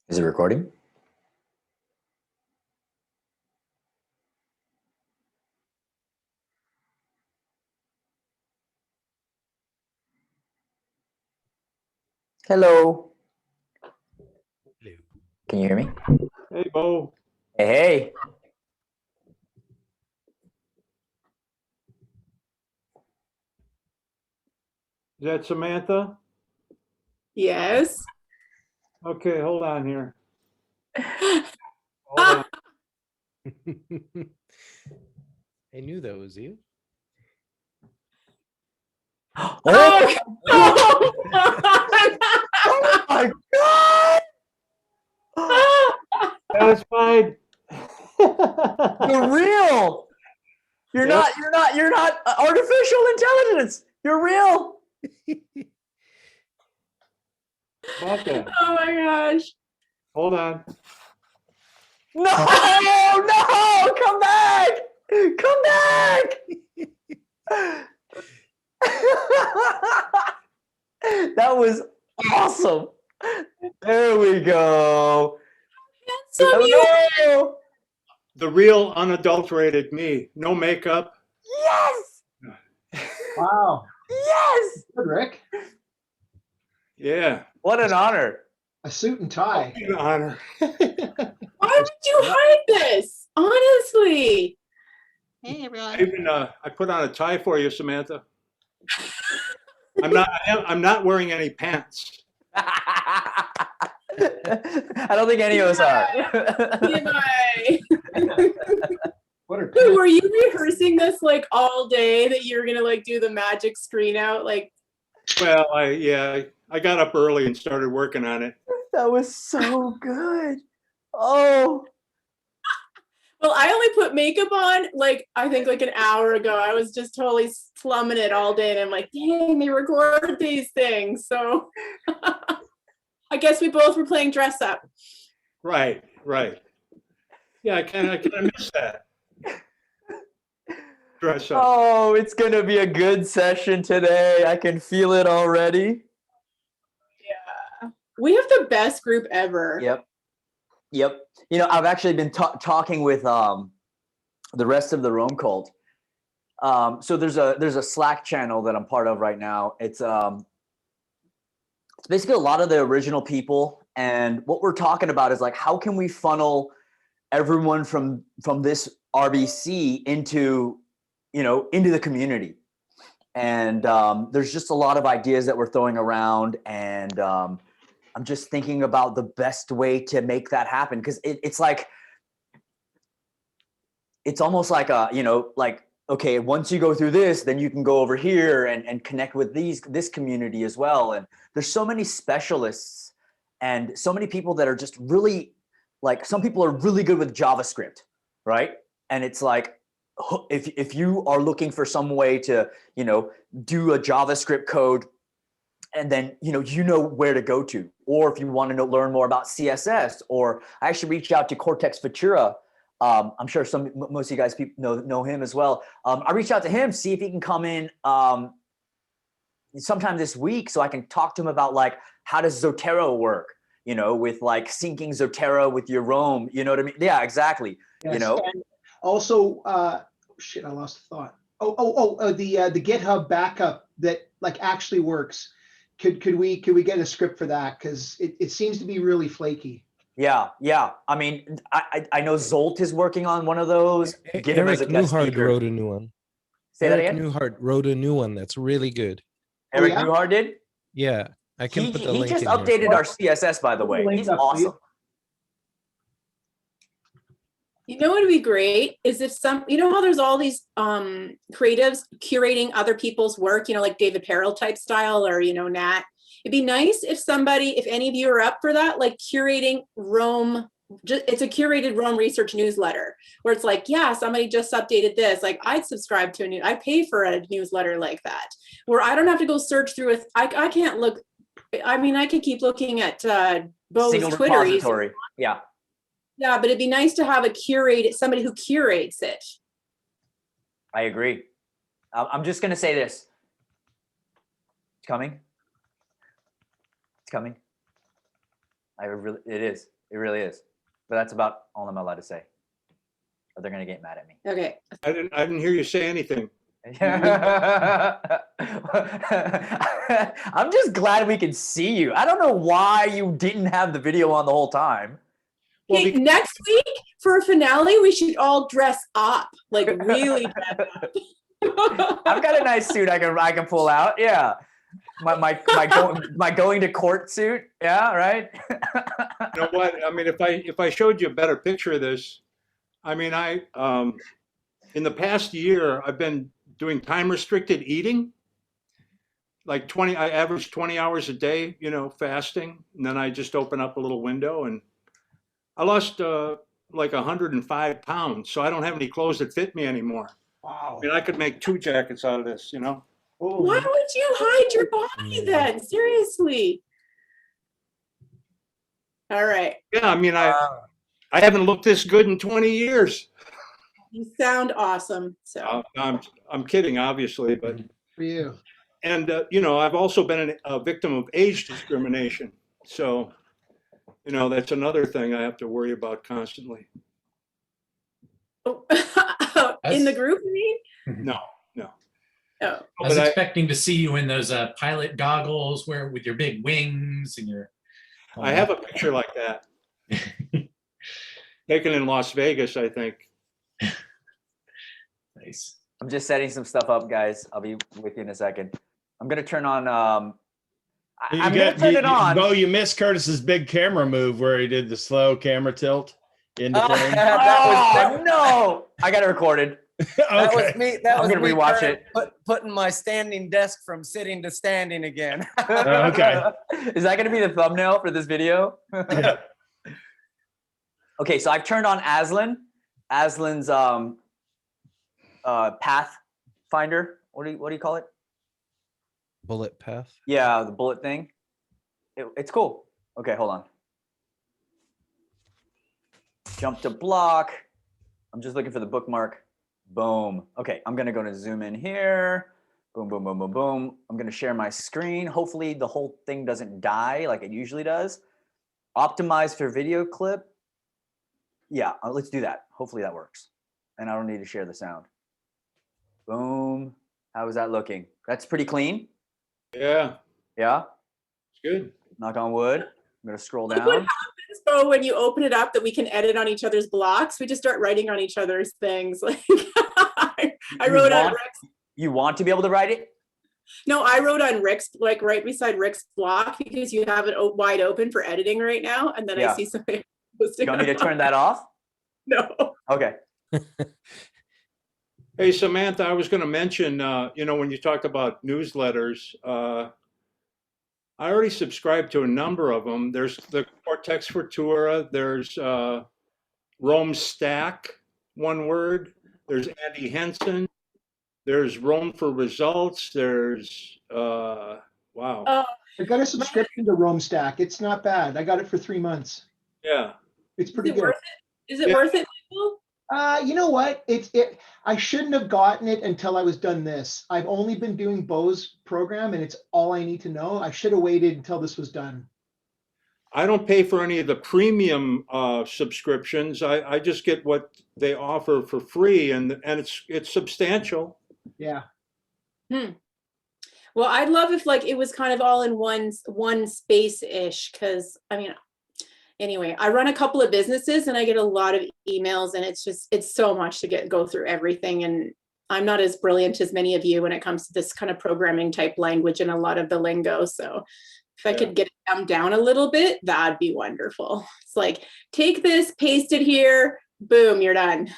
Is it recording? Hello. Hello. Can you hear me? Hey, Bo. Hey, hey. Is that Samantha? Yes. Okay, hold on here. Hold on. I knew that was you. Oh, Oh, oh my God! That was fine. You're real. You're Yep. You're not artificial intelligence. You're real. About that. oh my gosh. Hold on. No, no, come back. Come back. That was awesome. There we go. Handsome you. Hello. The real unadulterated me. No makeup. Yes. Wow. Yes. Good, Rick. Yeah. What an honor. A suit and tie. An honor. Why would you hide this? Honestly. Hey I everyone. even I put on a tie for you, Samantha. I'm not wearing any pants. I don't think any of us are. TMI. What are Wait, were you rehearsing this like all day that you were gonna like do the magic screen out? Like, Well, I got up early and started working on it. That was so good. Oh, well, I only put makeup on like I think like an hour ago. I was just totally slumming it all day, and I'm like, dang, they record these things. So I guess we both were playing dress up. Right. Yeah, I kind of miss that. Dress up. oh, it's gonna be a good session today. I can feel it already. We have the best group ever. Yep. You know, I've actually been talking with the rest of the Rome cult. So there's a Slack channel that I'm part of right now. It's basically a lot of the original people, and what we're talking about is like, how can we funnel everyone from this RBC into the community? And there's just a lot of ideas that we're throwing around, and I'm just thinking about the best way to make that happen, because it's like, it's almost like okay, once you go through this, then you can go over here and connect with this community as well. And there's so many specialists and so many people that are just really, like, some people are really good with JavaScript, right? And it's like, if you are looking for some way to, do a JavaScript code, and then you know where to go to. Or if you want to learn more about CSS, or I actually reached out to Cortex Futura. I'm sure most of you guys know him as well. I reached out to him, see if he can come in sometime this week, so I can talk to him about like, how does Zotero work? With like syncing Zotero with your Rome. You know what I mean? Yeah, exactly. Yes. And also, shit, I lost the thought. The GitHub backup that like actually works. Could we get a script for that? Because it seems to be really flaky. Yeah. I mean, I know Zolt is working on one of those. Get him as Eric a guest Newhart speaker. wrote a new one. Say that Eric again? Newhart wrote a new one that's really good. Eric yeah? Newhart did? Yeah, I can put the He link just in here. updated our CSS, by the way. Link He's up, awesome. You know what would be great is if how there's all these creatives curating other people's work, like David Perel type style, or Nat. It'd be nice if any of you are up for that, like curating Rome. It's a curated Rome research newsletter where it's like, yeah, somebody just updated this. Like, I'd subscribe to I'd pay for a newsletter like that, where I don't have to go search through it. I can't look. I mean, I can keep looking at Bo's Single Twitter. repository. Yeah. Yeah, but it'd be nice to have somebody who curates it. I agree. I'm just going to say this. It's coming. It is. It really is. But that's about all I'm allowed to say. Or they're gonna get mad at me. Okay. I didn't hear you say anything. I'm just glad we can see you. I don't know why you didn't have the video on the whole time. Well, Okay, next week for a finale, we should all dress up, like really dress up. I've got a nice suit I can pull out. Yeah. My going to court suit. Yeah, right. you know what? I mean, if I showed you a better picture of this, I mean, in the past year, I've been doing time restricted eating. Like I average 20 hours a day, fasting. And then I just open up a little window and I lost like 105 pounds. So I don't have any clothes that fit me anymore. Wow. I mean, I could make 2 jackets out of this, Why would you hide your body Amazing. then? Seriously. All right. Yeah, I mean, I haven't looked this good in 20 years. You sound awesome. So I'm kidding, obviously, but For you. and I've also been a victim of age discrimination. So, that's another thing I have to worry about constantly. in the group, you mean? No. Oh. I was But expecting to see you in those pilot goggles, with your big wings and your. I have a picture like that, taken in Las Vegas, I think. Nice. I'm just setting some stuff up, guys. I'll be with you in a second. I'm gonna turn on. I'm gonna turn it on. Bo, you missed Curtis's big camera move where he did the slow camera tilt into frame. That was no. I got it recorded. That was Okay. me. That I'm was gonna me rewatch trying it. to putting my standing desk from sitting to standing again. Okay. Is that gonna be the thumbnail for this video? Yeah. Okay, so I've turned on Aslan's path finder. What do you call it? Bullet path. Yeah, the bullet thing. It's cool. Okay, hold on. Jump to block. I'm just looking for the bookmark. Boom. Okay, I'm gonna go to zoom in here. Boom, boom, boom, boom, boom. I'm gonna share my screen. Hopefully the whole thing doesn't die like it usually does. Optimize for video clip. Yeah, let's do that. Hopefully that works. And I don't need to share the sound. Boom. How is that looking? That's pretty clean. Yeah, Yeah. it's good. Knock on wood. I'm gonna scroll Look what down. happens though when you open it up that we can edit on each other's blocks. We just start writing on each other's things. Like I wrote on Rick's. You want to be able to write it? No, I wrote on Rick's, like right beside Rick's block because you have it wide open for editing right now. And then Yeah. I see something. You want me to turn that off? No. Okay. Hey, Samantha, I was going to mention, when you talked about newsletters, I already subscribe to a number of them. There's the Cortex Futura, there's Rome Stack, one word. There's Andy Henson. There's Rome for Results. There's, wow. Oh, I got a subscription to Roam Stack. It's not bad. I got it for 3 months. Yeah. It's is pretty it good. worth it? Is it Yeah. worth it, Michael? You know what? I shouldn't have gotten it until I was done this. I've only been doing Bo's program and it's all I need to know. I should have waited until this was done. I don't pay for any of the premium subscriptions. I just get what they offer for free, and it's substantial. Yeah. Well, I'd love if like it was kind of all in one space-ish, because I mean, anyway, I run a couple of businesses and I get a lot of emails, and it's so much to go through everything. And I'm not as brilliant as many of you when it comes to this kind of programming type language and a lot of the lingo. So if I could get it dumbed down a little bit, that'd be wonderful. It's like, take this, paste it here, boom, you're done.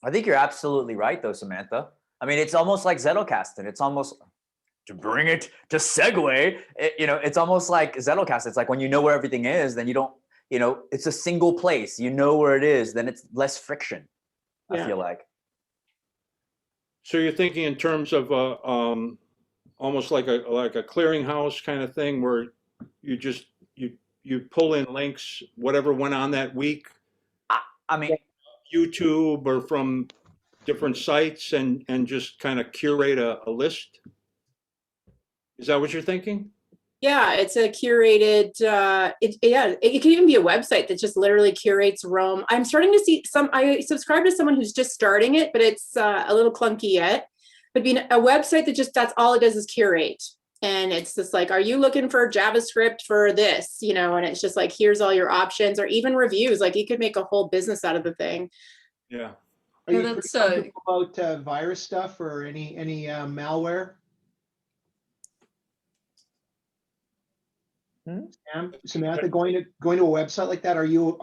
I think you're absolutely right, though, Samantha. I mean, it's almost like Zettelkasten. It's almost, to bring it to segue, it's almost like Zettelkasten. It's like when you know where everything is, then you don't, it's a single place. You know where it is, then it's less friction, I feel like. So you're thinking in terms of almost like a clearinghouse kind of thing, where you just you pull in links, whatever went on that week, I mean, YouTube or from different sites, and just kind of curate a list. Is that what you're thinking? Yeah, it's a curated, it can even be a website that just literally curates Rome. I'm starting to see I subscribe to someone who's just starting it, but it's a little clunky yet. But being a website that just, that's all it does is curate. And it's just like, are you looking for JavaScript for this? You know, and it's just like, here's all your options, or even reviews. Like you could make a whole business out of the thing. Yeah. Are Yeah, you that's, pretty comfortable about virus stuff or any malware? Samantha, going to a website like that, are you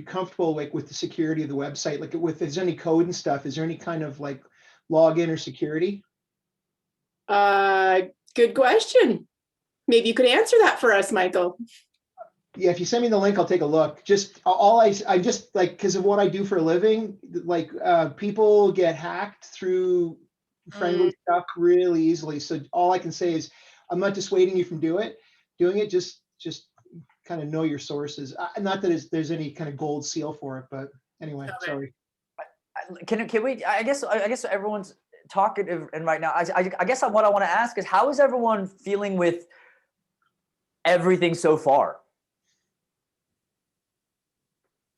comfortable like with the security of the website? Like if there's any code and stuff, is there any kind of like login or security? Good question. Maybe you could answer that for us, Michael. Yeah, if you send me the link, I'll take a look. Just I just like, because of what I do for a living, like people get hacked through friendly stuff really easily. So all I can say is I'm not dissuading you from doing it. Just kind of know your sources. Not that there's any kind of gold seal for it, but anyway, Okay. sorry. Can we? I guess everyone's talkative, and right now, I guess what I want to ask is, how is everyone feeling with everything so far?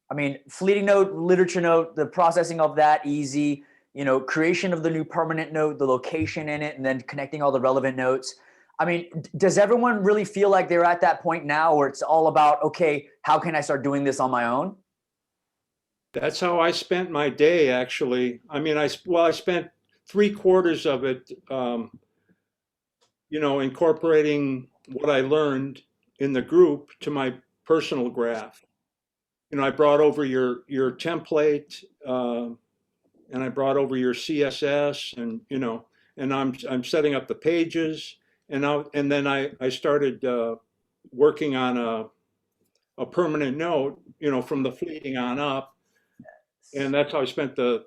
I mean, fleeting note, literature note, the processing of that easy, you know, creation of the new permanent note, the location in it, and then connecting all the relevant notes. I mean, does everyone really feel like they're at that point now where it's all about, okay, how can I start doing this on my own? That's how I spent my day, actually. I mean, I spent 3/4 of it, incorporating what I learned in the group to my personal graph. I brought over your template, and I brought over your CSS, and I'm setting up the pages, and then I started working on a permanent note, from the fleeting on up, and that's how I spent the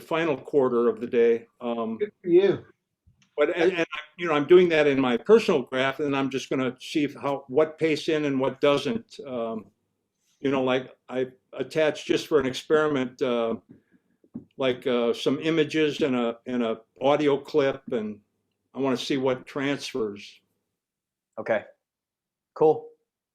final quarter of the day. Good for you. But I'm doing that in my personal graph, and I'm just going to see what pastes in and what doesn't. Like I attached just for an experiment, some images and a audio clip, and I want to see what transfers. Okay, cool.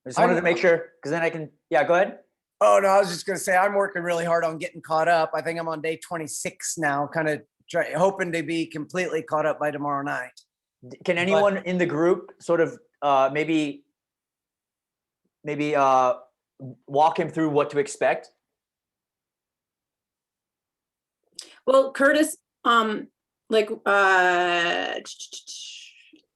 I just wanted to make sure, because then I can, yeah, go ahead. Oh, no, I was just going to say, I'm working really hard on getting caught up. I think I'm on day 26 now, kind of hoping to be completely caught up by tomorrow night. Can anyone in the group sort of maybe walk him through what to expect? Well, Curtis, let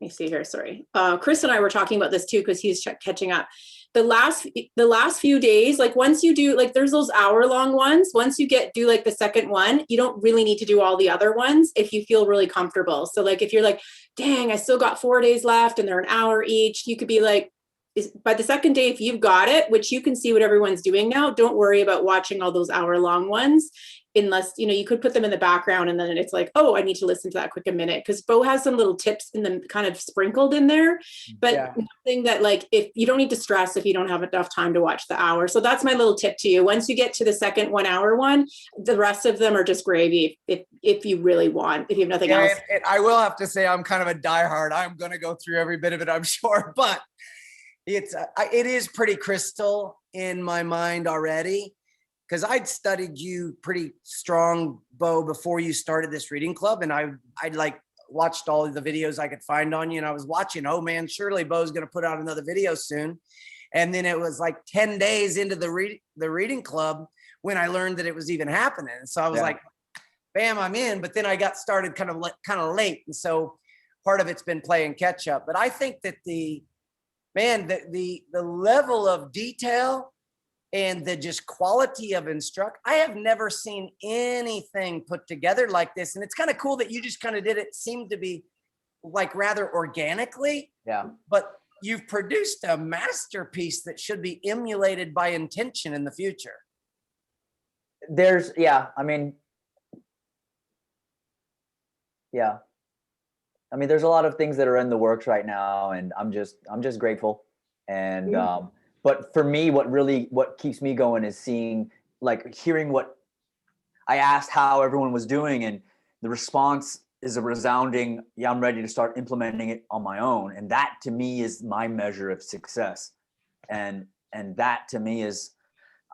me see here. Sorry. Chris and I were talking about this too, because he's catching up. The last few days, like once you do, like there's those hour-long ones. Once you do like the second one, you don't really need to do all the other ones if you feel really comfortable. So like if you're like, dang, I still got 4 days left and they're an hour each, you could be like, by the second day, if you've got it, which you can see what everyone's doing now, don't worry about watching all those hour-long ones. Unless, you could put them in the background and then it's like, oh, I need to listen to that quick a minute. Because Bo has some little tips in them kind of sprinkled in there, but nothing that like, if you don't need to stress if you don't have enough time to watch the hour. So that's my little tip to you. Once you get to the second 1 hour one, the rest of them are just gravy if you really want, if you have nothing else. And I will have to say, I'm kind of a diehard. I'm going to go through every bit of it, I'm sure, but it is pretty crystal in my mind already. Because I'd studied you pretty strong, Bo, before you started this reading club. And I'd like watched all of the videos I could find on you. And I was watching, oh man, surely Bo's going to put out another video soon. And then it was like 10 days into the reading club when I learned that it was even happening. So I was like, bam, I'm in. But then I got started kind of late. And so part of it's been playing catch up. But I think that the level of detail and the just quality of instruct, I have never seen anything put together like this. And it's kind of cool that you just kind of did it. Seemed to be like rather organically. Yeah. But you've produced a masterpiece that should be emulated by intention in the future. There's, I mean, there's a lot of things that are in the works right now, and I'm just grateful. And, but for me, what keeps me going is hearing what I asked, how everyone was doing, and the response is a resounding, yeah, I'm ready to start implementing it on my own. And that to me is my measure of success. And that to me is,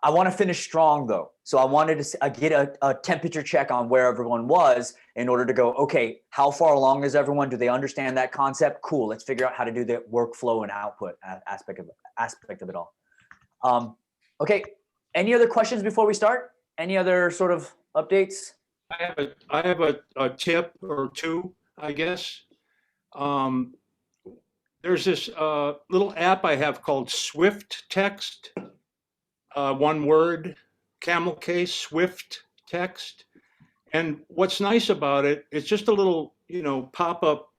I want to finish strong though. So I wanted to get a temperature check on where everyone was in order to go, okay, how far along is everyone? Do they understand that concept? Cool. Let's figure out how to do the workflow and output aspect of it all. Okay. Any other questions before we start? Any other sort of updates? I have a tip or two, I guess. There's this little app I have called Swift Text, one word, camel case, Swift Text. And what's nice about it, it's just a little, pop-up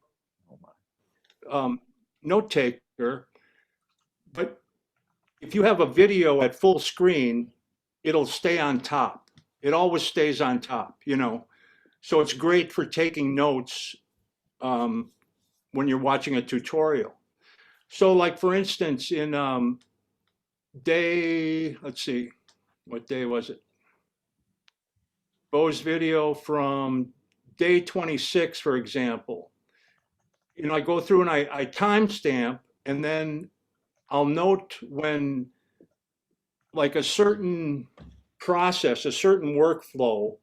note taker. But if you have a video at full screen, it'll stay on top. It always stays on top, So it's great for taking notes when you're watching a tutorial. So like for instance, in let's see, what day was it? Bo's video from day 26, for example. I go through and I timestamp, and then I'll note when like a certain process, a certain workflow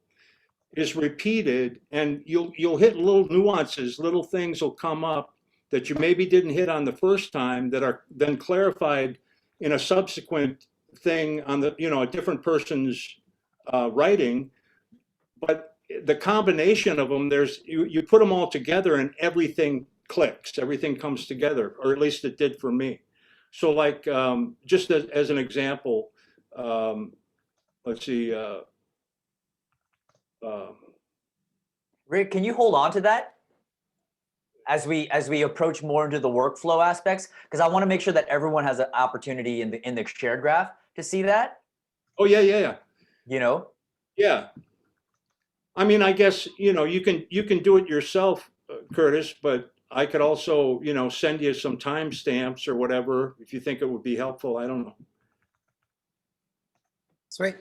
is repeated, and you'll hit little nuances, little things will come up that you maybe didn't hit on the first time that are then clarified in a subsequent thing on the a different person's writing. But the combination of them, you put them all together and everything clicks, everything comes together, or at least it did for me. So like just as an example, let's see. Rick, can you hold on to that as we approach more into the workflow aspects? Because I want to make sure that everyone has an opportunity in the shared graph to see that. Oh yeah. Yeah. I mean, I guess you can do it yourself, Curtis, but I could also send you some timestamps or whatever if you think it would be helpful. I don't know. Sweet.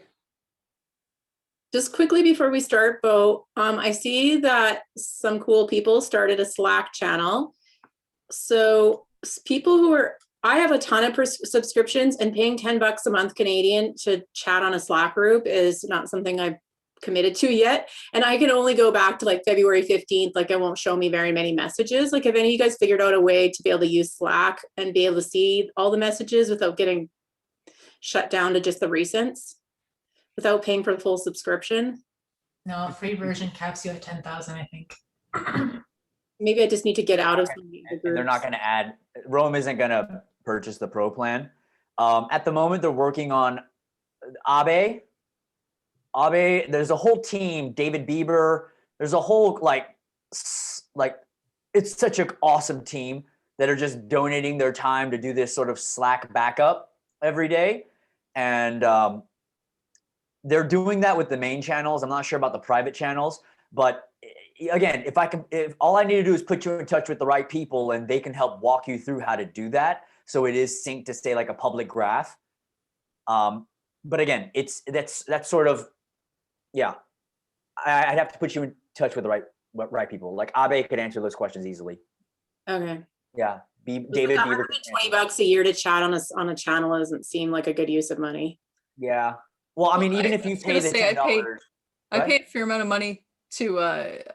Just quickly before we start, Bo, I see that some cool people started a Slack channel. So people I have a ton of subscriptions, and paying $10 a month Canadian to chat on a Slack group is not something I've committed to yet. And I can only go back to like February 15th. Like it won't show me very many messages. Like have any of you guys figured out a way to be able to use Slack and be able to see all the messages without getting shut down to just the recents? Without paying for the full subscription? No, a free version caps you at 10,000, I think. Maybe I just need to get out of some of the And they're groups. not going to add, Rome isn't going to purchase the pro plan. At the moment, they're working on Abe. There's a whole team, David Bieber. There's a whole, like it's such an awesome team that are just donating their time to do this sort of Slack backup every day. And they're doing that with the main channels. I'm not sure about the private channels, but again, if all I need to do is put you in touch with the right people and they can help walk you through how to do that. So it is synced to stay like a public graph. But again, that's sort of, yeah, I'd have to put you in touch with the right people. Like Abe could answer those questions easily. Okay. Yeah. David Bieber. $20 a year to chat on a channel doesn't seem like a good use of money. Yeah. Well, I mean, even if you pay the $10, I pay a fair amount of money to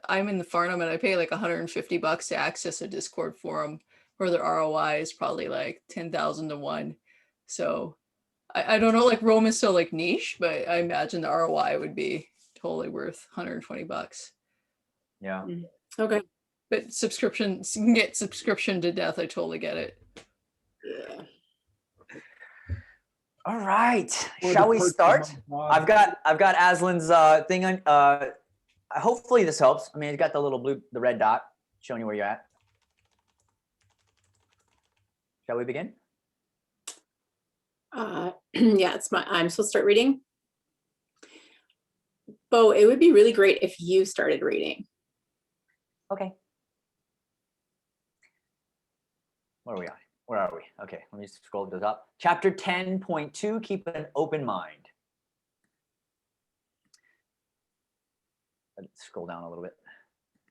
I'm in the Farnham, and I pay like $150 to access a Discord forum where the ROI is probably like 10,000 to 1. So I don't know, like Rome is so like niche, but I imagine the ROI would be totally worth $120. Yeah. Okay. But subscription, you can get subscription to death. I totally get it. Yeah. All right. Shall we start? I've got Aslan's thing on. Hopefully this helps. I mean, it's got the red dot showing you where you're at. Shall we begin? Yeah, I'm supposed to start reading. Bo, it would be really great if you started reading. Okay. Where are we on? Where are we? Okay, let me just scroll to the top. Chapter 10.2, keep an open mind. Let's scroll down a little bit.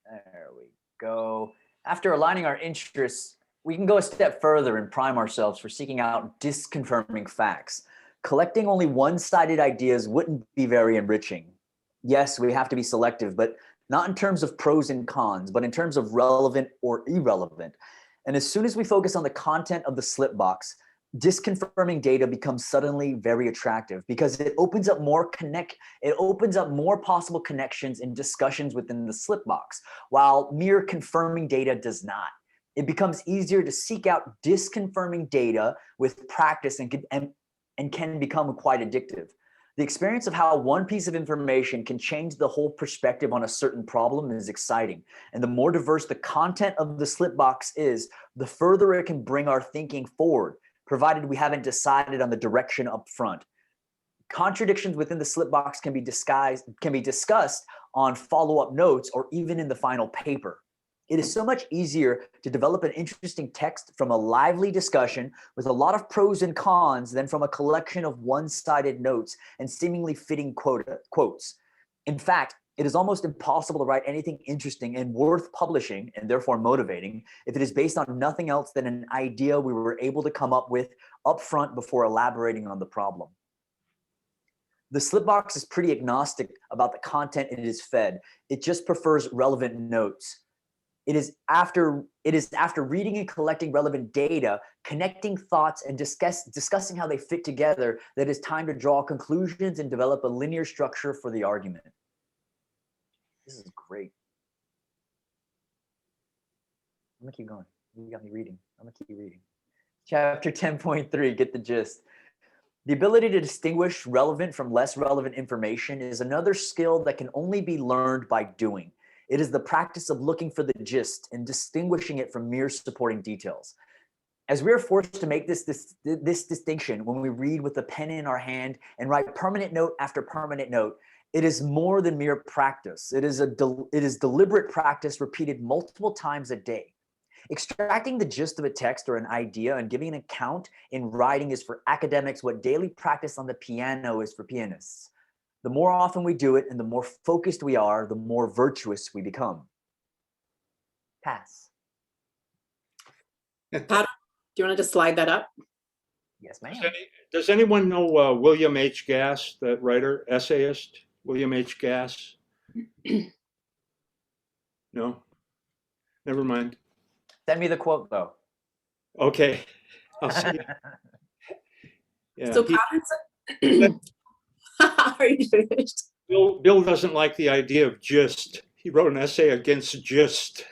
There we go. After aligning our interests, we can go a step further and prime ourselves for seeking out disconfirming facts. Collecting only one-sided ideas wouldn't be very enriching. Yes, we have to be selective, but not in terms of pros and cons, but in terms of relevant or irrelevant. And as soon as we focus on the content of the slip box, disconfirming data becomes suddenly very attractive because it opens up more possible connections and discussions within the slip box, while mere confirming data does not. It becomes easier to seek out disconfirming data with practice and can become quite addictive. The experience of how one piece of information can change the whole perspective on a certain problem is exciting. And the more diverse the content of the slip box is, the further it can bring our thinking forward, provided we haven't decided on the direction up front. Contradictions within the slip box can be discussed on follow-up notes or even in the final paper. It is so much easier to develop an interesting text from a lively discussion with a lot of pros and cons than from a collection of one-sided notes and seemingly fitting quotes. In fact, it is almost impossible to write anything interesting and worth publishing, and therefore motivating, if it is based on nothing else than an idea we were able to come up with upfront before elaborating on the problem. The slip box is pretty agnostic about the content it is fed. It just prefers relevant notes. It is after reading and collecting relevant data, connecting thoughts and discussing how they fit together, that it's time to draw conclusions and develop a linear structure for the argument. This is great. I'm gonna keep going. You got me reading. I'm gonna keep reading. Chapter 10.3, get the gist. The ability to distinguish relevant from less relevant information is another skill that can only be learned by doing. It is the practice of looking for the gist and distinguishing it from mere supporting details. As we are forced to make this distinction when we read with a pen in our hand and write permanent note after permanent note, it is more than mere practice. It is deliberate practice repeated multiple times a day. Extracting the gist of a text or an idea and giving an account in writing is for academics what daily practice on the piano is for pianists. The more often we do it and the more focused we are, the more virtuous we become. Pass. Pat, do you want to just slide that up? Yes, ma'am. Does anyone know William H. Gass, that writer, essayist? William H. Gass? No? Never mind. Send me the quote, though. Okay. I'll see. Yeah, So patterns. Are you finished? Bill doesn't like the idea of gist. He wrote an essay against gist.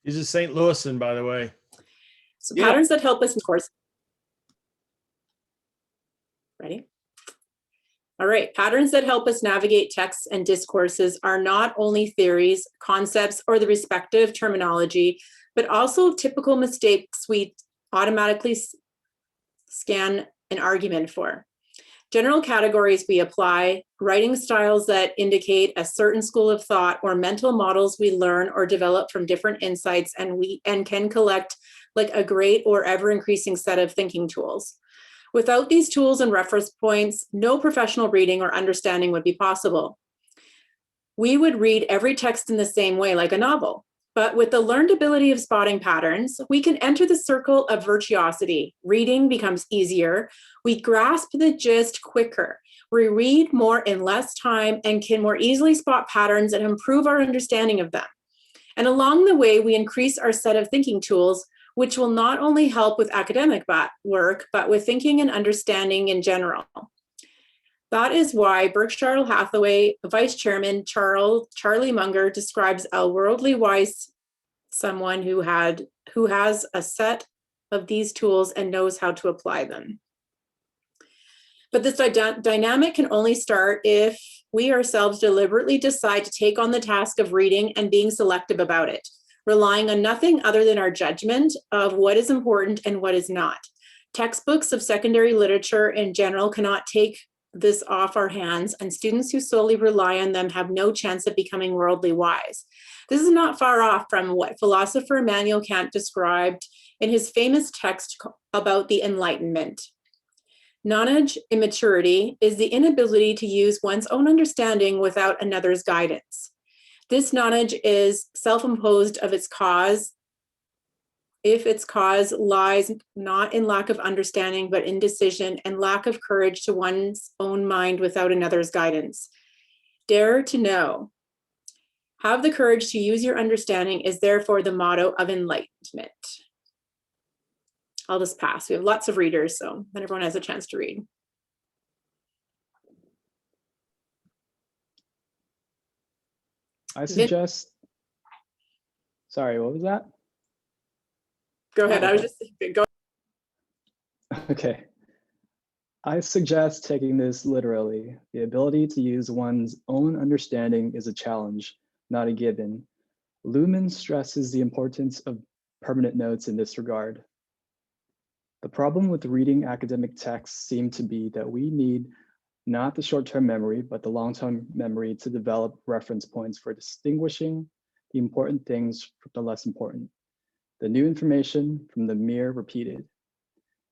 He's a St. Louisan, by the way. So Yeah. patterns that help us in course. Ready? All right, patterns that help us navigate texts and discourses are not only theories, concepts, or the respective terminology, but also typical mistakes we automatically scan an argument for. General categories we apply, writing styles that indicate a certain school of thought, or mental models we learn or develop from different insights and can collect like a great or ever-increasing set of thinking tools. Without these tools and reference points, no professional reading or understanding would be possible. We would read every text in the same way, like a novel. But with the learned ability of spotting patterns, we can enter the circle of virtuosity. Reading becomes easier. We grasp the gist quicker. We read more in less time and can more easily spot patterns and improve our understanding of them. And along the way, we increase our set of thinking tools, which will not only help with academic work, but with thinking and understanding in general. That is why Berkshire Hathaway Vice Chairman Charlie Munger describes a worldly wise someone who has a set of these tools and knows how to apply them. But this dynamic can only start if we ourselves deliberately decide to take on the task of reading and being selective about it, relying on nothing other than our judgment of what is important and what is not. Textbooks of secondary literature in general cannot take this off our hands, and students who solely rely on them have no chance of becoming worldly wise. This is not far off from what philosopher Immanuel Kant described in his famous text about the Enlightenment. Knowledge immaturity is the inability to use one's own understanding without another's guidance. This knowledge is self-imposed of its cause, if its cause lies not in lack of understanding, but indecision and lack of courage to one's own mind without another's guidance. Dare to know. Have the courage to use your understanding is therefore the motto of enlightenment. I'll just pass. We have lots of readers, so then everyone has a chance to read. I suggest, sorry, what was that? Go ahead. I was just go. Okay. I suggest taking this literally. The ability to use one's own understanding is a challenge, not a given. Luhmann stresses the importance of permanent notes in this regard. The problem with reading academic texts seemed to be that we need not the short-term memory, but the long-term memory to develop reference points for distinguishing the important things from the less important, the new information from the mere repeated.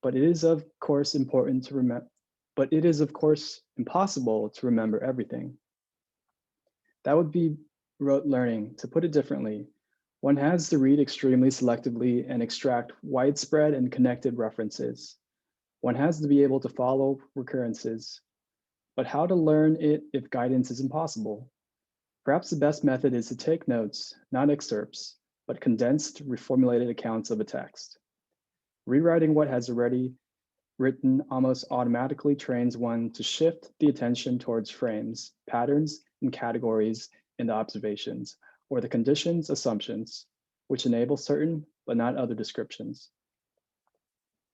But it is of course important to remember, but it is of course impossible to remember everything. That would be rote learning. To put it differently, one has to read extremely selectively and extract widespread and connected references. One has to be able to follow recurrences. But how to learn it if guidance is impossible? Perhaps the best method is to take notes, not excerpts, but condensed, reformulated accounts of a text. Rewriting what has already written almost automatically trains one to shift the attention towards frames, patterns, and categories in the observations, or the conditions, assumptions, which enable certain but not other descriptions.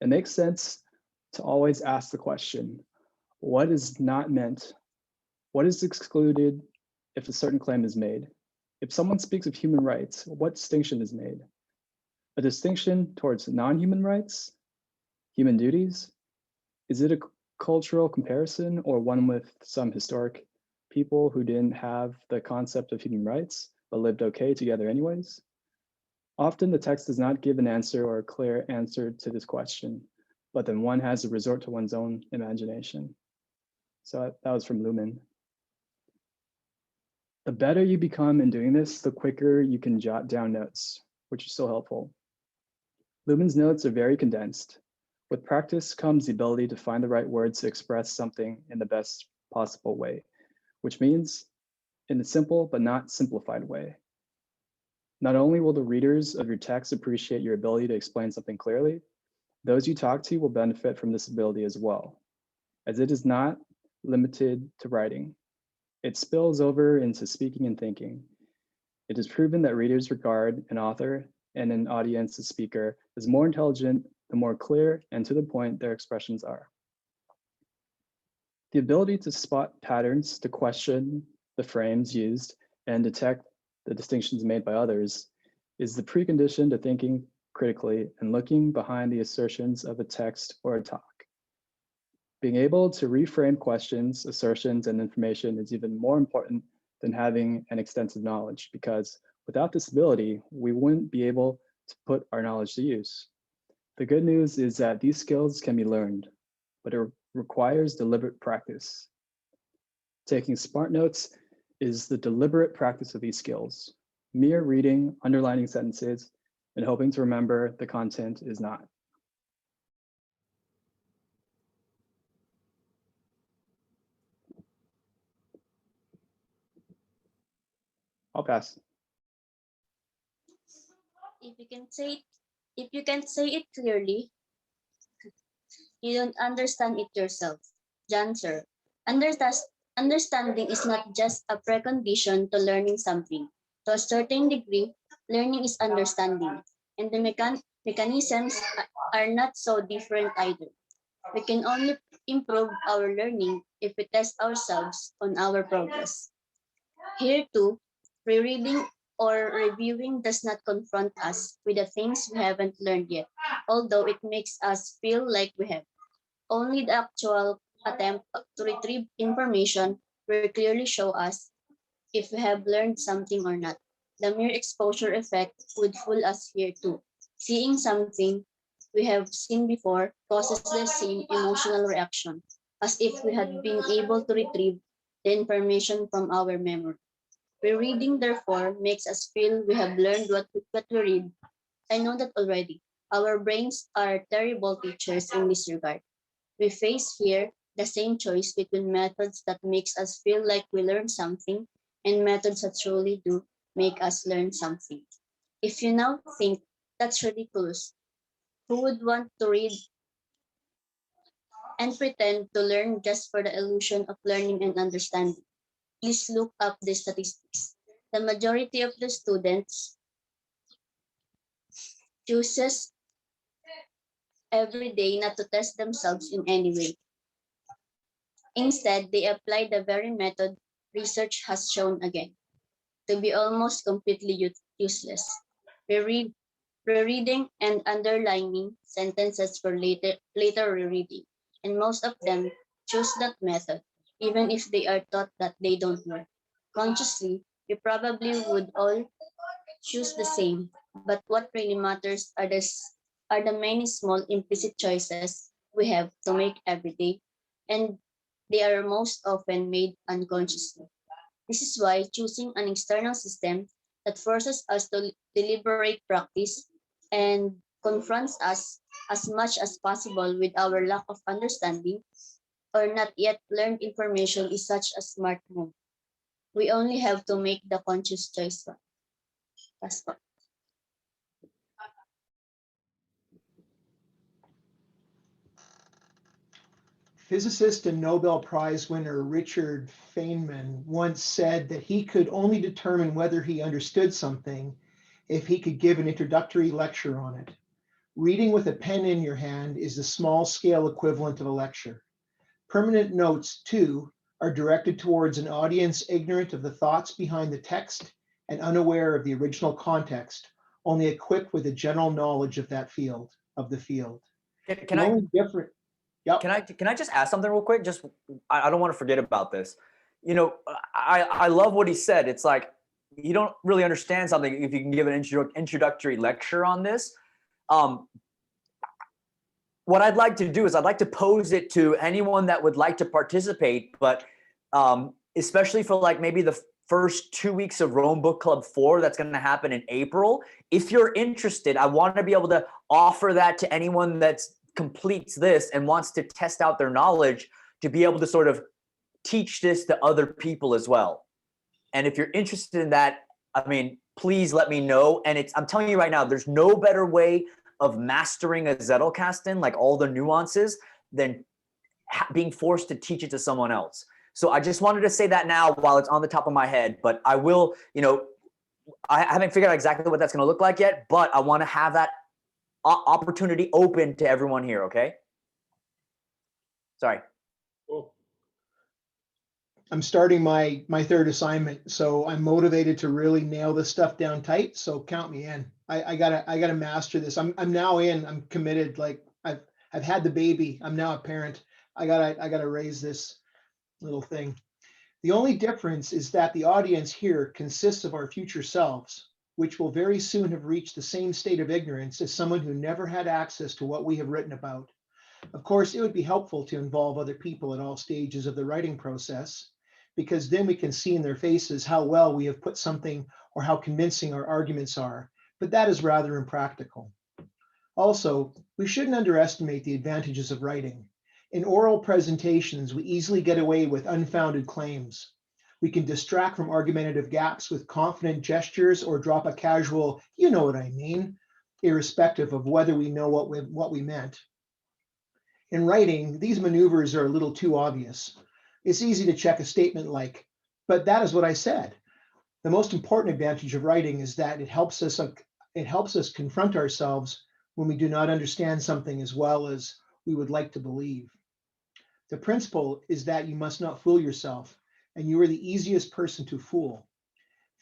It makes sense to always ask the question, what is not meant? What is excluded if a certain claim is made? If someone speaks of human rights, what distinction is made? A distinction towards non-human rights, human duties? Is it a cultural comparison or one with some historic people who didn't have the concept of human rights, but lived okay together anyways? Often the text does not give an answer or a clear answer to this question, but then one has to resort to one's own imagination. So that was from Luhmann. The better you become in doing this, the quicker you can jot down notes, which is so helpful. Luhmann's notes are very condensed. With practice comes the ability to find the right words to express something in the best possible way, which means in a simple but not simplified way. Not only will the readers of your text appreciate your ability to explain something clearly, those you talk to will benefit from this ability as well, as it is not limited to writing. It spills over into speaking and thinking. It is proven that readers regard an author and an audience as speaker as more intelligent, the more clear and to the point their expressions are. The ability to spot patterns, to question the frames used, and detect the distinctions made by others is the precondition to thinking critically and looking behind the assertions of a text or a talk. Being able to reframe questions, assertions, and information is even more important than having an extensive knowledge, because without this ability, we wouldn't be able to put our knowledge to use. The good news is that these skills can be learned, but it requires deliberate practice. Taking smart notes is the deliberate practice of these skills. Mere reading, underlining sentences, and hoping to remember the content is not. I'll pass. If you can say it clearly, you don't understand it yourself. Janser, understanding is not just a precondition to learning something. To a certain degree, learning is understanding, and the mechanisms are not so different either. We can only improve our learning if we test ourselves on our progress. Here too, rereading or reviewing does not confront us with the things we haven't learned yet, although it makes us feel like we have. Only the actual attempt to retrieve information will clearly show us if we have learned something or not. The mere exposure effect would fool us here too. Seeing something we have seen before causes the same emotional reaction as if we had been able to retrieve the information from our memory. Rereading, therefore, makes us feel we have learned what we read. I know that already. Our brains are terrible teachers in this regard. We face here the same choice between methods that makes us feel like we learned something and methods that truly do make us learn something. If you now think that's ridiculous, who would want to read and pretend to learn just for the illusion of learning and understanding? Please look up the statistics. The majority of the students chooses every day not to test themselves in any way. Instead, they apply the very method research has shown again to be almost completely useless. Reread, Rereading and underlining sentences for later rereading, and most of them choose that method, even if they are taught that they don't work. Consciously, we probably would all choose the same, but what really matters are the many small implicit choices we have to make every day, and they are most often made unconsciously. This is why choosing an external system that forces us to deliberate practice and confronts us as much as possible with our lack of understanding or not yet learned information is such a smart move. We only have to make the conscious choice. That's all. Physicist and Nobel Prize winner Richard Feynman once said that he could only determine whether he understood something if he could give an introductory lecture on it. Reading with a pen in your hand is the small scale equivalent of a lecture. Permanent notes, too, are directed towards an audience ignorant of the thoughts behind the text and unaware of the original context, only equipped with a general knowledge of that field, of the field. Can I Yep. can I just ask something real quick? Just I don't want to forget about this. You know, I love what he said. It's like you don't really understand something if you can give an introductory lecture on this. What I'd like to do is I'd like to pose it to anyone that would like to participate, but especially for like maybe the first 2 weeks of Rome Book Club 4 that's going to happen in April. If you're interested, I want to be able to offer that to anyone that completes this and wants to test out their knowledge to be able to sort of teach this to other people as well. And if you're interested in that, I mean, please let me know. And I'm telling you right now, there's no better way of mastering a Zettelkasten, like all the nuances, than being forced to teach it to someone else. So I just wanted to say that now while it's on the top of my head, but I will, I haven't figured out exactly what that's going to look like yet, but I want to have that opportunity open to everyone here. Okay. Sorry. Cool. I'm starting my third assignment, so I'm motivated to really nail this stuff down tight. So count me in. I gotta master this. I'm now in. I'm committed. Like I've had the baby. I'm now a parent. I gotta raise this little thing. The only difference is that the audience here consists of our future selves, which will very soon have reached the same state of ignorance as someone who never had access to what we have written about. Of course, it would be helpful to involve other people at all stages of the writing process, because then we can see in their faces how well we have put something or how convincing our arguments are, but that is rather impractical. Also, we shouldn't underestimate the advantages of writing. In oral presentations, we easily get away with unfounded claims. We can distract from argumentative gaps with confident gestures or drop a casual, you know what I mean, irrespective of whether we know what we meant. In writing, these maneuvers are a little too obvious. It's easy to check a statement like, but that is what I said. The most important advantage of writing is that it helps us confront ourselves when we do not understand something as well as we would like to believe. The principle is that you must not fool yourself, and you are the easiest person to fool.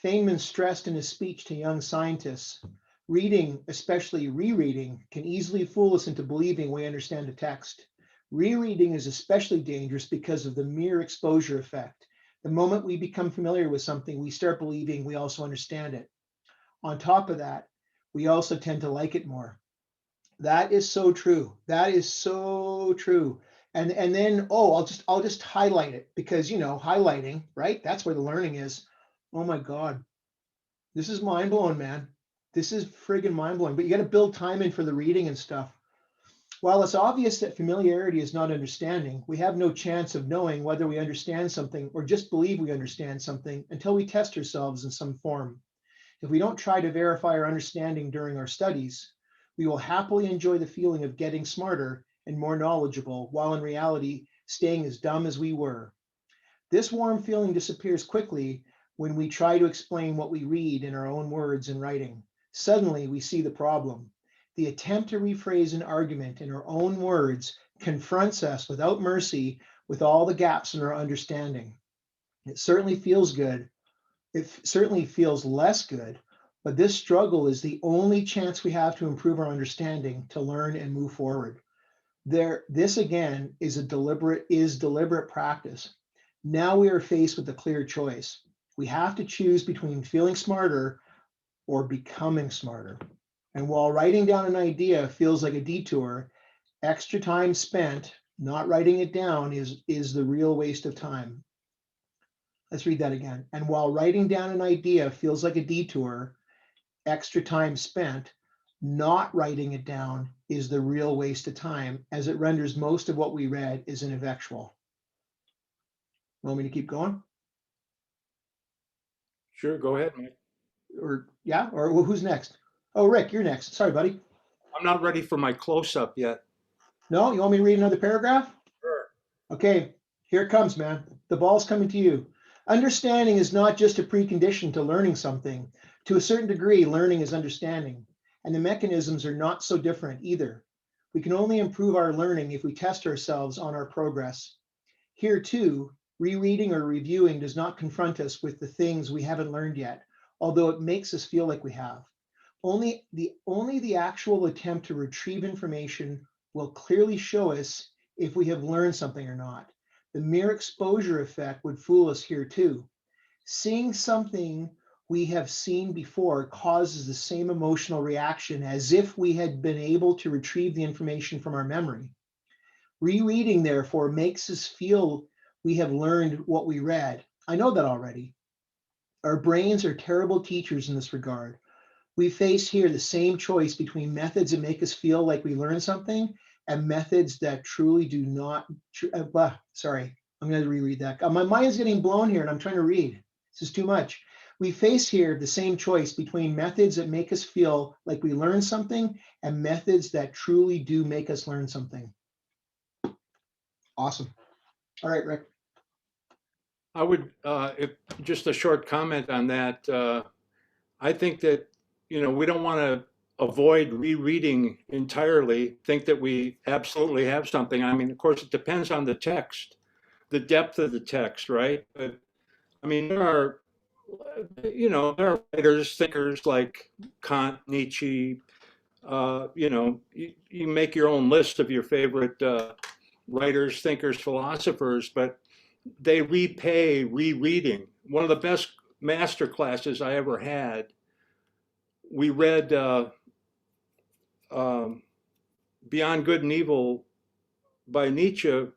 Feynman stressed in his speech to young scientists, reading, especially rereading, can easily fool us into believing we understand a text. Rereading is especially dangerous because of the mere exposure effect. The moment we become familiar with something, we start believing we also understand it. On top of that, we also tend to like it more. That is so true. That is so true. And then, oh, I'll just highlight it because, you know, highlighting, right? That's where the learning is. Oh my God. This is mind blowing, man. This is friggin' mind blowing, but you got to build time in for the reading and stuff. While it's obvious that familiarity is not understanding, we have no chance of knowing whether we understand something or just believe we understand something until we test ourselves in some form. If we don't try to verify our understanding during our studies, we will happily enjoy the feeling of getting smarter and more knowledgeable, while in reality, staying as dumb as we were. This warm feeling disappears quickly when we try to explain what we read in our own words and writing. Suddenly, we see the problem. The attempt to rephrase an argument in our own words confronts us without mercy with all the gaps in our understanding. It certainly feels good. It certainly feels less good, but this struggle is the only chance we have to improve our understanding, to learn and move forward. This again is deliberate practice. Now we are faced with a clear choice. We have to choose between feeling smarter or becoming smarter. And while writing down an idea feels like a detour, extra time spent not writing it down is the real waste of time. Let's read that again. And while writing down an idea feels like a detour, extra time spent not writing it down is the real waste of time, as it renders most of what we read is ineffectual. Want me to keep going? Sure, go ahead, Mike. Or yeah, or who's next? Oh, Rick, you're next. Sorry, buddy. I'm not ready for my close-up yet. No, you want me to read another paragraph? Sure. Okay, here it comes, man. The ball's coming to you. Understanding is not just a precondition to learning something. To a certain degree, learning is understanding, and the mechanisms are not so different either. We can only improve our learning if we test ourselves on our progress. Here too, rereading or reviewing does not confront us with the things we haven't learned yet, although it makes us feel like we have. Only the actual attempt to retrieve information will clearly show us if we have learned something or not. The mere exposure effect would fool us here too. Seeing something we have seen before causes the same emotional reaction as if we had been able to retrieve the information from our memory. Rereading, therefore, makes us feel we have learned what we read. I know that already. Our brains are terrible teachers in this regard. We face here the same choice between methods that make us feel like we learned something and methods that truly do not. Sorry, I'm going to reread that. My mind is getting blown here and I'm trying to read. This is too much. We face here the same choice between methods that make us feel like we learned something and methods that truly do make us learn something. Awesome. All right, Rick. I would, if just a short comment on that. I think that, you know, we don't want to avoid rereading entirely, think that we absolutely have something. I mean, of course, it depends on the text, the depth of the text, right? But I mean, there are, you know, there are writers, thinkers like Kant, Nietzsche. You know, you make your own list of your favorite writers, thinkers, philosophers, but they repay rereading. One of the best master classes I ever had, we read Beyond Good and Evil by Nietzsche.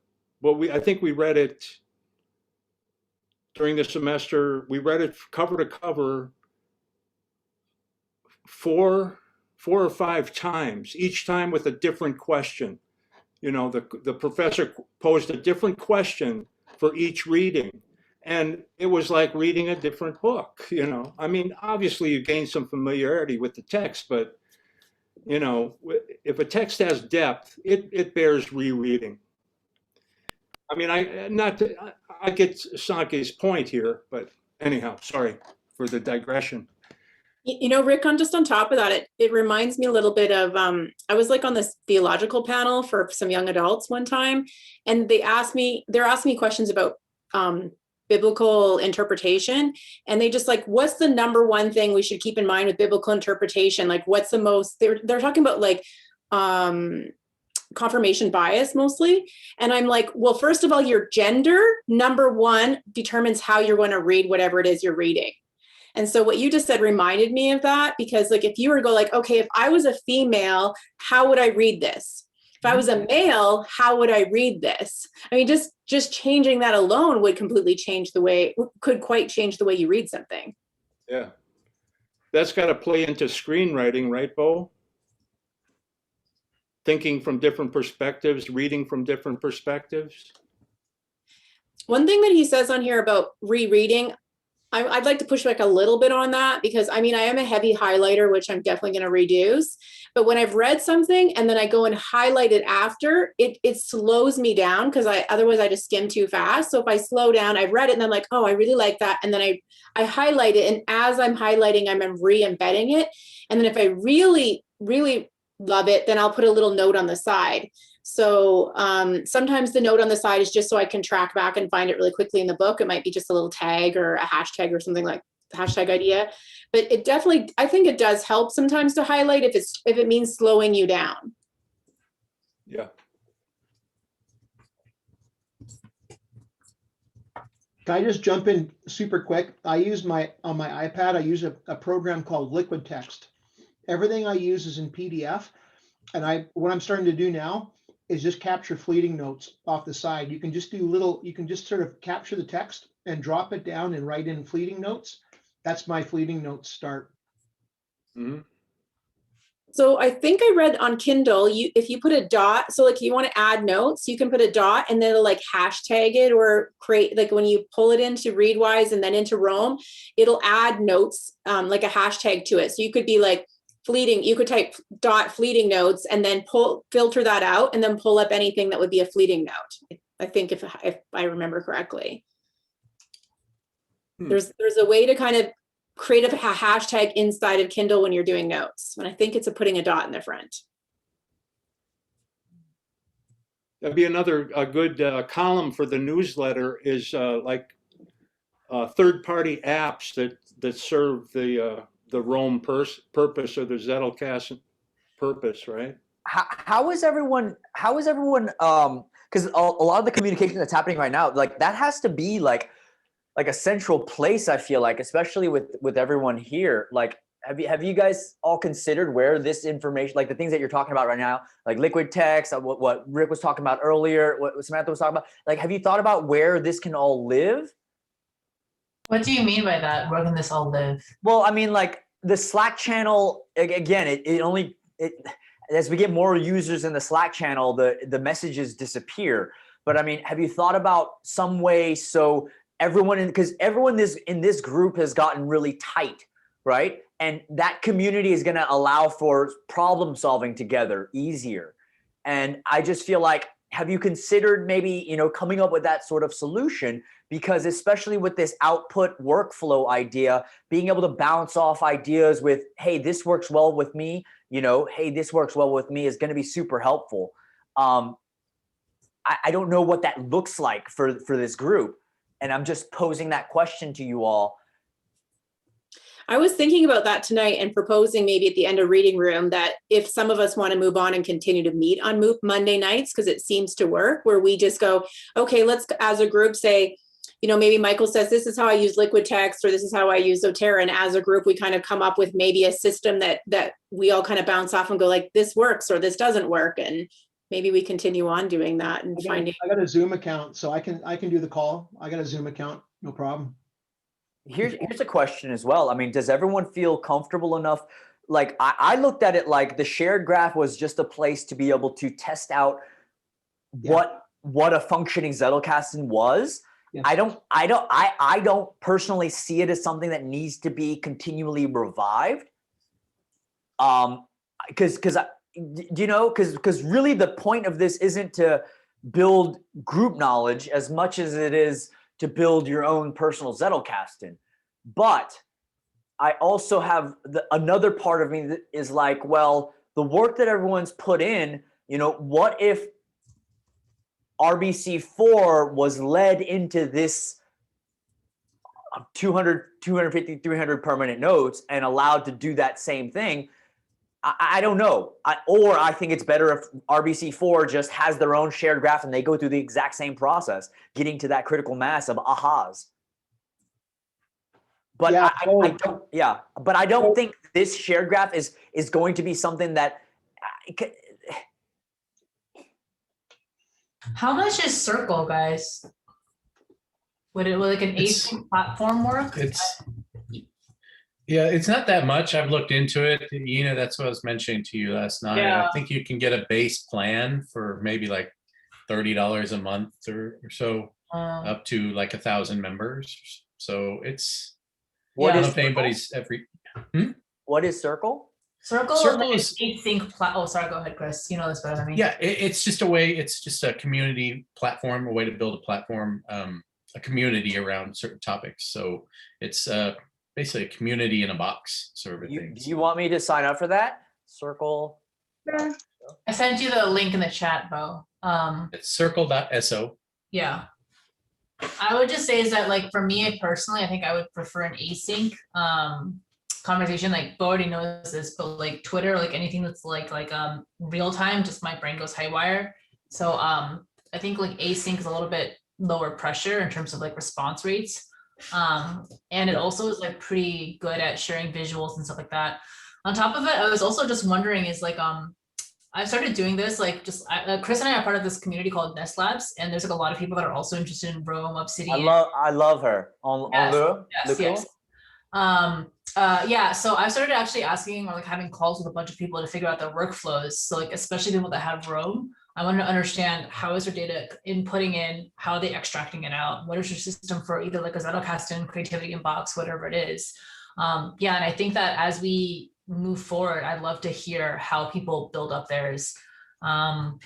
Well, I think we read it during the semester. We read it cover to cover four or five times, each time with a different question. You know, the professor posed a different question for each reading. And it was like reading a different book, you know. I mean, obviously you gain some familiarity with the text, but, you know, if a text has depth, it bears rereading. I mean, I get Sanke's point here, but anyhow, sorry for the digression. You know, Rick, just on top of that, it reminds me a little bit of, I was like on this theological panel for some young adults one time, and they're asking me questions about biblical interpretation. And they just like, what's the number one thing we should keep in mind with biblical interpretation? Like, what's the most, they're talking about like confirmation bias mostly. And I'm like, well, first of all, your gender, number one, determines how you're going to read whatever it is you're reading. And so what you just said reminded me of that, because like if you were to go like, okay, if I was a female, how would I read this? If I was a male, how would I read this? I mean, just changing that alone would completely change the way, could quite change the way you read something. Yeah. That's got to play into screenwriting, right, Bo? Thinking from different perspectives, reading from different perspectives. One thing that he says on here about rereading, I'd like to push back a little bit on that, because I mean, I am a heavy highlighter, which I'm definitely going to reduce. But when I've read something and then I go and highlight it after, it slows me down, because otherwise I just skim too fast. So if I slow down, I've read it and I'm like, oh, I really like that. And then I highlight it. And as I'm highlighting, I'm re-embedding it. And then if I really, really love it, then I'll put a little note on the side. So sometimes the note on the side is just so I can track back and find it really quickly in the book. It might be just a little tag or a hashtag or something, like the hashtag idea. But it definitely, I think it does help sometimes to highlight if it means slowing you down. Yeah. Can I just jump in super quick? I use on my iPad, I use a program called Liquid Text. Everything I use is in PDF. And what I'm starting to do now is just capture fleeting notes off the side. You can just you can just sort of capture the text and drop it down and write in fleeting notes. That's my fleeting notes start. Mm-hmm. So I think I read on Kindle, if you put a dot, so like you want to add notes, you can put a dot and then it'll like hashtag it, or create, like when you pull it into Readwise and then into Roam, it'll add notes, like a hashtag to it. So you could be like, fleeting, you could type dot fleeting notes and then filter that out and then pull up anything that would be a fleeting note. I think if I remember correctly. There's a way to kind of create a hashtag inside of Kindle when you're doing notes. And I think it's putting a dot in the front. That'd be another good column for the newsletter, is like third-party apps that serve the Roam purpose or the Zettelkasten purpose, right? How is everyone because a lot of the communication that's happening right now, like that has to be like a central place, I feel like, especially with everyone here. Like have you guys all considered where this information, like the things that you're talking about right now, like liquid text, what Rick was talking about earlier, what Samantha was talking about, like have you thought about where this can all live? What do you mean by that? Where can this all live? Well, I mean, like the Slack channel, again, it as we get more users in the Slack channel, the messages disappear. But I mean, have you thought about some way so everyone, because everyone in this group has gotten really tight, right? And that community is going to allow for problem solving together easier. And I just feel like, have you considered maybe, coming up with that sort of solution? Because especially with this output workflow idea, being able to bounce off ideas with, hey, this works well with me, hey, this works well with me, is going to be super helpful. I don't know what that looks like for this group. And I'm just posing that question to you all. I was thinking about that tonight and proposing maybe at the end of reading room that if some of us want to move on and continue to meet on Monday nights, because it seems to work, where we just go, okay, let's as a group say, maybe Michael says, this is how I use liquid text, or this is how I use Zotero. And as a group, we kind of come up with maybe a system that we all kind of bounce off and go like, this works or this doesn't work. And maybe we continue on doing that and finding. I got a Zoom account, so I can do the call. I got a Zoom account, no problem. Here's a question as well. I mean, does everyone feel comfortable enough? Like I looked at it like the shared graph was just a place to be able to test out what a functioning Zettelkasten was. Yes. I don't personally see it as something that needs to be continually revived. Because really the point of this isn't to build group knowledge as much as it is to build your own personal Zettelkasten. But I also have another part of me that is like, well, the work that everyone's put in, what if RBC4 was led into this 200, 250, 300 permanent nodes and allowed to do that same thing? I don't know. I think it's better if RBC4 just has their own shared graph and they go through the exact same process, getting to that critical mass of ahas. But Yeah, I don't, yeah, but I don't think this shared graph is going to be something that How much is Circle, guys? Would like an It's- async platform work? It's not that much. I've looked into it. That's what I was mentioning to you last night. Yeah. I think you can get a base plan for maybe like $30 a month or so, up to like 1,000 members. So it's, What I don't is know if anybody's what is Circle? Circle Circle is is- like async oh, sorry, go ahead, Chris. You know this better than me. yeah, it's just a way, it's just a community platform, a way to build a platform, a community around certain topics. So it's basically a community in a box sort of thing. Do you want me to sign up for that? Circle. I sent you the link in the chat, Bo. It's circle.so. Yeah. I would just say is that like for me personally, I think I would prefer an async conversation. Like Bo already knows this, but like Twitter, like anything that's like real time, just my brain goes haywire. So I think like async is a little bit lower pressure in terms of like response rates. And it also is like pretty good at sharing visuals and stuff like that. On top of it, I was also just wondering is like I started doing this like just Chris and I are part of this community called Nest Labs, and there's like a lot of people that are also interested in Rome, Obsidian. I love her on Yes. Yeah, so I started actually asking or like having calls with a bunch of people to figure out their workflows. So like especially people that have Rome, I wanted to understand how is their data inputting in, how are they extracting it out, what is your system for either like a Zettelkasten, Creativity Inbox, whatever it is. Yeah, and I think that as we move forward, I'd love to hear how people build up theirs. Yeah,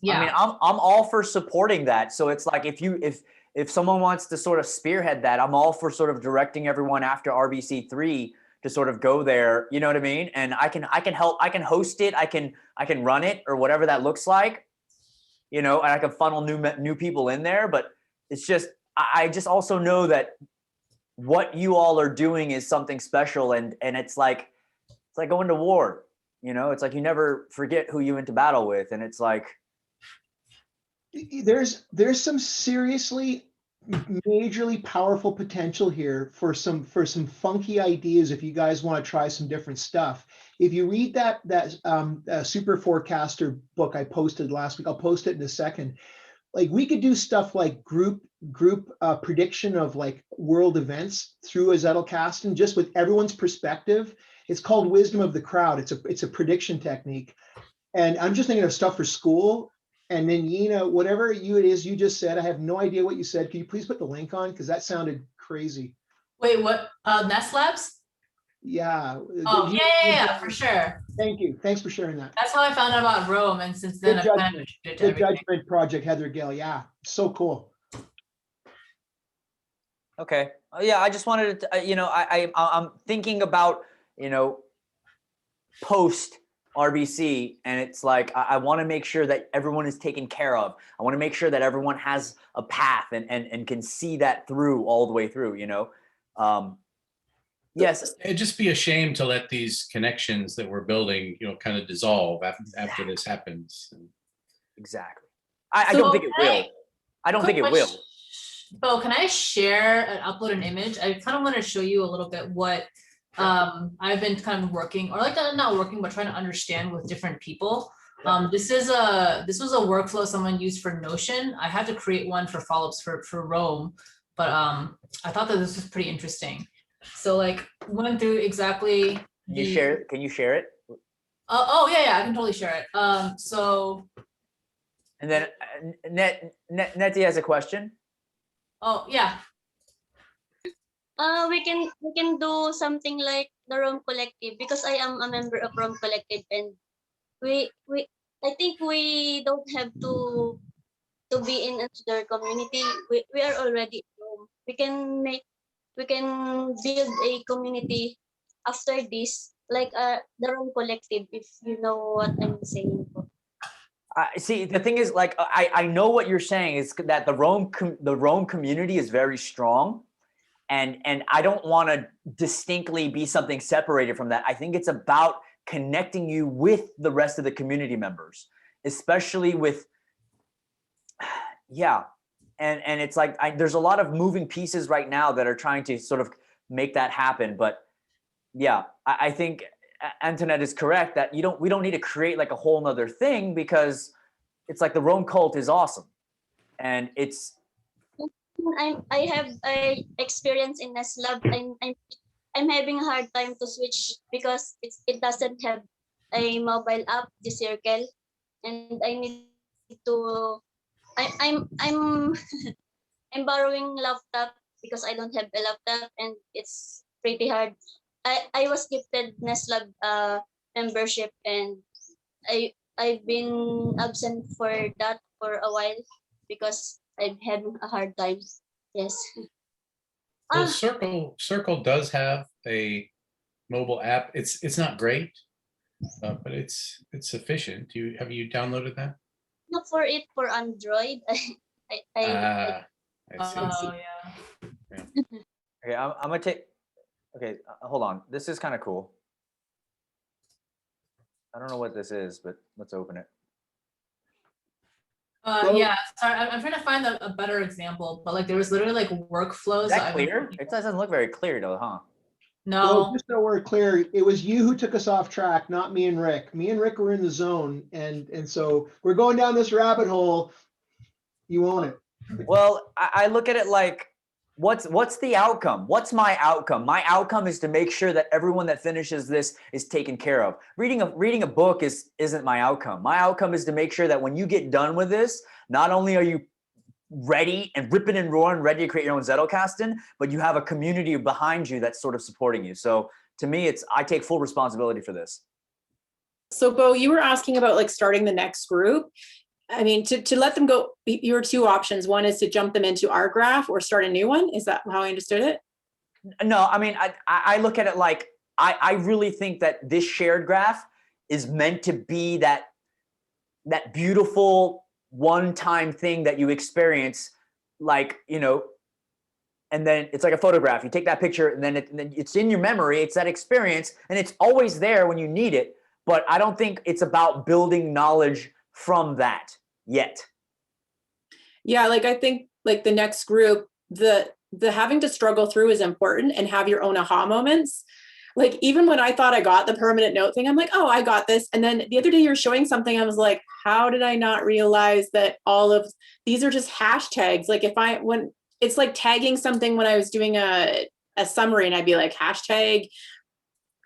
I mean, I'm all for supporting that. So it's like if someone wants to sort of spearhead that, I'm all for sort of directing everyone after RBC3 to sort of go there. You know what I mean? And I can help. I can host it. I can run it or whatever that looks like. And I can funnel new people in there. But it's just I just also know that what you all are doing is something special, and it's like going to war. It's like you never forget who you went to battle with, and it's like there's some seriously majorly powerful potential here for some funky ideas if you guys want to try some different stuff. If you read that Super Forecaster book I posted last week, I'll post it in a second. Like we could do stuff like group prediction of like world events through a Zettelkasten, just with everyone's perspective. It's called wisdom of the crowd. It's a prediction technique. And I'm just thinking of stuff for school. And then, whatever it is you just said, I have no idea what you said. Can you please put the link on? Because that sounded crazy. Wait, what? Nest Labs? Yeah. Oh, yeah, for sure. Thank you. Thanks for sharing that. That's how I found out about Rome. And since then, I've kind of The Judgment Project, Heather Gill. Yeah. So cool. okay. Yeah. I just wanted to, I'm thinking about, post RBC, and it's like I want to make sure that everyone is taken care of. I want to make sure that everyone has a path and can see that through all the way through. Yes, it'd just be a shame to let these connections that we're building, kind of dissolve after this happens. Exactly. I don't think it will. I don't think it will. Bo, can I share and upload an image? I kind of want to show you a little bit what I've been kind of working, or like not working, but trying to understand with different people. This was a workflow someone used for Notion. I had to create one for follow-ups for Rome, but I thought that this was pretty interesting. So like went through exactly. Can you share it? Oh yeah, I can totally share it. So. And then Nettie has a question. Oh yeah. We can do something like the Rome Collective, because I am a member of Rome Collective, and I think we don't have to be in another community. We are already at Rome. We can build a community after this, like the Rome Collective, if you know what I'm saying. See, the thing is, like, I know what you're saying is that the Rome community is very strong. And I don't want to distinctly be something separated from that. I think it's about connecting you with the rest of the community members, especially with, yeah. And it's like, there's a lot of moving pieces right now that are trying to sort of make that happen. But yeah, I think Antoinette is correct that we don't need to create like a whole nother thing, because it's like the Rome cult is awesome. And it's I have a experience in Neslab. I'm having a hard time to switch because it doesn't have a mobile app, the circle, and I need to. I'm I'm borrowing laptop because I don't have a laptop and it's pretty hard. I was gifted Neslab membership and I've been absent for that for a while because I'm having a hard time. Yes. Well, Ah, Circle does have a mobile app. It's not great, but it's sufficient. Have you downloaded that? not for it for Android. I I see. Oh, yeah. okay. I'm gonna take. Okay, hold on. This is kind of cool. I don't know what this is, but let's open it. Yeah, sorry, I'm trying to find a better example, but like there was literally like workflows. Is that clear? It doesn't look very clear though, huh? Well, No, just so we're clear, it was you who took us off track, not me and Rick. Me and Rick were in the zone, and so we're going down this rabbit hole. You own it. Well, I look at it like, what's the outcome? What's my outcome? My outcome is to make sure that everyone that finishes this is taken care of. Reading a book isn't my outcome. My outcome is to make sure that when you get done with this, not only are you ready and ripping and roaring, ready to create your own Zettelkasten, but you have a community behind you that's sort of supporting you. So to me, I take full responsibility for this. So Bo, you were asking about like starting the next group. I mean, to let them go, your two options. One is to jump them into our graph or start a new one. Is that how I understood it? No, I mean, I look at it like, I really think that this shared graph is meant to be that beautiful one-time thing that you experience, like, and then it's like a photograph. You take that picture and then it's in your memory. It's that experience and it's always there when you need it. But I don't think it's about building knowledge from that yet. Yeah, like I think like the next group, the having to struggle through is important and have your own aha moments. Like even when I thought I got the permanent note thing, I'm like, oh, I got this. And then the other day you're showing something, I was like, how did I not realize that all of these are just hashtags? Like when it's like tagging something when I was doing a summary and I'd be like hashtag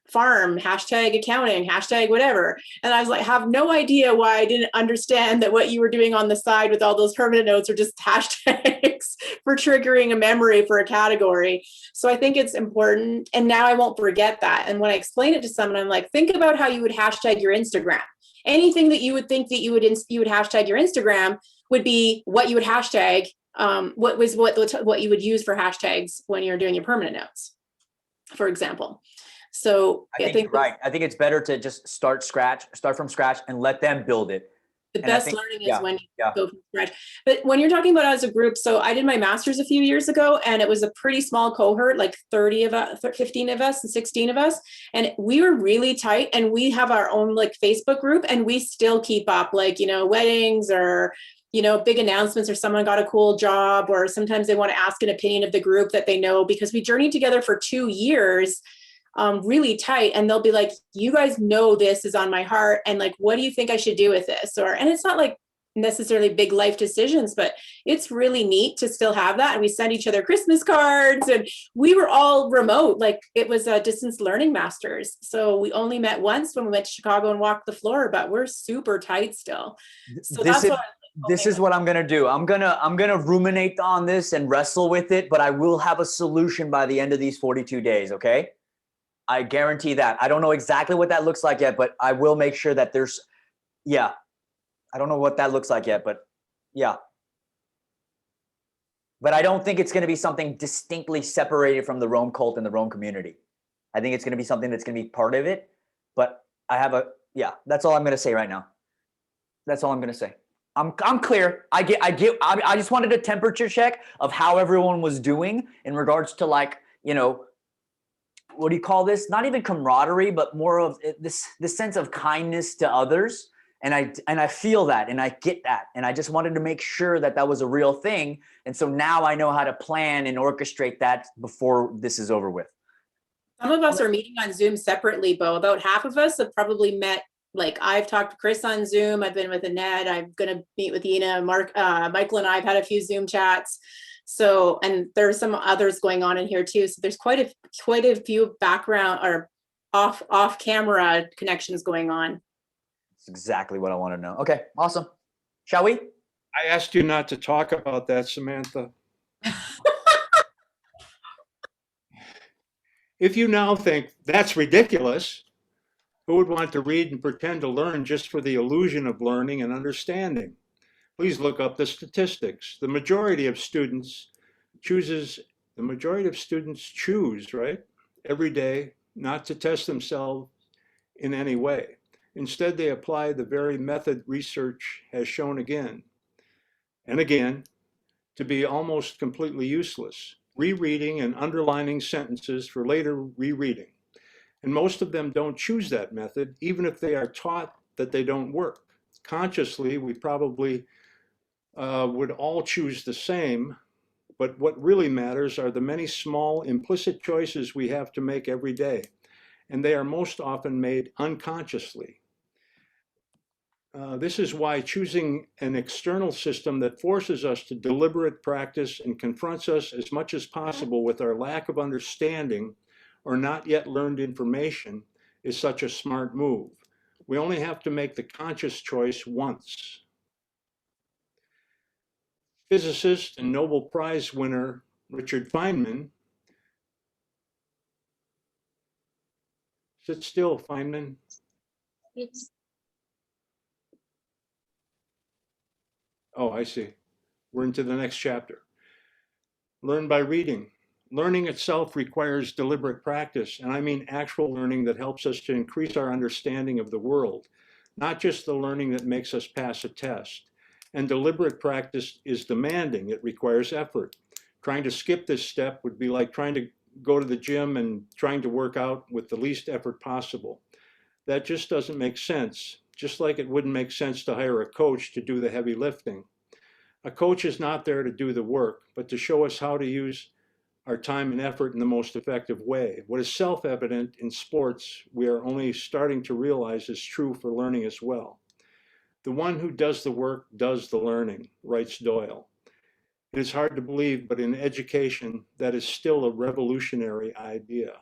farm, hashtag accounting, hashtag whatever. And I was like, have no idea why I didn't understand that what you were doing on the side with all those permanent notes are just hashtags for triggering a memory for a category. So I think it's important. And now I won't forget that. And when I explain it to someone, I'm like, think about how you would hashtag your Instagram. Anything that you would think that you would hashtag your Instagram would be what you would hashtag, what you would use for hashtags when you're doing your permanent notes, for example. So I think you're right. I think it's better to just start from scratch and let them build it. The best learning is when you go from scratch. But when you're talking about as a group, so I did my master's a few years ago and it was a pretty small cohort, like 30 of us, 15 of us and 16 of us. And we were really tight and we have our own like Facebook group and we still keep up like, weddings or, big announcements or someone got a cool job or sometimes they want to ask an opinion of the group that they know because we journeyed together for 2 years. Really tight, and they'll be like, you guys know this is on my heart and like what do you think I should do with this? And it's not like necessarily big life decisions, but it's really neat to still have that. And we send each other Christmas cards and we were all remote, like it was a distance learning masters, so we only met once when we went to Chicago and walked the floor, but we're super tight still. So this is what I'm gonna do. I'm gonna ruminate on this and wrestle with it, but I will have a solution by the end of these 42 days. Okay, I guarantee that. I don't know exactly what that looks like yet, but I will make sure that I don't know what that looks like yet, but yeah. But I don't think it's going to be something distinctly separated from the Rome cult and the Rome community. I think it's going to be something that's going to be part of it, but that's all I'm going to say right now. That's all I'm going to say. I'm clear. I just wanted a temperature check of how everyone was doing in regards to like, what do you call this? Not even camaraderie, but more of this sense of kindness to others And I feel that, and I get that. And I just wanted to make sure that that was a real thing. And so now I know how to plan and orchestrate that before this is over with. Some of us are meeting on Zoom separately, Bo. About half of us have probably met. Like I've talked to Chris on Zoom. I've been with Annette. I'm going to meet with Ina, Mark, Michael, and I've had a few Zoom chats. So, and there's some others going on in here too. So there's quite a few background or off camera connections going on. That's exactly what I want to know. Okay, awesome. Shall we? I asked you not to talk about that, Samantha. If you now think that's ridiculous, who would want to read and pretend to learn just for the illusion of learning and understanding? Please look up the statistics. The majority of students choose, right, every day not to test themselves in any way. Instead, they apply the very method research has shown again and again to be almost completely useless, rereading and underlining sentences for later rereading. And most of them don't choose that method, even if they are taught that they don't work. Consciously, we probably would all choose the same, but what really matters are the many small implicit choices we have to make every day, and they are most often made unconsciously. This is why choosing an external system that forces us to deliberate practice and confronts us as much as possible with our lack of understanding or not yet learned information is such a smart move. We only have to make the conscious choice once. Physicist and Nobel Prize winner Richard Feynman, sit still, Feynman. It's Oh, I see. We're into the next chapter. Learn by reading. Learning itself requires deliberate practice, and I mean actual learning that helps us to increase our understanding of the world, not just the learning that makes us pass a test. And deliberate practice is demanding. It requires effort. Trying to skip this step would be like trying to go to the gym and trying to work out with the least effort possible. That just doesn't make sense, just like it wouldn't make sense to hire a coach to do the heavy lifting. A coach is not there to do the work, but to show us how to use our time and effort in the most effective way. What is self-evident in sports, we are only starting to realize is true for learning as well. The one who does the work does the learning, writes Doyle. It is hard to believe, but in education, that is still a revolutionary idea.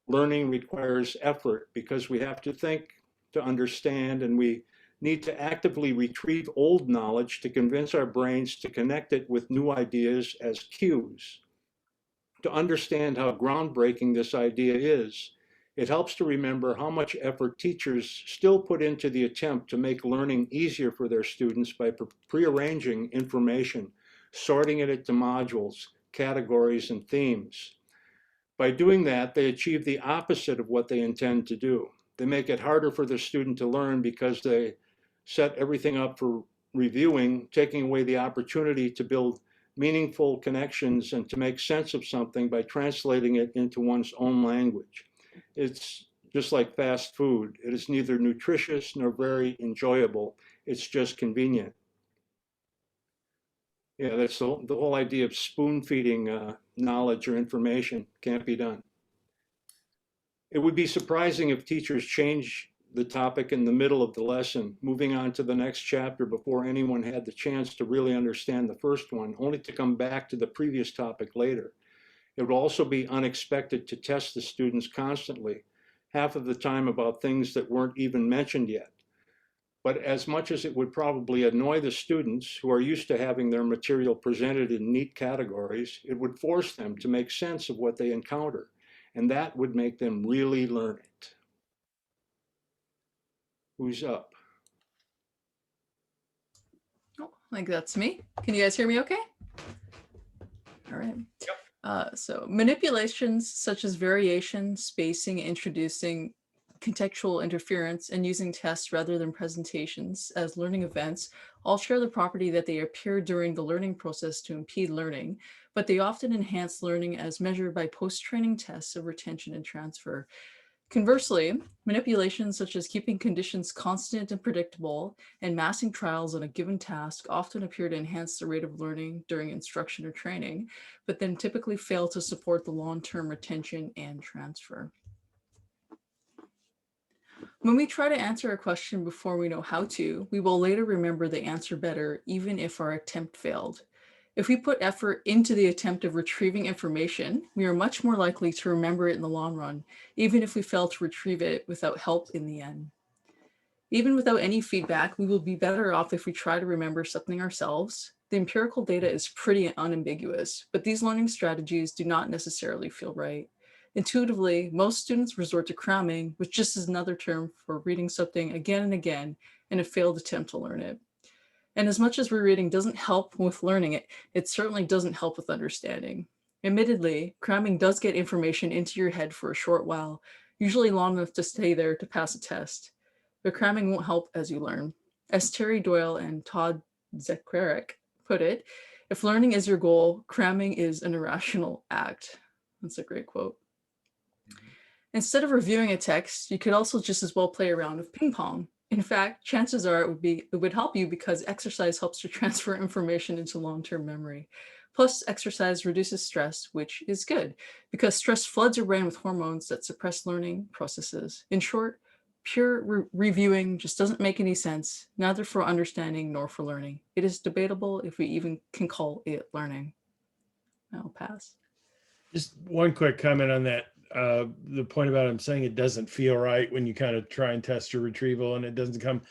Learning requires effort because we have to think to understand, and we need to actively retrieve old knowledge to convince our brains to connect it with new ideas as cues. To understand how groundbreaking this idea is, it helps to remember how much effort teachers still put into the attempt to make learning easier for their students by prearranging information, sorting it into modules, categories, and themes. By doing that, they achieve the opposite of what they intend to do. They make it harder for the student to learn because they set everything up for reviewing, taking away the opportunity to build meaningful connections and to make sense of something by translating it into one's own language. It's just like fast food. It is neither nutritious nor very enjoyable. It's just convenient. Yeah, that's the whole idea of spoon feeding knowledge or information. Can't be done. It would be surprising if teachers change the topic in the middle of the lesson, moving on to the next chapter before anyone had the chance to really understand the first one, only to come back to the previous topic later. It would also be unexpected to test the students constantly, half of the time about things that weren't even mentioned yet. But as much as it would probably annoy the students who are used to having their material presented in neat categories, it would force them to make sense of what they encounter, and that would make them really learn it. Who's up? Oh, like that's me. Can you guys hear me okay? All right. So manipulations such as variation, spacing, introducing contextual interference, and using tests rather than presentations as learning events all share the property that they appear during the learning process to impede learning, but they often enhance learning as measured by post-training tests of retention and transfer. Conversely, manipulations such as keeping conditions constant and predictable and massing trials on a given task often appear to enhance the rate of learning during instruction or training, but then typically fail to support the long-term retention and transfer. When we try to answer a question before we know how to, we will later remember the answer better, even if our attempt failed. If we put effort into the attempt of retrieving information, we are much more likely to remember it in the long run, even if we fail to retrieve it without help in the end. Even without any feedback, we will be better off if we try to remember something ourselves. The empirical data is pretty unambiguous, but these learning strategies do not necessarily feel right. Intuitively, most students resort to cramming, which just is another term for reading something again and again in a failed attempt to learn it. And as much as rereading doesn't help with learning it, it certainly doesn't help with understanding. Admittedly, cramming does get information into your head for a short while, usually long enough to stay there to pass a test. But cramming won't help as you learn. As Terry Doyle and Todd Zekrarek put it, if learning is your goal, cramming is an irrational act. That's a great quote. Instead of reviewing a text, you could also just as well play around with ping pong. In fact, chances are it would help you because exercise helps to transfer information into long-term memory. Plus, exercise reduces stress, which is good because stress floods your brain with hormones that suppress learning processes. In short, pure reviewing just doesn't make any sense, neither for understanding nor for learning. It is debatable if we even can call it learning. I'll pass. Just one quick comment on that. The point about him saying it doesn't feel right when you kind of try and test your retrieval and it doesn't come.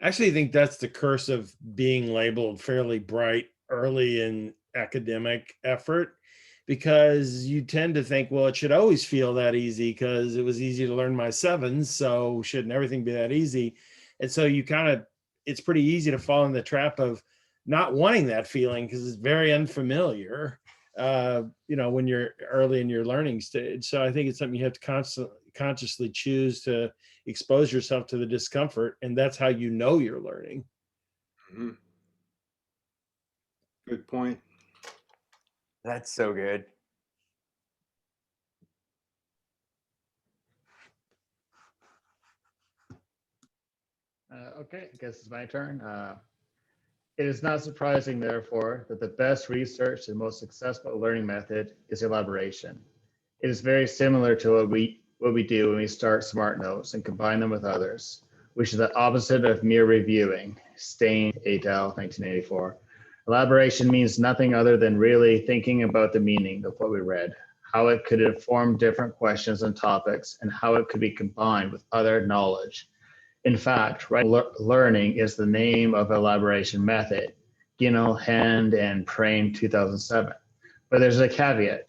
Actually, I think that's the curse of being labeled fairly bright early in academic effort, because you tend to think, well, it should always feel that easy because it was easy to learn my sevens, so shouldn't everything be that easy? And so you kind of, it's pretty easy to fall in the trap of not wanting that feeling because it's very unfamiliar. When you're early in your learning stage. So I think it's something you have to consciously choose to expose yourself to the discomfort. And that's how you know you're learning. Mhm. Good point. That's so good. Okay, I guess it's my turn. It is not surprising, therefore, that the best research and most successful learning method is elaboration. It is very similar to what we do when we start SMART notes and combine them with others, which is the opposite of mere reviewing. Stain, et al., 1984. Elaboration means nothing other than really thinking about the meaning of what we read, how it could inform different questions and topics, and how it could be combined with other knowledge. In fact, learning is the name of elaboration method, Ginnell, Hand, and Prame 2007. But there's a caveat.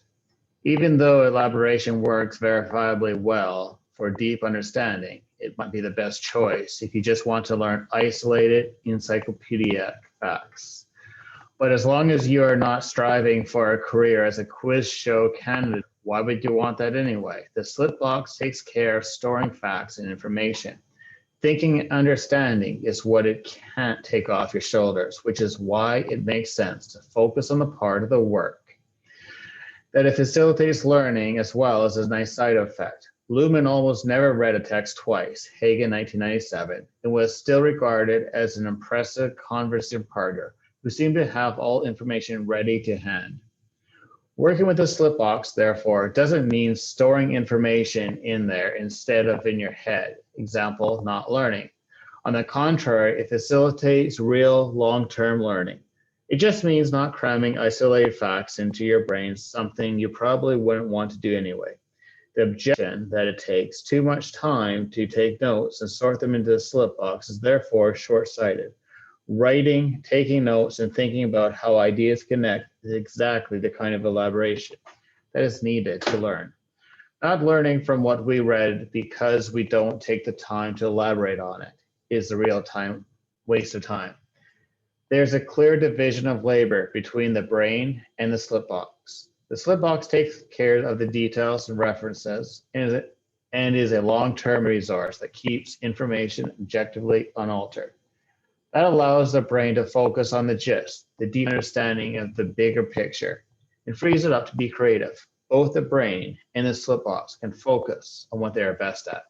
Even though elaboration works verifiably well for deep understanding, it might be the best choice if you just want to learn isolated encyclopedic facts. But as long as you are not striving for a career as a quiz show candidate, why would you want that anyway? The slip box takes care of storing facts and information. Thinking and understanding is what it can't take off your shoulders, which is why it makes sense to focus on the part of the work that it facilitates learning as well as a nice side effect. Luhmann almost never read a text twice, Hagen 1997, and was still regarded as an impressive conversative partner who seemed to have all information ready to hand. Working with the slip box, therefore, doesn't mean storing information in there instead of in your head. Example, not learning. On the contrary, it facilitates real long-term learning. It just means not cramming isolated facts into your brain, something you probably wouldn't want to do anyway. The objection that it takes too much time to take notes and sort them into the slip box is therefore short-sighted. Writing, taking notes, and thinking about how ideas connect is exactly the kind of elaboration that is needed to learn. Not learning from what we read because we don't take the time to elaborate on it is the real waste of time. There's a clear division of labor between the brain and the slip box. The slip box takes care of the details and references and is a long-term resource that keeps information objectively unaltered. That allows the brain to focus on the gist, the deep understanding of the bigger picture, and frees it up to be creative. both the brain and the slip box can focus on what they are best at.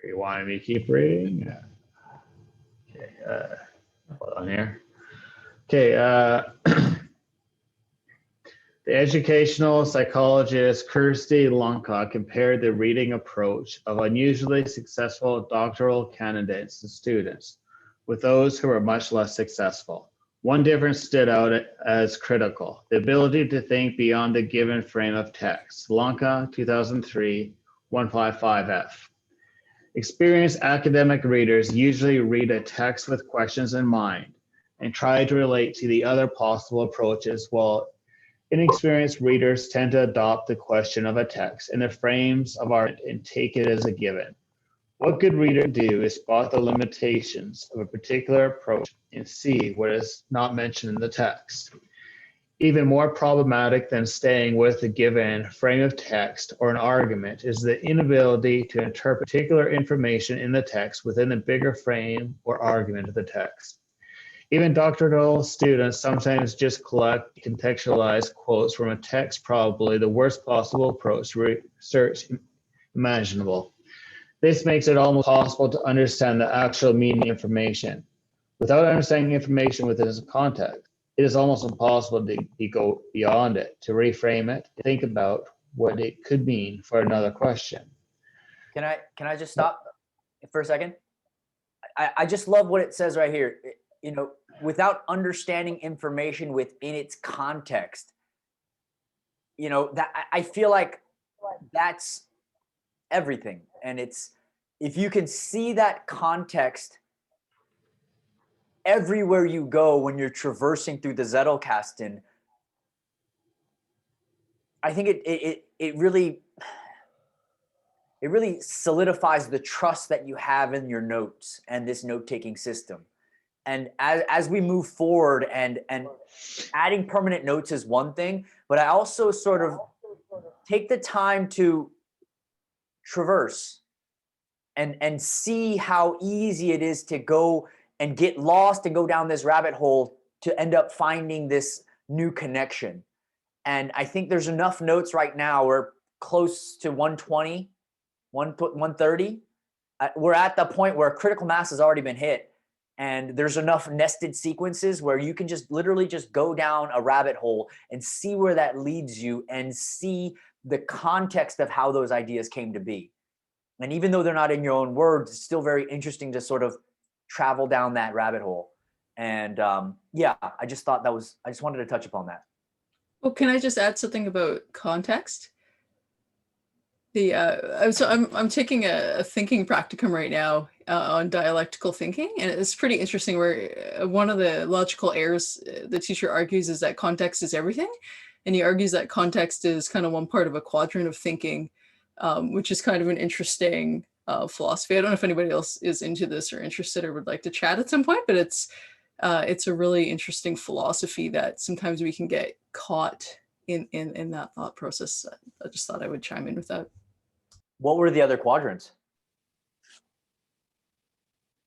You want me to keep reading? Yeah. Okay, hold on here. Okay, the educational psychologist Kirsty Lonka compared the reading approach of unusually successful doctoral candidates and students with those who were much less successful. One difference stood out as critical: the ability to think beyond the given frame of text. Lonka, 2003, 155F. Experienced academic readers usually read a text with questions in mind and try to relate to the other possible approaches, while inexperienced readers tend to adopt the question of a text in the frames of art and take it as a given. What good readers do is spot the limitations of a particular approach and see what is not mentioned in the text. Even more problematic than staying with a given frame of text or an argument is the inability to interpret particular information in the text within the bigger frame or argument of the text. Even doctoral students sometimes just collect contextualized quotes from a text, probably the worst possible approach to research imaginable. This makes it almost possible to understand the actual meaning of information. Without understanding information within its context, it is almost impossible to go beyond it, to reframe it, to think about what it could mean for another question. Can I just stop for a second? I just love what it says right here. You know, without understanding information within its context, you know, that I feel like that's everything. And it's, if you can see that context everywhere you go when you're traversing through the Zettelkasten, I think it really solidifies the trust that you have in your notes and this note-taking system. And as we move forward, and adding permanent notes is one thing, but I also sort of take the time to traverse and see how easy it is to go and get lost and go down this rabbit hole to end up finding this new connection. And I think there's enough notes right now. We're close to 120, 130. We're at the point where critical mass has already been hit. And there's enough nested sequences where you can just literally just go down a rabbit hole and see where that leads you and see the context of how those ideas came to be. And even though they're not in your own words, it's still very interesting to sort of travel down that rabbit hole. And yeah, I just thought I just wanted to touch upon that. Well, can I just add something about context? I'm taking a thinking practicum right now on dialectical thinking, and it's pretty interesting where one of the logical errors the teacher argues is that context is everything. And he argues that context is kind of one part of a quadrant of thinking, which is kind of an interesting philosophy. I don't know if anybody else is into this or interested or would like to chat at some point, but it's a really interesting philosophy that sometimes we can get caught in that thought process. I just thought I would chime in with that. What were the other quadrants?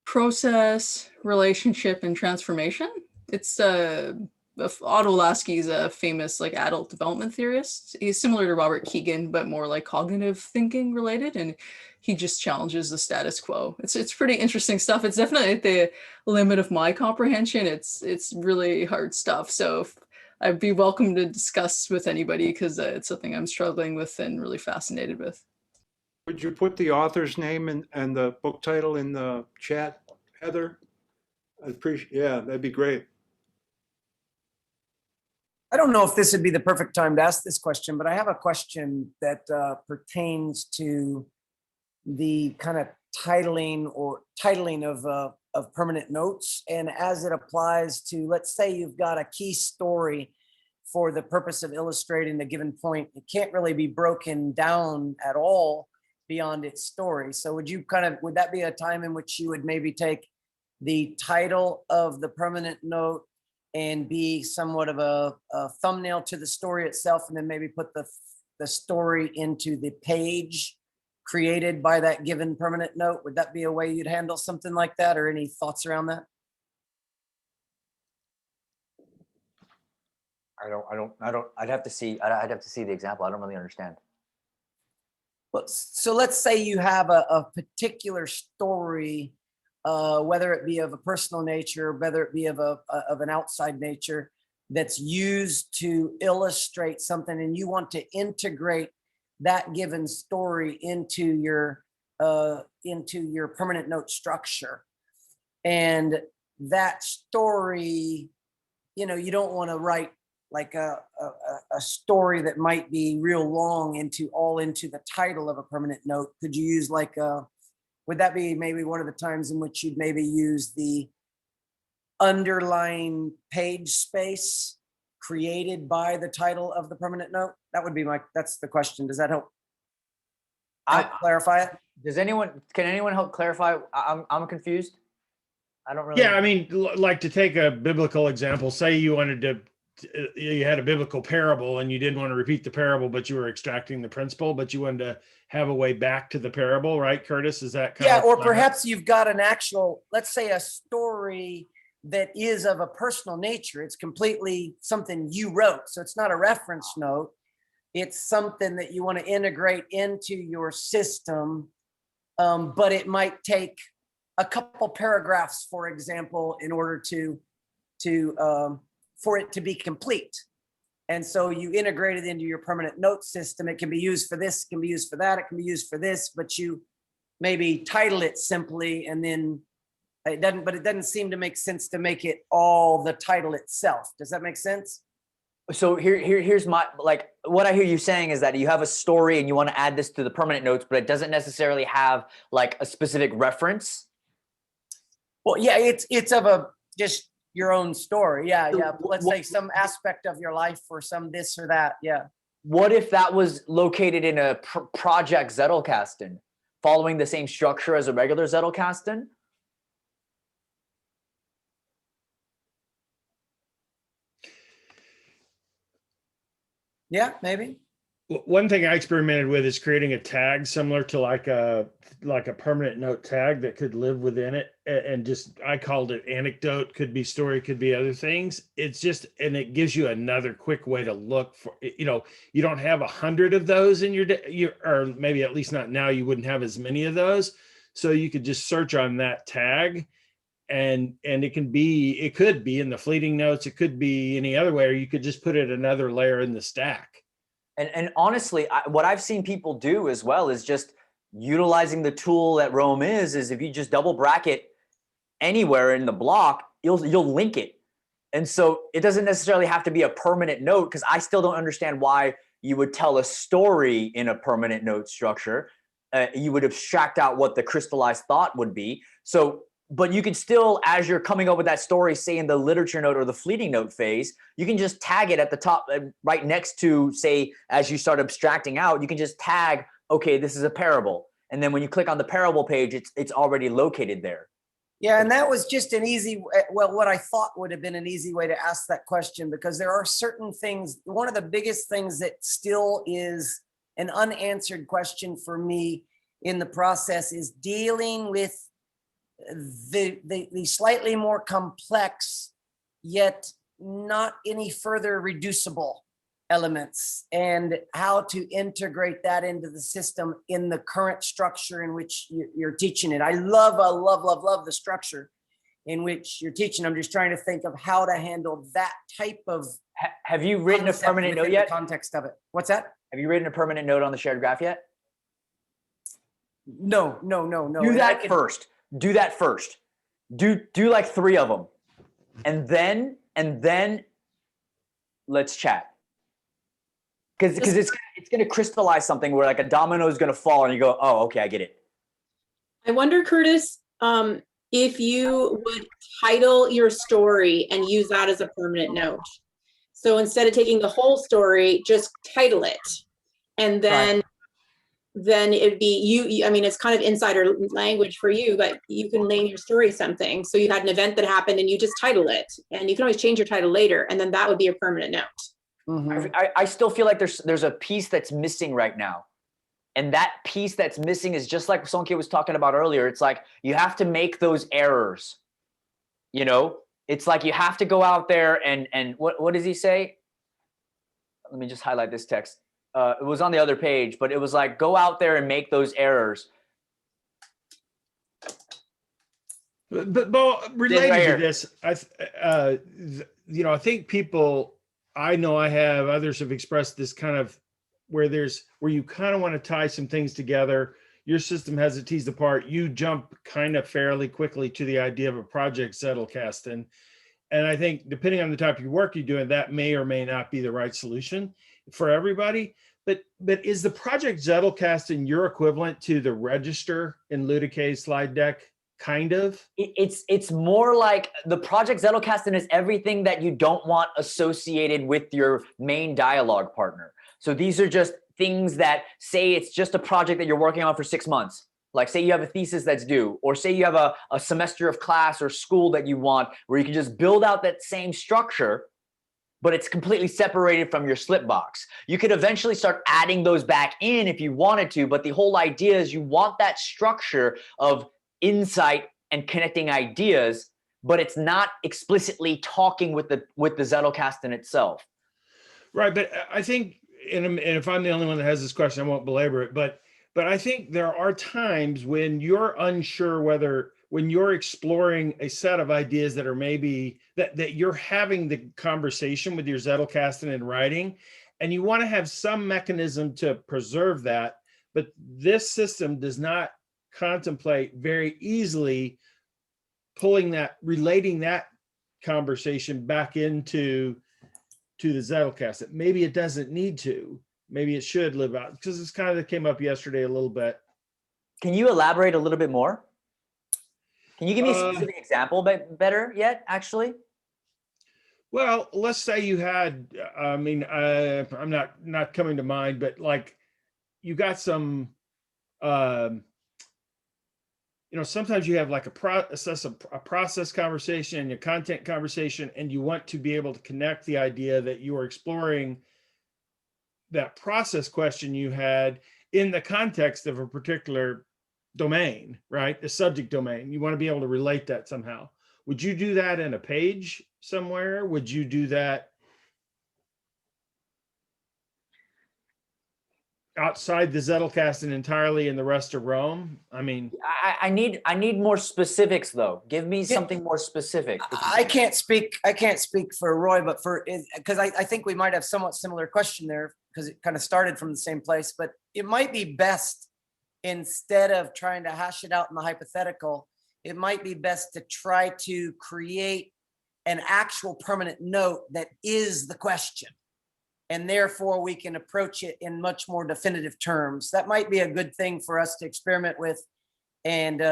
Process, relationship, and transformation. It's Otto Lasky's a famous like adult development theorist. He's similar to Robert Keegan, but more like cognitive thinking related, and he just challenges the status quo. It's pretty interesting stuff. It's definitely at the limit of my comprehension. It's really hard stuff. So I'd be welcome to discuss with anybody because it's something I'm struggling with and really fascinated with. Would you put the author's name and the book title in the chat, Heather? I'd appreciate, yeah, that'd be great. I don't know if this would be the perfect time to ask this question, but I have a question that pertains to the kind of titling of permanent notes, and as it applies to, let's say you've got a key story for the purpose of illustrating the given point. It can't really be broken down at all beyond its story. So would that be a time in which you would maybe take the title of the permanent note and be somewhat of a thumbnail to the story itself, and then maybe put the story into the page created by that given permanent note? Would that be a way you'd handle something like that, or any thoughts around that? I'd have to see, I'd have to see the example. I don't really understand. Well, so let's say you have a particular story, whether it be of a personal nature, whether it be of an outside nature, that's used to illustrate something, and you want to integrate that given story into your permanent note structure. And that story, you don't want to write like a story that might be real long into the title of a permanent note. Could you use would that be maybe one of the times in which you'd maybe use the underlying page space created by the title of the permanent note? That's the question. Does that help clarify it? Can anyone help clarify? I'm confused. I don't really. Yeah, I mean, like to take a biblical example, say you wanted to, you had a biblical parable and you didn't want to repeat the parable, but you were extracting the principle, but you wanted to have a way back to the parable, right, Curtis? Is that kind of? Yeah, or perhaps you've got an actual, let's say a story that is of a personal nature. It's completely something you wrote. So it's not a reference note. It's something that you want to integrate into your system, but it might take a couple paragraphs, for example, in order for it to be complete. And so you integrate it into your permanent note system. It can be used for this, it can be used for that, it can be used for this, but you maybe title it simply, and then it doesn't seem to make sense to make it all the title itself. Does that make sense? So here's my, like, what I hear you saying is that you have a story and you want to add this to the permanent notes, but it doesn't necessarily have like a specific reference. Well, yeah, it's of just your own story. Yeah. Let's say some aspect of your life or some this or that. Yeah. What if that was located in a project Zettelkasten, following the same structure as a regular Zettelkasten? Yeah, maybe. One thing I experimented with is creating a tag similar to like a permanent note tag that could live within it, and just, I called it anecdote, could be story, could be other things. It's just, and it gives you another quick way to look for, you don't have 100 of those in your or maybe at least not now, you wouldn't have as many of those. So you could just search on that tag, and it could be in the fleeting notes. It could be any other way, or you could just put it another layer in the stack. And honestly, what I've seen people do as well is just utilizing the tool that Rome is if you just double bracket anywhere in the block, you'll link it. And so it doesn't necessarily have to be a permanent note, because I still don't understand why you would tell a story in a permanent note structure. You would abstract out what the crystallized thought would be. So, but you could still, as you're coming up with that story, say in the literature note or the fleeting note phase, you can just tag it at the top, right next to, say, as you start abstracting out, you can just tag, okay, this is a parable. And then when you click on the parable page, it's already located there. Yeah, and that was just an easy, what I thought would have been an easy way to ask that question, because there are certain things. One of the biggest things that still is an unanswered question for me in the process is dealing with the slightly more complex, yet not any further reducible elements, and how to integrate that into the system in the current structure in which you're teaching it. I love the structure in which you're teaching. I'm just trying to think of how to handle that type of. Have you written a permanent note yet? The context of it. What's that? Have you written a permanent note on the shared graph yet? No. Do that first. Do that first. Do like 3 of them, and then let's chat. Because it's going to crystallize something where like a domino is going to fall, and you go, oh, okay, I get it. I wonder, Curtis, if you would title your story and use that as a permanent note. So instead of taking the whole story, just title it, and then it'd be you. I mean, it's kind of insider language for you, but you can name your story something. So you had an event that happened and you just title it, and you can always change your title later, and then that would be a permanent note. Mm-hmm. I still feel like there's a piece that's missing right now. And that piece that's missing is just like Sonke was talking about earlier. It's like you have to make those errors. It's like you have to go out there and what does he say? let me just highlight this text. It was on the other page, but it was like, go out there and make those errors. But Bo, related right to here. this, I think people, I know I have, others have expressed this kind of where you kind of want to tie some things together. Your system has it teased apart. You jump kind of fairly quickly to the idea of a project Zettelkasten. And I think depending on the type of work you're doing, that may or may not be the right solution for everybody. But is the project Zettelkasten your equivalent to the register in Ludicay's slide deck? Kind of. It's more like the project Zettelkasten is everything that you don't want associated with your main dialogue partner. So these are just things that say it's just a project that you're working on for 6 months. Like say you have a thesis that's due, or say you have a semester of class or school that you want, where you can just build out that same structure, but it's completely separated from your slip box. You could eventually start adding those back in if you wanted to, but the whole idea is you want that structure of insight and connecting ideas, but it's not explicitly talking with the Zettelkasten itself. Right, but I think, and if I'm the only one that has this question, I won't belabor it, but I think there are times when you're unsure when you're exploring a set of ideas that are maybe that you're having the conversation with your Zettelkasten in writing, and you want to have some mechanism to preserve that, but this system does not contemplate very easily relating that conversation back into the Zettelkasten. Maybe it doesn't need to. Maybe it should live out, because it's kind of came up yesterday a little bit. Can you elaborate a little bit more? Can you give me a specific example better yet, actually? Well, let's say you had, I'm not coming to mind, but like you got some, sometimes you have like a process conversation and a content conversation, and you want to be able to connect the idea that you are exploring that process question you had in the context of a particular domain, right? The subject domain. You want to be able to relate that somehow. Would you do that in a page somewhere? Would you do that outside the Zettelkasten entirely in the rest of Rome? I mean, I need more specifics though. Give me something more specific. I can't speak for Roy, but because I think we might have somewhat similar question there, because it kind of started from the same place, but it might be best, instead of trying to hash it out in the hypothetical, it might be best to try to create an actual permanent note that is the question. And therefore we can approach it in much more definitive terms. That might be a good thing for us to experiment with. And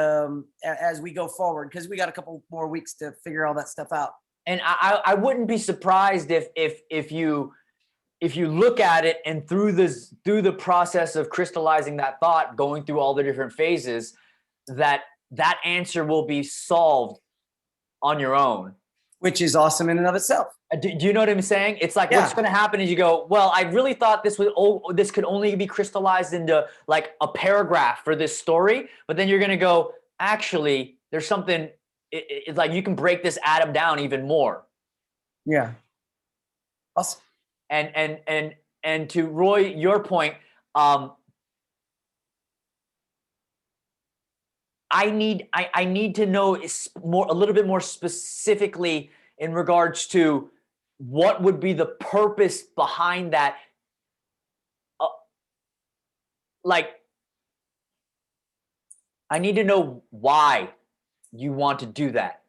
as we go forward, because we got a couple more weeks to figure all that stuff out. And I wouldn't be surprised if you look at it and through the process of crystallizing that thought, going through all the different phases, that answer will be solved on your own. Which is awesome in and of itself. Do you know what I'm saying? It's like, what's going to happen is you go, well, I really thought this could only be crystallized into like a paragraph for this story. But then you're going to go, actually, there's something, it's like you can break this atom down even more. Yeah. Awesome. And to Roy, your point, I need to know a little bit more specifically in regards to what would be the purpose behind that. I need to know why you want to do that.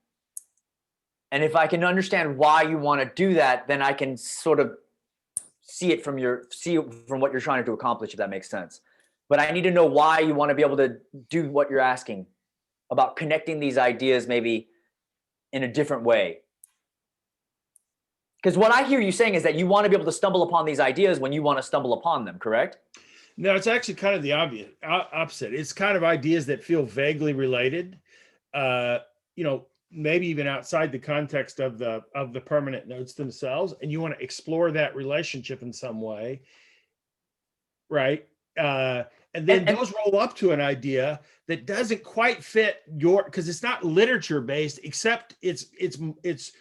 And if I can understand why you want to do that, then I can sort of see it from what you're trying to accomplish, if that makes sense. But I need to know why you want to be able to do what you're asking about, connecting these ideas maybe in a different way. Because what I hear you saying is that you want to be able to stumble upon these ideas when you want to stumble upon them, correct? No, it's actually kind of the opposite. It's kind of ideas that feel vaguely related, maybe even outside the context of the permanent notes themselves, and you want to explore that relationship in some way, right? And And then And- those roll up to an idea that doesn't quite fit your, because it's not literature based, except it's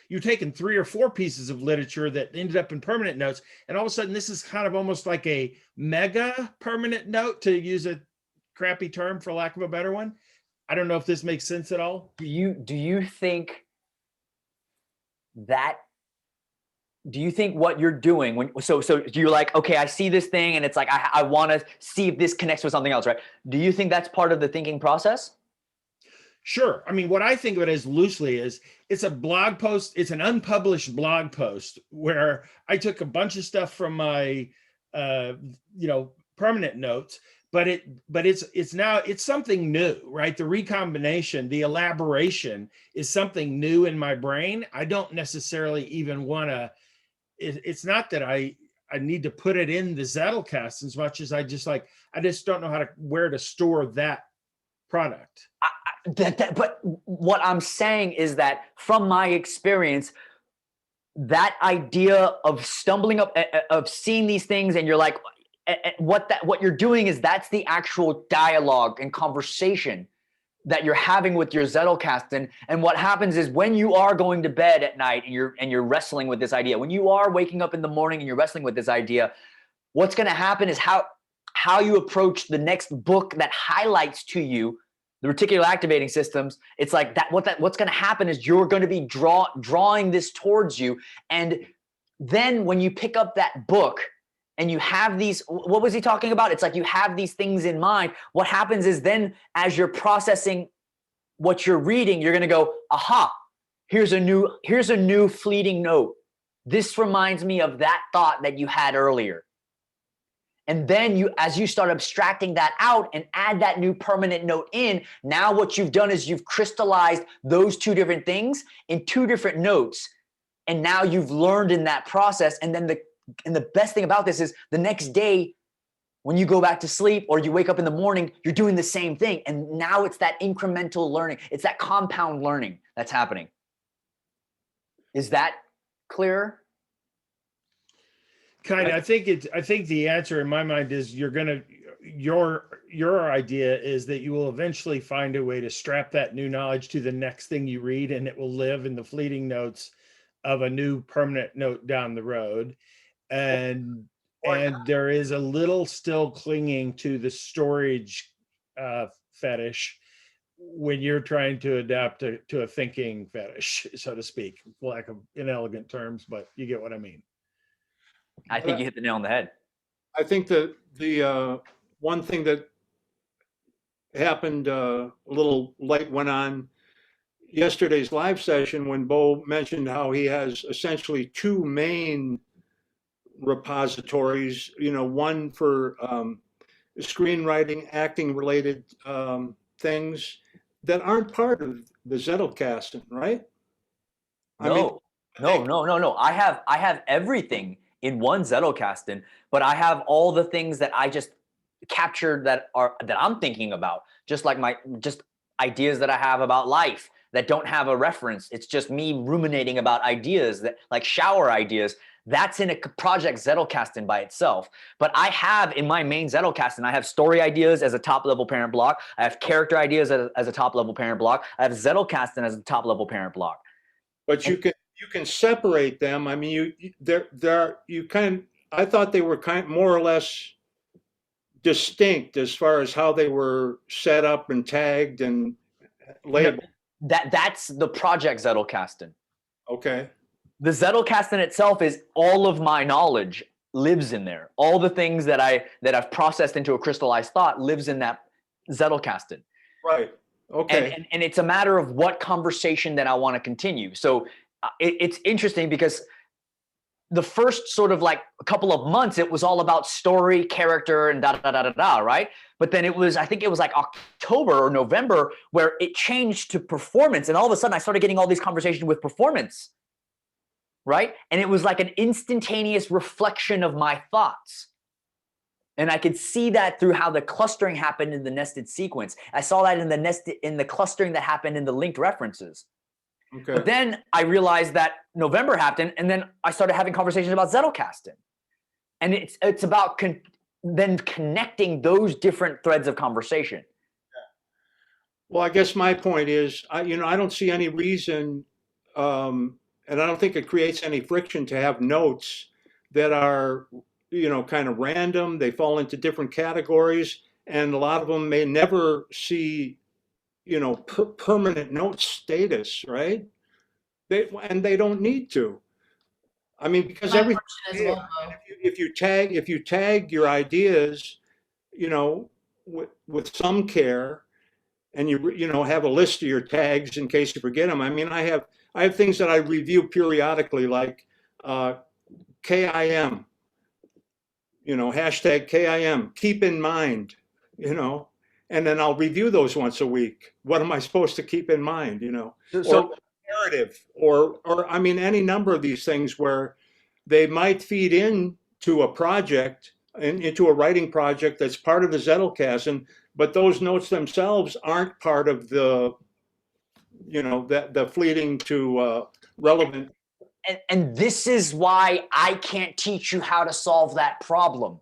you've taken 3 or 4 pieces of literature that ended up in permanent notes, and all of a sudden this is kind of almost like a mega permanent note, to use a crappy term for lack of a better one. I don't know if this makes sense at all. do you think that do you think what you're doing when so you're like, okay, I see this thing and it's like I want to see if this connects with something else, right? Do you think that's part of the thinking process? Sure. I mean, what I think of it as loosely is it's a blog post. It's an unpublished blog post where I took a bunch of stuff from my, permanent notes, but it's something new, right? The recombination, the elaboration is something new in my brain. I don't necessarily even want to, it's not that I need to put it in the Zettelcast as much as I just don't know where to store that product. But what I'm saying is that from my experience, that idea of stumbling up, of seeing these things, and you're like, what you're doing is that's the actual dialogue and conversation that you're having with your Zettelcast. And what happens is when you are going to bed at night and you're wrestling with this idea, when you are waking up in the morning and you're wrestling with this idea, what's going to happen is how you approach the next book that highlights to you the reticular activating systems. It's like that. What's going to happen is you're going to be drawing this towards you. And then when you pick up that book and you have these, what was he talking about? It's like you have these things in mind. What happens is then as you're processing what you're reading, you're going to go, aha, here's a new fleeting note. This reminds me of that thought that you had earlier. And then as you start abstracting that out and add that new permanent note in, now what you've done is you've crystallized those 2 different things in 2 different notes. And now you've learned in that process. And then the best thing about this is the next day, when you go back to sleep or you wake up in the morning, you're doing the same thing. And now it's that incremental learning. It's that compound learning that's happening. Is that clearer? Kind of. I think the answer in my mind is your idea is that you will eventually find a way to strap that new knowledge to the next thing you read, and it will live in the fleeting notes of a new permanent note down the road. And there is a little still clinging to the storage fetish when you're trying to adapt to a thinking fetish, so to speak, for lack of inelegant terms, but you get what I mean. I think you hit the nail on the head. I think that the one thing that happened, a little light went on yesterday's live session when Bo mentioned how he has essentially 2 main repositories, one for screenwriting, acting related things that aren't part of the Zettelkasten, right? No. I have everything in one Zettelkasten, but I have all the things that I just captured that I'm thinking about, just ideas that I have about life that don't have a reference. It's just me ruminating about ideas that, like shower ideas. That's in a project Zettelkasten by itself. But I have in my main Zettelkasten, I have story ideas as a top level parent block. I have character ideas as a top level parent block. I have Zettelkasten as a top level parent block. But you can separate them. I mean, I thought they were more or less distinct as far as how they were set up and tagged and labeled. That's the project Zettelkasten. Okay. The Zettelkasten itself is all of my knowledge lives in there. All the things that I've processed into a crystallized thought lives in that Zettelkasten. Right. Okay. And it's a matter of what conversation that I want to continue. So it's interesting because the first sort of like a couple of months, it was all about story, character, and right? But then I think it was like October or November where it changed to performance. And all of a sudden I started getting all these conversations with performance, right? And it was like an instantaneous reflection of my thoughts. And I could see that through how the clustering happened in the nested sequence. I saw that in the clustering that happened in the linked references. Okay. But then I realized that November happened, and then I started having conversations about Zettelkasten. And it's about then connecting those different threads of conversation. Well, I guess my point is, I don't see any reason, and I don't think it creates any friction to have notes that are, kind of random. They fall into different categories, and a lot of them may never see, permanent note status, right? And they don't need to. I mean, because My everything, question as well, though. if you tag your ideas, with some care, and you have a list of your tags in case you forget them. I mean, I have things that I review periodically, like KIM, hashtag KIM, keep in mind, and then I'll review those once a week. What am I supposed to keep in mind, So or narrative, or I mean, any number of these things where they might feed into a project, into a writing project that's part of the Zettelkasten, but those notes themselves aren't part of the, the fleeting to relevant. and this is why I can't teach you how to solve that problem.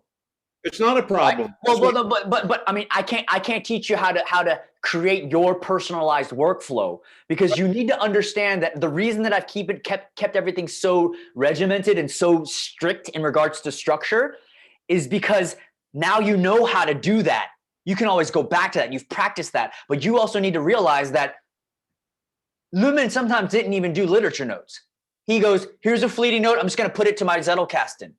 It's not a problem. Well, no, but I mean, I can't teach you how to create your personalized workflow, because you need to understand that the reason that I've kept everything so regimented and so strict in regards to structure is because now you know how to do that. You can always go back to that. You've practiced that, but you also need to realize that Luhmann sometimes didn't even do literature notes. He goes, here's a fleeting note. I'm just going to put it to my Zettelkasten.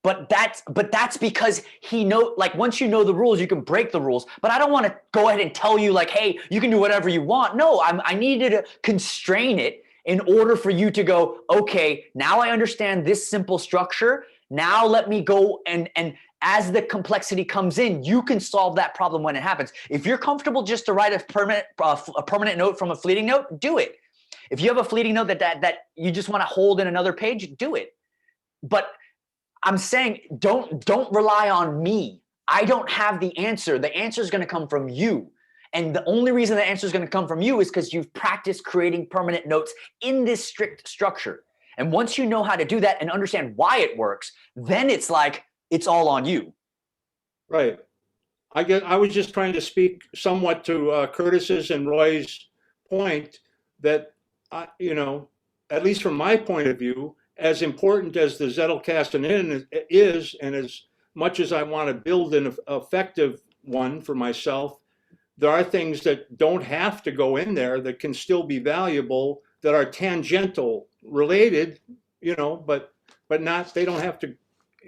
But that's because once you know the rules, you can break the rules. But I don't want to go ahead and tell you like, hey, you can do whatever you want. No, I needed to constrain it in order for you to go, okay, now I understand this simple structure. Now let me go and as the complexity comes in, you can solve that problem when it happens. If you're comfortable just to write a permanent note from a fleeting note, do it. If you have a fleeting note that you just want to hold in another page, do it. But I'm saying don't rely on me. I don't have the answer. The answer is going to come from you. And the only reason the answer is going to come from you is because you've practiced creating permanent notes in this strict structure. And once you know how to do that and understand why it works, then it's like it's all on you. Right. I was just trying to speak somewhat to Curtis's and Roy's point that, at least from my point of view, as important as the Zettelkasten is, and as much as I want to build an effective one for myself, there are things that don't have to go in there that can still be valuable, that are tangential related, but not, they don't have to,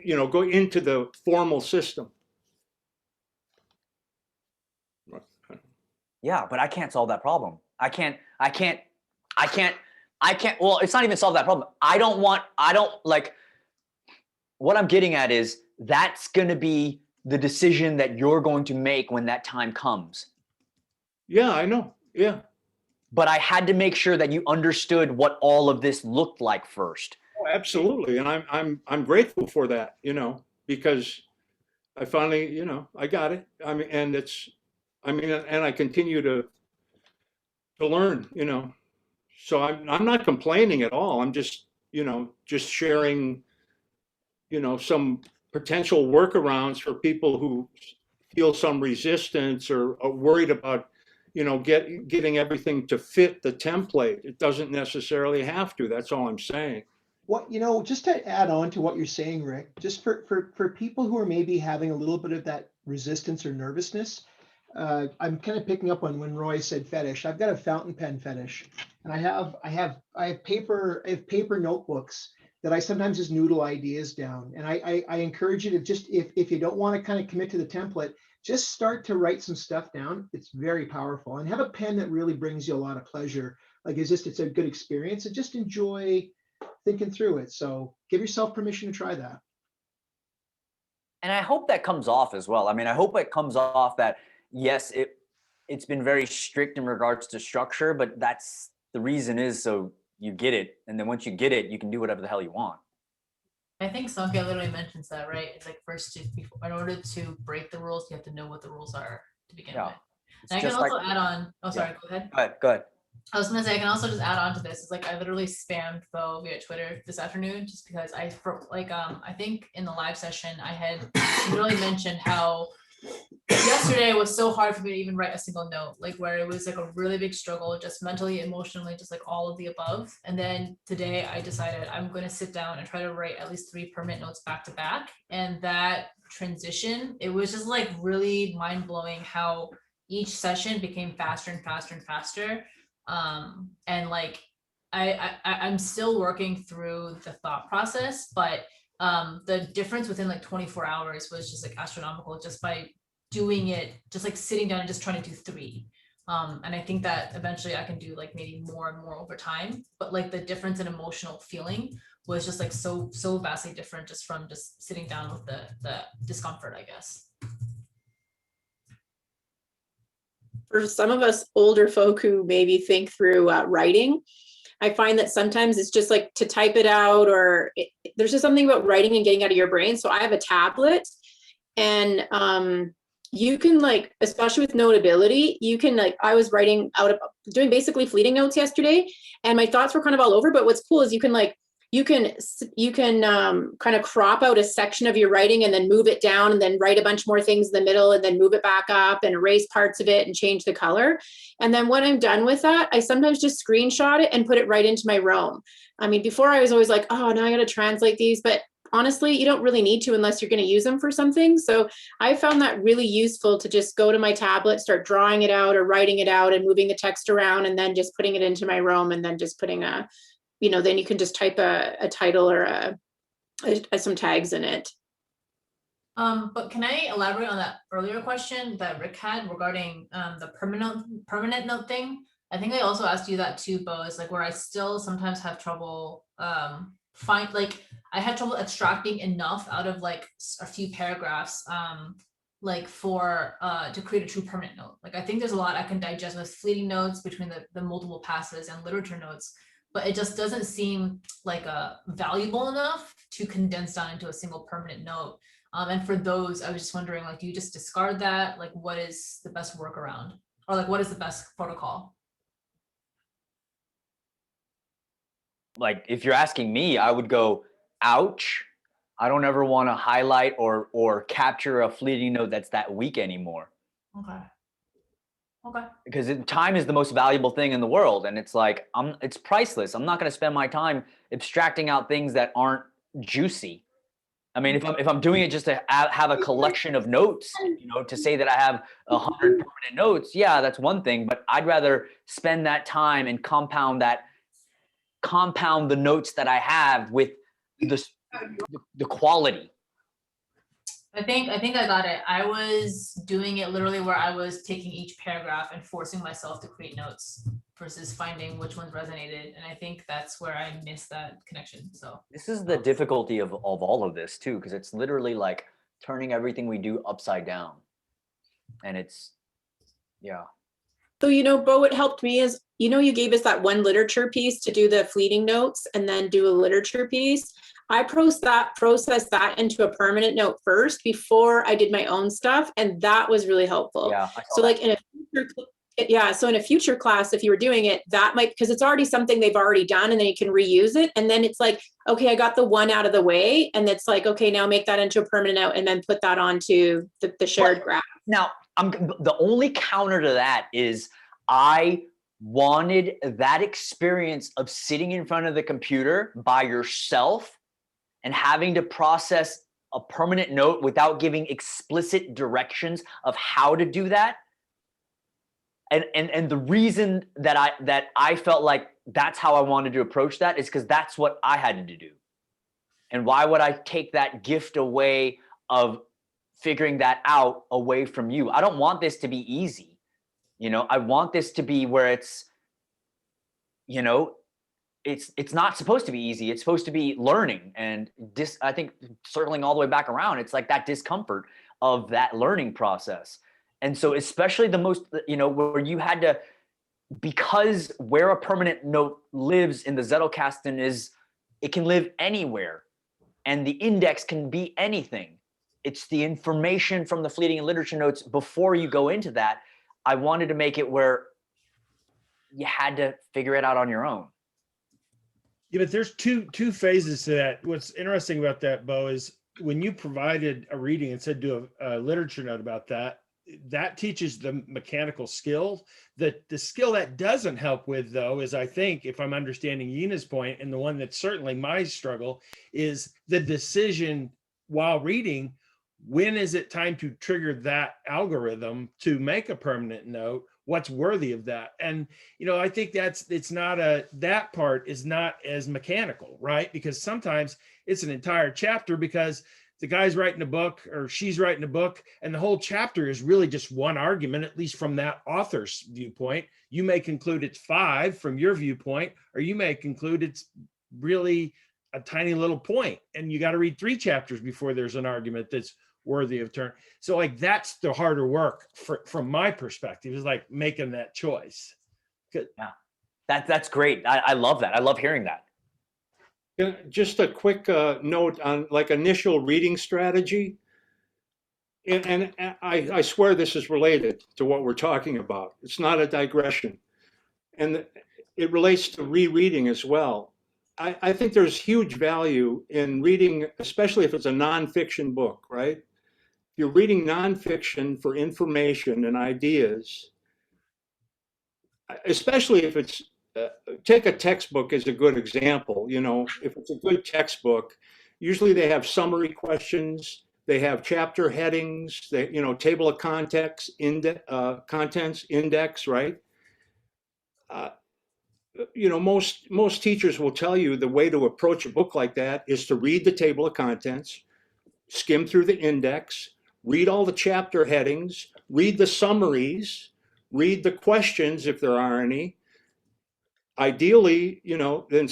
go into the formal system. Yeah, but I can't solve that problem. I can't, well, it's not even solve that problem. What I'm getting at is that's going to be the decision that you're going to make when that time comes. Yeah, I know. Yeah. But I had to make sure that you understood what all of this looked like first. Oh, absolutely. And I'm grateful for that, because I finally, I got it. I mean, and I continue to learn, so I'm not complaining at all. I'm just, just sharing, some potential workarounds for people who feel some resistance or are worried about, getting everything to fit the template. It doesn't necessarily have to. That's all I'm saying. What, just to add on to what you're saying, Rick, just for people who are maybe having a little bit of that resistance or nervousness, I'm kind of picking up on when Roy said fetish. I've got a fountain pen fetish, and I have paper notebooks that I sometimes just noodle ideas down. And I encourage you to just, if you don't want to kind of commit to the template, just start to write some stuff down. It's very powerful, and have a pen that really brings you a lot of pleasure. Like it's a good experience, and just enjoy thinking through it. So give yourself permission to try that. And I hope that comes off as well. I mean, I hope it comes off that, yes, it's been very strict in regards to structure, but that's the reason is so you get it. And then once you get it, you can do whatever the hell you want. I think Samkhya literally mentions that, right? It's like first, in order to break the rules, you have to know what the rules are to begin with. And I can also add on. Oh, sorry. Go ahead. Go ahead. I was gonna say I can also just add on to this. It's like I literally spammed Bo via Twitter this afternoon just because I think in the live session I had literally mentioned how yesterday was so hard for me to even write a single note, like where it was like a really big struggle, just mentally, emotionally, just like all of the above. And then today I decided I'm going to sit down and try to write at least 3 permanent notes back to back. And that transition, it was just like really mind blowing how each session became faster and faster and faster. And like, I'm still working through the thought process, but the difference within like 24 hours was just like astronomical just by doing it, just like sitting down and just trying to do 3. And I think that eventually I can do like maybe more and more over time, but like the difference in emotional feeling was just like so vastly different just from just sitting down with the discomfort, I guess. For some of us older folk who maybe think through writing, I find that sometimes it's just like to type it out, or there's just something about writing and getting out of your brain. So I have a tablet, and you can like, especially with Notability, you can like, I was writing out of doing basically fleeting notes yesterday, and my thoughts were kind of all over. But what's cool is you can like, you can kind of crop out a section of your writing and then move it down and then write a bunch more things in the middle and then move it back up and erase parts of it and change the color. And then when I'm done with that, I sometimes just screenshot it and put it right into my Roam. I mean, before I was always like, oh, now I got to translate these, but honestly, you don't really need to unless you're going to use them for something. So I found that really useful to just go to my tablet, start drawing it out or writing it out and moving the text around and then just putting it into my Roam and then just putting a, you know, then you can just type a title or some tags in it. But can I elaborate on that earlier question that Rick had regarding the permanent note thing? I think I also asked you that too, Bo, is like where I still sometimes have trouble I had trouble extracting enough out of like a few paragraphs like for to create a true permanent note. Like I think there's a lot I can digest with fleeting notes between the multiple passes and literature notes, but it just doesn't seem like valuable enough to condense down into a single permanent note. And for those, I was just wondering, like, do you just discard that? Like, what is the best workaround? Or like, what is the best protocol? Like, if you're asking me, I would go, ouch. I don't ever want to highlight or capture a fleeting note that's that weak anymore. Okay. Okay. Because time is the most valuable thing in the world, and it's like it's priceless. I'm not going to spend my time abstracting out things that aren't juicy. I mean, if I'm doing it just to have a collection of notes, you know, to say that I have 100 permanent notes, yeah, that's one thing. But I'd rather spend that time and compound the notes that I have with the quality. I think I got it. I was doing it literally where I was taking each paragraph and forcing myself to create notes versus finding which ones resonated. And I think that's where I missed that connection. So this is the difficulty of all of this too, because it's literally like turning everything we do upside down. And it's, yeah. So, you know, Bo, what helped me is, you know, you gave us that one literature piece to do the fleeting notes and then do a literature piece. I processed that into a permanent note first before I did my own stuff. And that was really helpful. Yeah. So like in a future class, if you were doing it, that might, because it's already something they've already done and then you can reuse it. And then it's like, okay, I got the one out of the way. And it's like, okay, now make that into a permanent note and then put that onto the shared graph. Now, the only counter to that is I wanted that experience of sitting in front of the computer by yourself and having to process a permanent note without giving explicit directions of how to do that. And the reason that I felt like that's how I wanted to approach that is because that's what I had to do. And why would I take that gift away of figuring that out away from you? I don't want this to be easy. You know, I want this to be where it's, you know, it's not supposed to be easy. It's supposed to be learning. And I think circling all the way back around, it's like that discomfort of that learning process. And so especially the most, you know, where you had to, because where a permanent note lives in the Zettelkasten is, it can live anywhere. And the index can be anything. It's the information from the fleeting and literature notes before you go into that. I wanted to make it where you had to figure it out on your own. Yeah, but there's two phases to that. What's interesting about that, Bo, is when you provided a reading and said do a literature note about that, that teaches the mechanical skill. That the skill that doesn't help with, though, is, I think, if I'm understanding Yina's point, and the one that's certainly my struggle, is the decision while reading, when is it time to trigger that algorithm to make a permanent note? What's worthy of that? And, I think that part is not as mechanical, right? Because sometimes it's an entire chapter because the guy's writing a book or she's writing a book and the whole chapter is really just one argument, at least from that author's viewpoint. You may conclude it's 5 from your viewpoint, or you may conclude it's really a tiny little point and you got to read 3 chapters before there's an argument that's worthy of turn. So like, that's the harder work from my perspective, is like making that choice. Good. Yeah, that's great. I love that. I love hearing that. Yeah, just a quick note on like initial reading strategy. And I swear this is related to what we're talking about. It's not a digression. And it relates to rereading as well. I think there's huge value in reading, especially if it's a nonfiction book, right? If you're reading nonfiction for information and ideas, especially if it's, take a textbook as a good example. If it's a good textbook, usually they have summary questions, they have chapter headings, they, table of contents, contents index, right? Most teachers will tell you the way to approach a book like that is to read the table of contents, skim through the index, read all the chapter headings, read the summaries, read the questions if there are any. Ideally, then,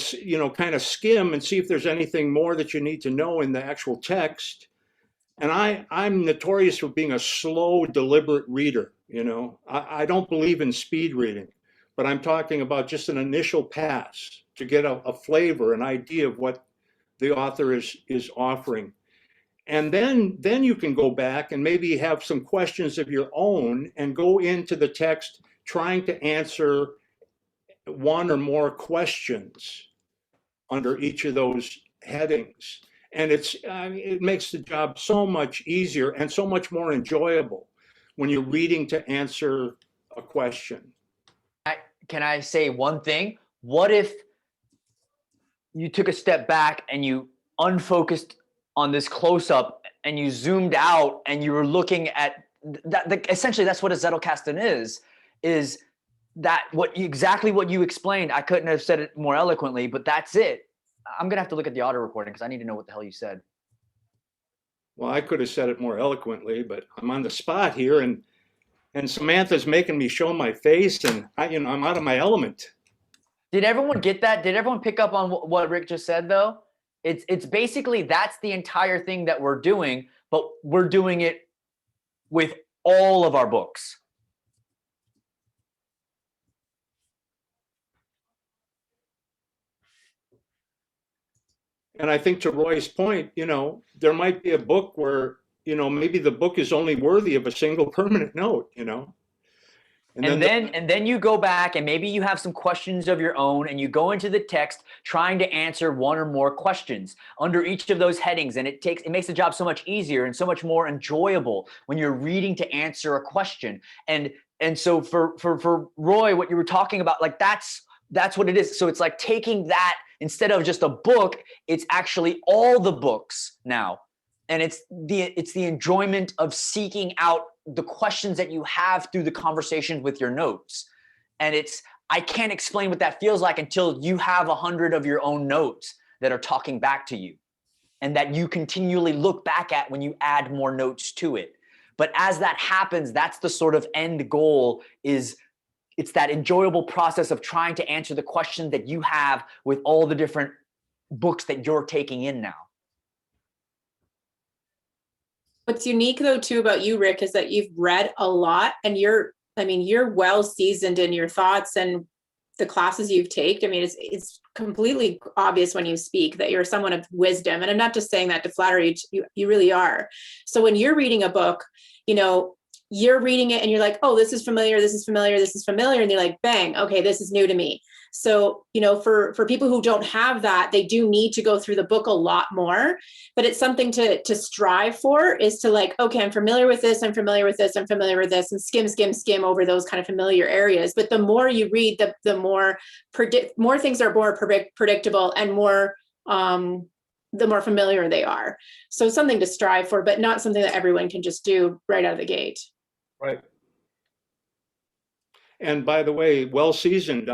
kind of skim and see if there's anything more that you need to know in the actual text. And I'm notorious for being a slow, deliberate reader. I don't believe in speed reading, but I'm talking about just an initial pass to get a flavor, an idea of what the author is offering. And then you can go back and maybe have some questions of your own and go into the text trying to answer one or more questions under each of those headings. And it makes the job so much easier and so much more enjoyable when you're reading to answer a question. Can I say one thing? What if you took a step back and you unfocused on this close-up and you zoomed out and you were looking at that? Essentially, that's what a Zettelkasten is that exactly what you explained. I couldn't have said it more eloquently, but that's it. I'm gonna have to look at the audio recording because I need to know what the hell you said. Well, I could have said it more eloquently, but I'm on the spot here, and Samantha's making me show my face, and I'm out of my element. Did everyone get that? Did everyone pick up on what Rick just said, though? It's basically, that's the entire thing that we're doing, but we're doing it with all of our books. And I think to Roy's point, there might be a book where, maybe the book is only worthy of a single permanent note, And then you go back and maybe you have some questions of your own and you go into the text trying to answer one or more questions under each of those headings. And it makes the job so much easier and so much more enjoyable when you're reading to answer a question. And so for Roy, what you were talking about, like that's what it is. So it's like taking that, instead of just a book, it's actually all the books now. And it's the enjoyment of seeking out the questions that you have through the conversation with your notes. And I can't explain what that feels like until you have 100 of your own notes that are talking back to you and that you continually look back at when you add more notes to it. But as that happens, that's the sort of end goal, it's that enjoyable process of trying to answer the question that you have with all the different books that you're taking in now. What's unique though too about you, Rick, is that you've read a lot and you're well seasoned in your thoughts and the classes you've taken. I mean, it's completely obvious when you speak that you're someone of wisdom. And I'm not just saying that to flatter you, you really are. So when you're reading a book, you're reading it and you're like, oh, this is familiar, this is familiar, this is familiar. And you're like, bang, okay, this is new to me. So, you know, for people who don't have that, they do need to go through the book a lot more, but it's something to strive for, is to like, okay, I'm familiar with this, I'm familiar with this, I'm familiar with this, and skim over those kind of familiar areas. But the more you read, the more things are more predictable, and more, the more familiar they are. So something to strive for, but not something that everyone can just do right out of the gate. Right. And by the way, well seasoned,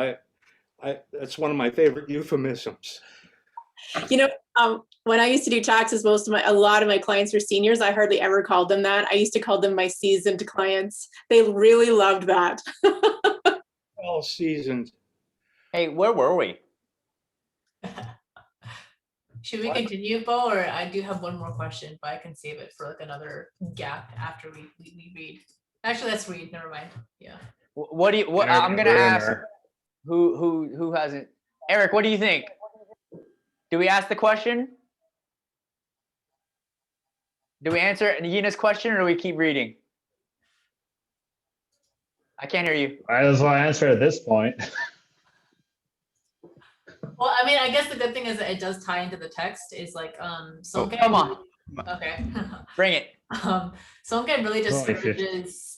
that's one of my favorite euphemisms. You know, when I used to do taxes, a lot of my clients were seniors. I hardly ever called them that. I used to call them my seasoned clients. They really loved that. Well seasoned. Hey, where were we? Should we continue, Bo, or I do have one more question, but I can save it for like another gap after we read. Actually, let's read. Never mind. Yeah. What do you? What I'm gonna ask. Who hasn't? Eric, what do you think? Do we ask the question? Do we answer Nina's question, or do we keep reading? I can't hear you. Might as well answer at this point. Well, I mean, I guess the good thing is that it does tie into the text. Is like, Sonke. Come on. Okay. Bring it. Sonke really It's only 50. discourages.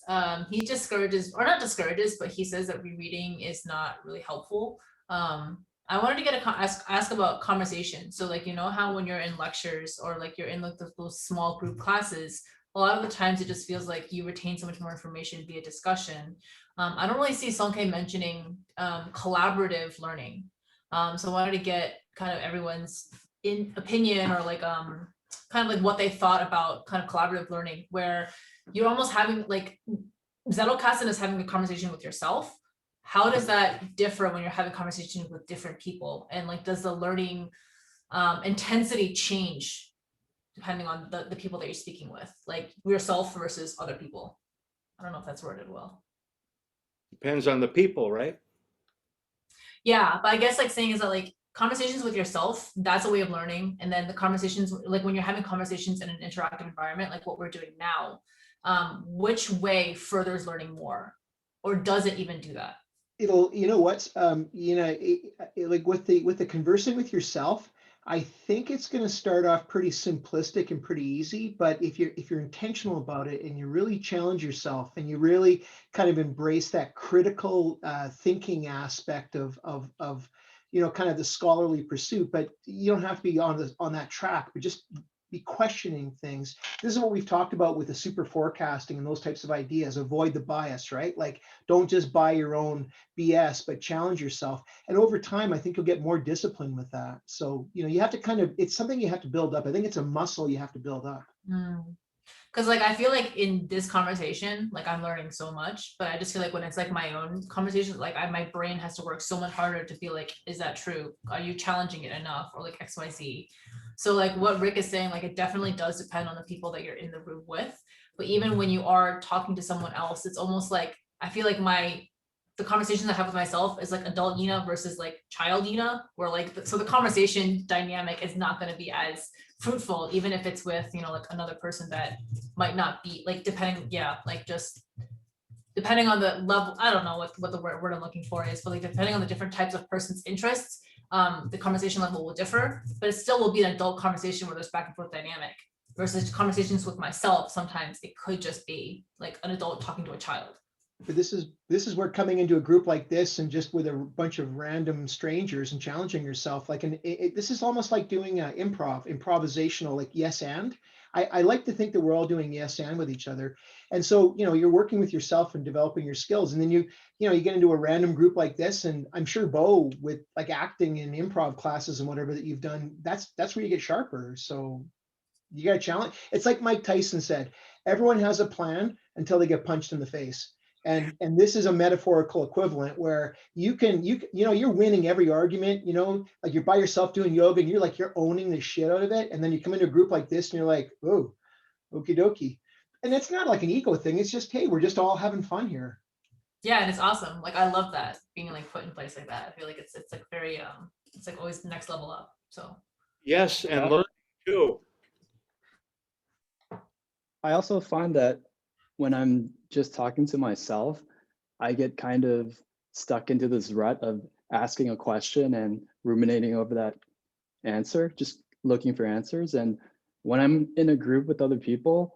He discourages, or not discourages, but he says that rereading is not really helpful. I wanted to get ask about conversation. So like, you know how when you're in lectures or like you're in like those small group classes, a lot of the times it just feels like you retain so much more information via discussion. I don't really see Sonke mentioning collaborative learning. So I wanted to get kind of everyone's opinion, or like kind of like what they thought about kind of collaborative learning, where you're almost having like Zettelkasten is having a conversation with yourself. How does that differ when you're having conversations with different people? And like, does the learning intensity change depending on the people that you're speaking with, like yourself versus other people? I don't know if that's worded well. Depends on the people, right? Yeah, but I guess like saying is that like conversations with yourself, that's a way of learning. And then the conversations, like when you're having conversations in an interactive environment, like what we're doing now, which way furthers learning more, or does it even do that? It'll, you know what, like with the conversing with yourself, I think it's going to start off pretty simplistic and pretty easy. But if you're intentional about it and you really challenge yourself and you really kind of embrace that critical thinking aspect of you know, kind of the scholarly pursuit, but you don't have to be on that track, but just be questioning things. This is what we've talked about with the super forecasting and those types of ideas. Avoid the bias, right? Like, don't just buy your own BS, but challenge yourself. And over time, I think you'll get more discipline with that. So, you know, you have to kind of, it's something you have to build up. I think it's a muscle you have to build up. Because like I feel like in this conversation, like I'm learning so much, but I just feel like when it's like my own conversation, like my brain has to work so much harder to feel like, is that true? Are you challenging it enough? Or like XYZ. So like what Rick is saying, like it definitely does depend on the people that you're in the room with. But even when you are talking to someone else, it's almost like I feel like the conversations I have with myself is like adult Nina versus like child Nina, where like so the conversation dynamic is not going to be as fruitful, even if it's with, you know, like another person that might not be like depending, yeah, like just depending on the level. I don't know what the word I'm looking for is, but like depending on the different types of person's interests, the conversation level will differ, but it still will be an adult conversation where there's back and forth dynamic. Versus conversations with myself, sometimes it could just be like an adult talking to a child. But this is where coming into a group like this and just with a bunch of random strangers and challenging yourself, like, this is almost like doing improvisational, like yes and. I like to think that we're all doing yes and with each other. And so, you know, you're working with yourself and developing your skills. And then you get into a random group like this. And I'm sure Bo, with like acting and improv classes and whatever that you've done, that's where you get sharper. So you got to challenge. It's like Mike Tyson said, everyone has a plan until they get punched in the face. And this is a metaphorical equivalent where you know, you're winning every argument, you know, like you're by yourself doing yoga and you're owning the shit out of it. And then you come into a group like this and you're like, oh, okie dokie. And it's not like an ego thing. It's just, hey, we're just all having fun here. Yeah, and it's awesome. Like I love that being like put in place like that. I feel like it's like very it's like always next level up. So yes, and learn too. I also find that when I'm just talking to myself, I get kind of stuck into this rut of asking a question and ruminating over that answer, just looking for answers. And when I'm in a group with other people,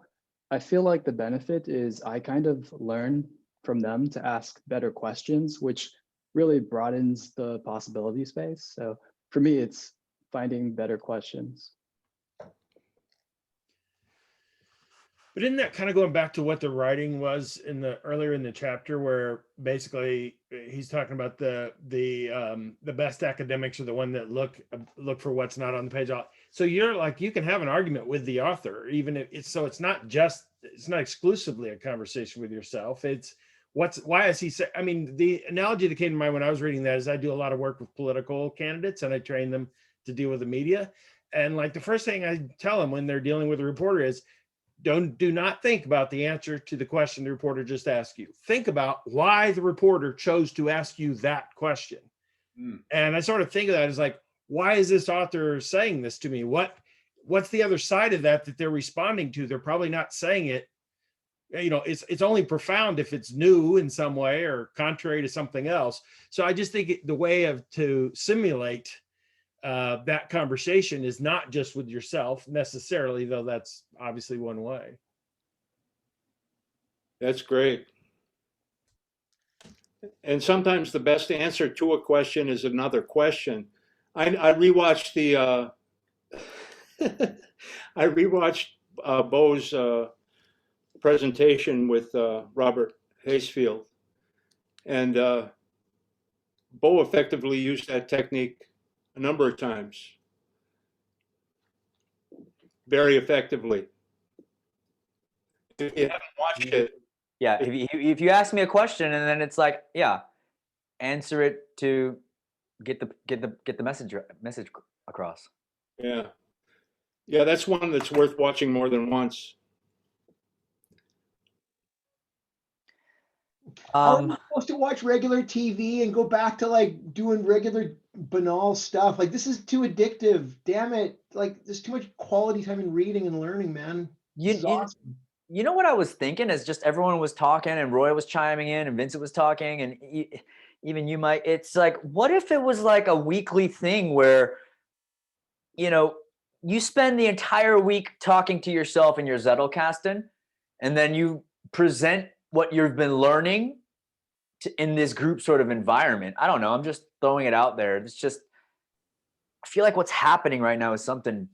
I feel like the benefit is I kind of learn from them to ask better questions, which really broadens the possibility space. So for me, it's finding better questions. But isn't that kind of going back to what the writing was in the earlier in the chapter, where basically he's talking about the best academics are the one that look for what's not on the page. So you're like, you can have an argument with the author, even if it's not exclusively a conversation with yourself. It's why is he say? I mean, the analogy that came to mind when I was reading that is I do a lot of work with political candidates and I train them to deal with the media. And like the first thing I tell them when they're dealing with a reporter is, do not think about the answer to the question the reporter just asked you. Think about why the reporter chose to ask you that question. And I sort of think of that as like, why is this author saying this to me? What's the other side of that they're responding to? They're probably not saying it. You know, it's only profound if it's new in some way or contrary to something else. So I just think the way to simulate that conversation is not just with yourself necessarily, though that's obviously one way. That's great. And sometimes the best answer to a question is another question. I rewatched I rewatched Bo's presentation with Robert Hasefield, and Bo effectively used that technique a number of times, very effectively. If you haven't watched it, Yeah, if you ask me a question and then it's like, yeah, answer it to get the message across. yeah, that's one that's worth watching more than once. How are we supposed to watch regular TV and go back to like doing regular banal stuff? Like, this is too addictive. Damn it. Like, there's too much quality time in reading and learning, man. This is awesome. You know what I was thinking is just everyone was talking and Roy was chiming in and Vincent was talking and even you might, it's like, what if it was like a weekly thing where, you know, you spend the entire week talking to yourself in your Zettelkasten and then you present what you've been learning in this group sort of environment. I don't know. I'm just throwing it out there. It's just, I feel like what's happening right now is something,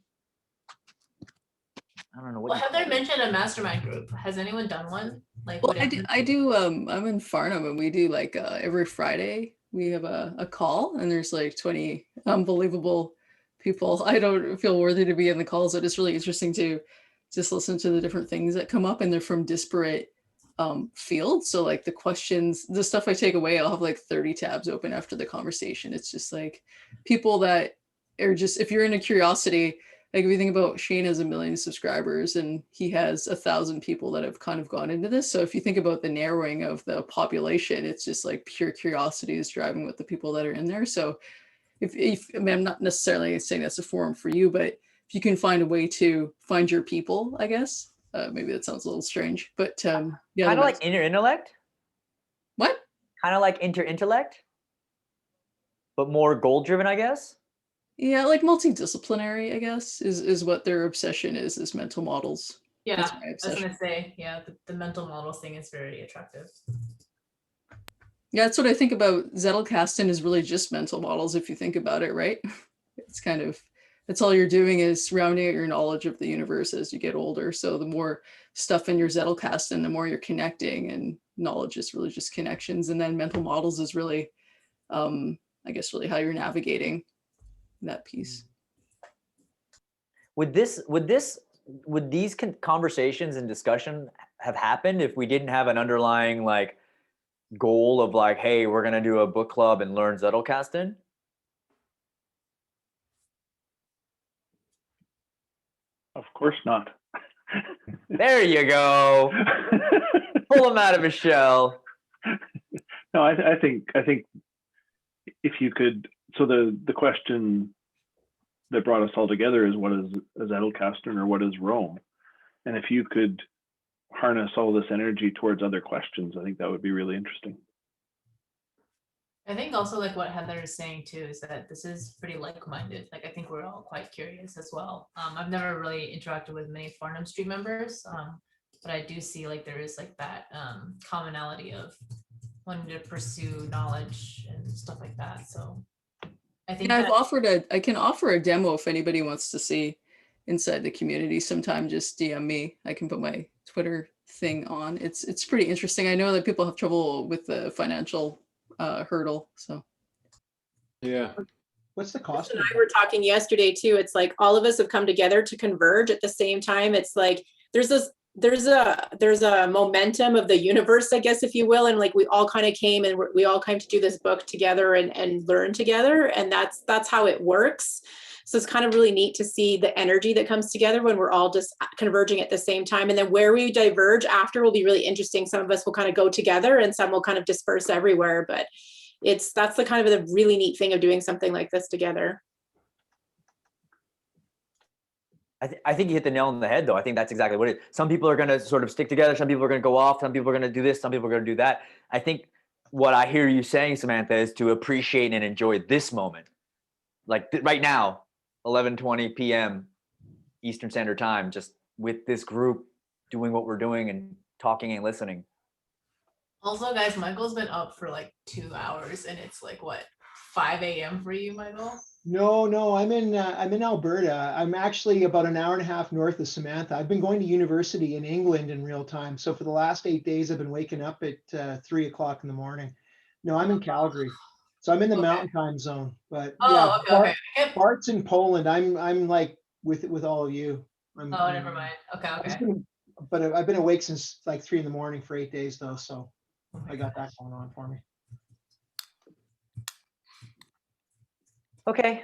I don't know what. Well, Heather mentioned a mastermind group. Has anyone done one? Like, Well, I do. I'm in Farnham, and we do like every Friday we have a call, and there's like 20 unbelievable people. I don't feel worthy to be in the calls, but it's really interesting to just listen to the different things that come up, and they're from disparate fields. So like the questions, the stuff I take away, I'll have like 30 tabs open after the conversation. It's just like people that are just, if you're into curiosity. Like if you think about Shane has 1 million subscribers and he has 1,000 people that have kind of gone into this. So if you think about the narrowing of the population, it's just like pure curiosity is driving with the people that are in there. So if I mean, I'm not necessarily saying that's a forum for you, but if you can find a way to find your people, I guess, maybe that sounds a little strange, but yeah. Kind of like inner intellect. What? Kind of like intellect, but more goal driven, I guess. Yeah, like multidisciplinary, I guess, is what their obsession is mental models. Yeah, That's my I was obsession. gonna say, yeah, the mental models thing is very attractive. Yeah, that's what I think about. Zettelkasten is really just mental models if you think about it, right? It's kind of, that's all you're doing is rounding out your knowledge of the universe as you get older. So the more stuff in your Zettelkasten, the more you're connecting, and knowledge is really just connections. And then mental models is really, I guess, really how you're navigating that piece. Would these conversations and discussion have happened if we didn't have an underlying like goal of like, hey, we're gonna do a book club and learn Zettelkasten? Of course not. There you go. Pull him out of his shell. No, I think if you could, so the question that brought us all together is, what is Zettelkasten or what is Rome? And if you could harness all this energy towards other questions. I think that would be really interesting. I think also like what Heather is saying too is that this is pretty like-minded. Like I think we're all quite curious as well. I've never really interacted with many Farnham Street members, but I do see like there is like that commonality of wanting to pursue knowledge and stuff like that. So I think And that, I can offer a demo if anybody wants to see inside the community sometime. Just DM me. I can put my Twitter thing on. It's pretty interesting. I know that people have trouble with the financial hurdle. So Yeah. What's the cost? And I were talking yesterday too. It's like all of us have come together to converge at the same time. It's like there's a momentum of the universe, I guess, if you will, and like we all kind of came and we all came to do this book together and learn together, and that's how it works. So it's kind of really neat to see the energy that comes together when we're all just converging at the same time. And then where we diverge after will be really interesting. Some of us will kind of go together and some will kind of disperse everywhere, but that's the kind of the really neat thing of doing something like this together. I think you hit the nail on the head, though. I think that's exactly what it is. Some people are going to sort of stick together. Some people are going to go off. Some people are going to do this. Some people are going to do that. I think what I hear you saying, Samantha, is to appreciate and enjoy this moment. Like right now, 11:20 p.m. Eastern Standard Time, just with this group doing what we're doing and talking and listening. also guys, Michael's been up for like 2 hours and it's like what, 5 a.m. for you, Michael? No, I'm in Alberta. I'm actually about an hour and a half north of Samantha. I've been going to university in England in real time. So for the last 8 days, I've been waking up at 3 o'clock in the morning. No, I'm in Calgary. So I'm in the mountain time zone. But yeah, Okay. Bart's in Poland. I'm like with all of you. Never mind. Okay. But I've been awake since like 3 in the morning for 8 days though. So I got that going on for me. Okay,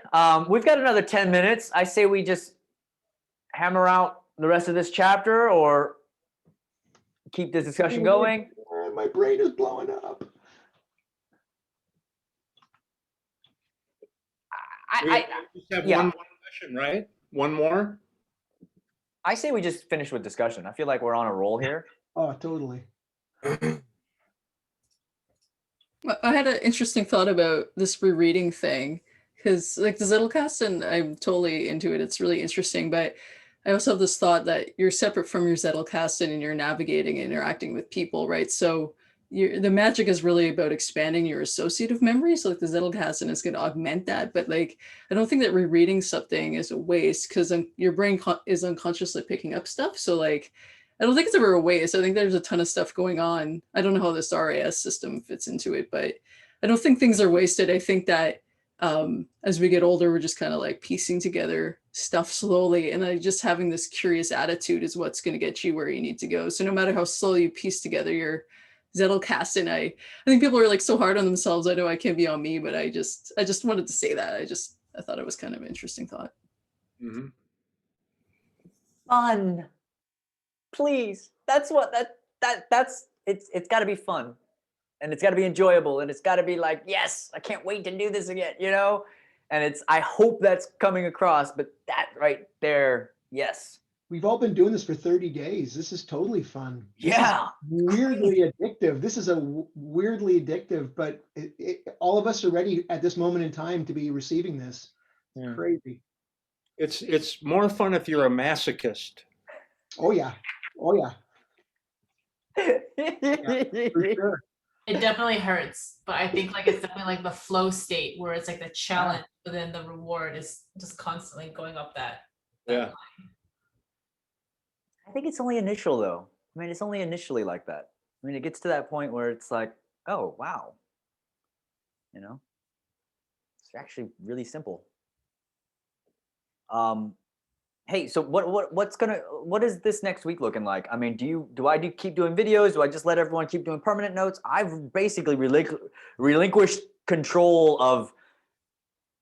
we've got another 10 minutes. I say we just hammer out the rest of this chapter or keep this discussion going. My brain is blowing up. We just have one more session, right? One more? I say we just finish with discussion. I feel like we're on a roll here. Oh, totally. I had an interesting thought about this rereading thing, because like the Zettelkasten, and I'm totally into it. It's really interesting, but I also have this thought that you're separate from your Zettelkasten and you're navigating and interacting with people, right? So the magic is really about expanding your associative memory. So like the Zettelkasten is going to augment that, but like I don't think that rereading something is a waste because your brain is unconsciously picking up stuff. So like I don't think it's ever a waste. I think there's a ton of stuff going on. I don't know how this RAS system fits into it, but I don't think things are wasted. I think that as we get older, we're just kind of like piecing together stuff slowly. And just having this curious attitude is what's going to get you where you need to go. So no matter how slowly you piece together your Zettelkasten, I think people are like so hard on themselves. I know I can't be on me, but I just wanted to say that. I thought it was kind of an interesting thought. Mm-hmm. Fun. Please. That's what it's got to be fun. And it's got to be enjoyable and it's got to be like, yes, I can't wait to do this again, you know? And I hope that's coming across, but that right there, yes. We've all been doing this for 30 days. This is totally fun. Yeah. Weirdly addictive. This is a weirdly addictive, but all of us are ready at this moment in time to be receiving this. It's crazy. It's more fun if you're a masochist. Oh yeah. Yeah, for sure. It definitely hurts, but I think like it's definitely like the flow state where it's like the challenge, but then the reward is just constantly going up that line. I think it's only initial though. I mean, it's only initially like that. I mean, it gets to that point where it's like, oh, wow. You know, it's actually really simple. Hey, so what is this next week looking like? I mean, do I keep doing videos? Do I just let everyone keep doing permanent notes? I've basically relinquished control of,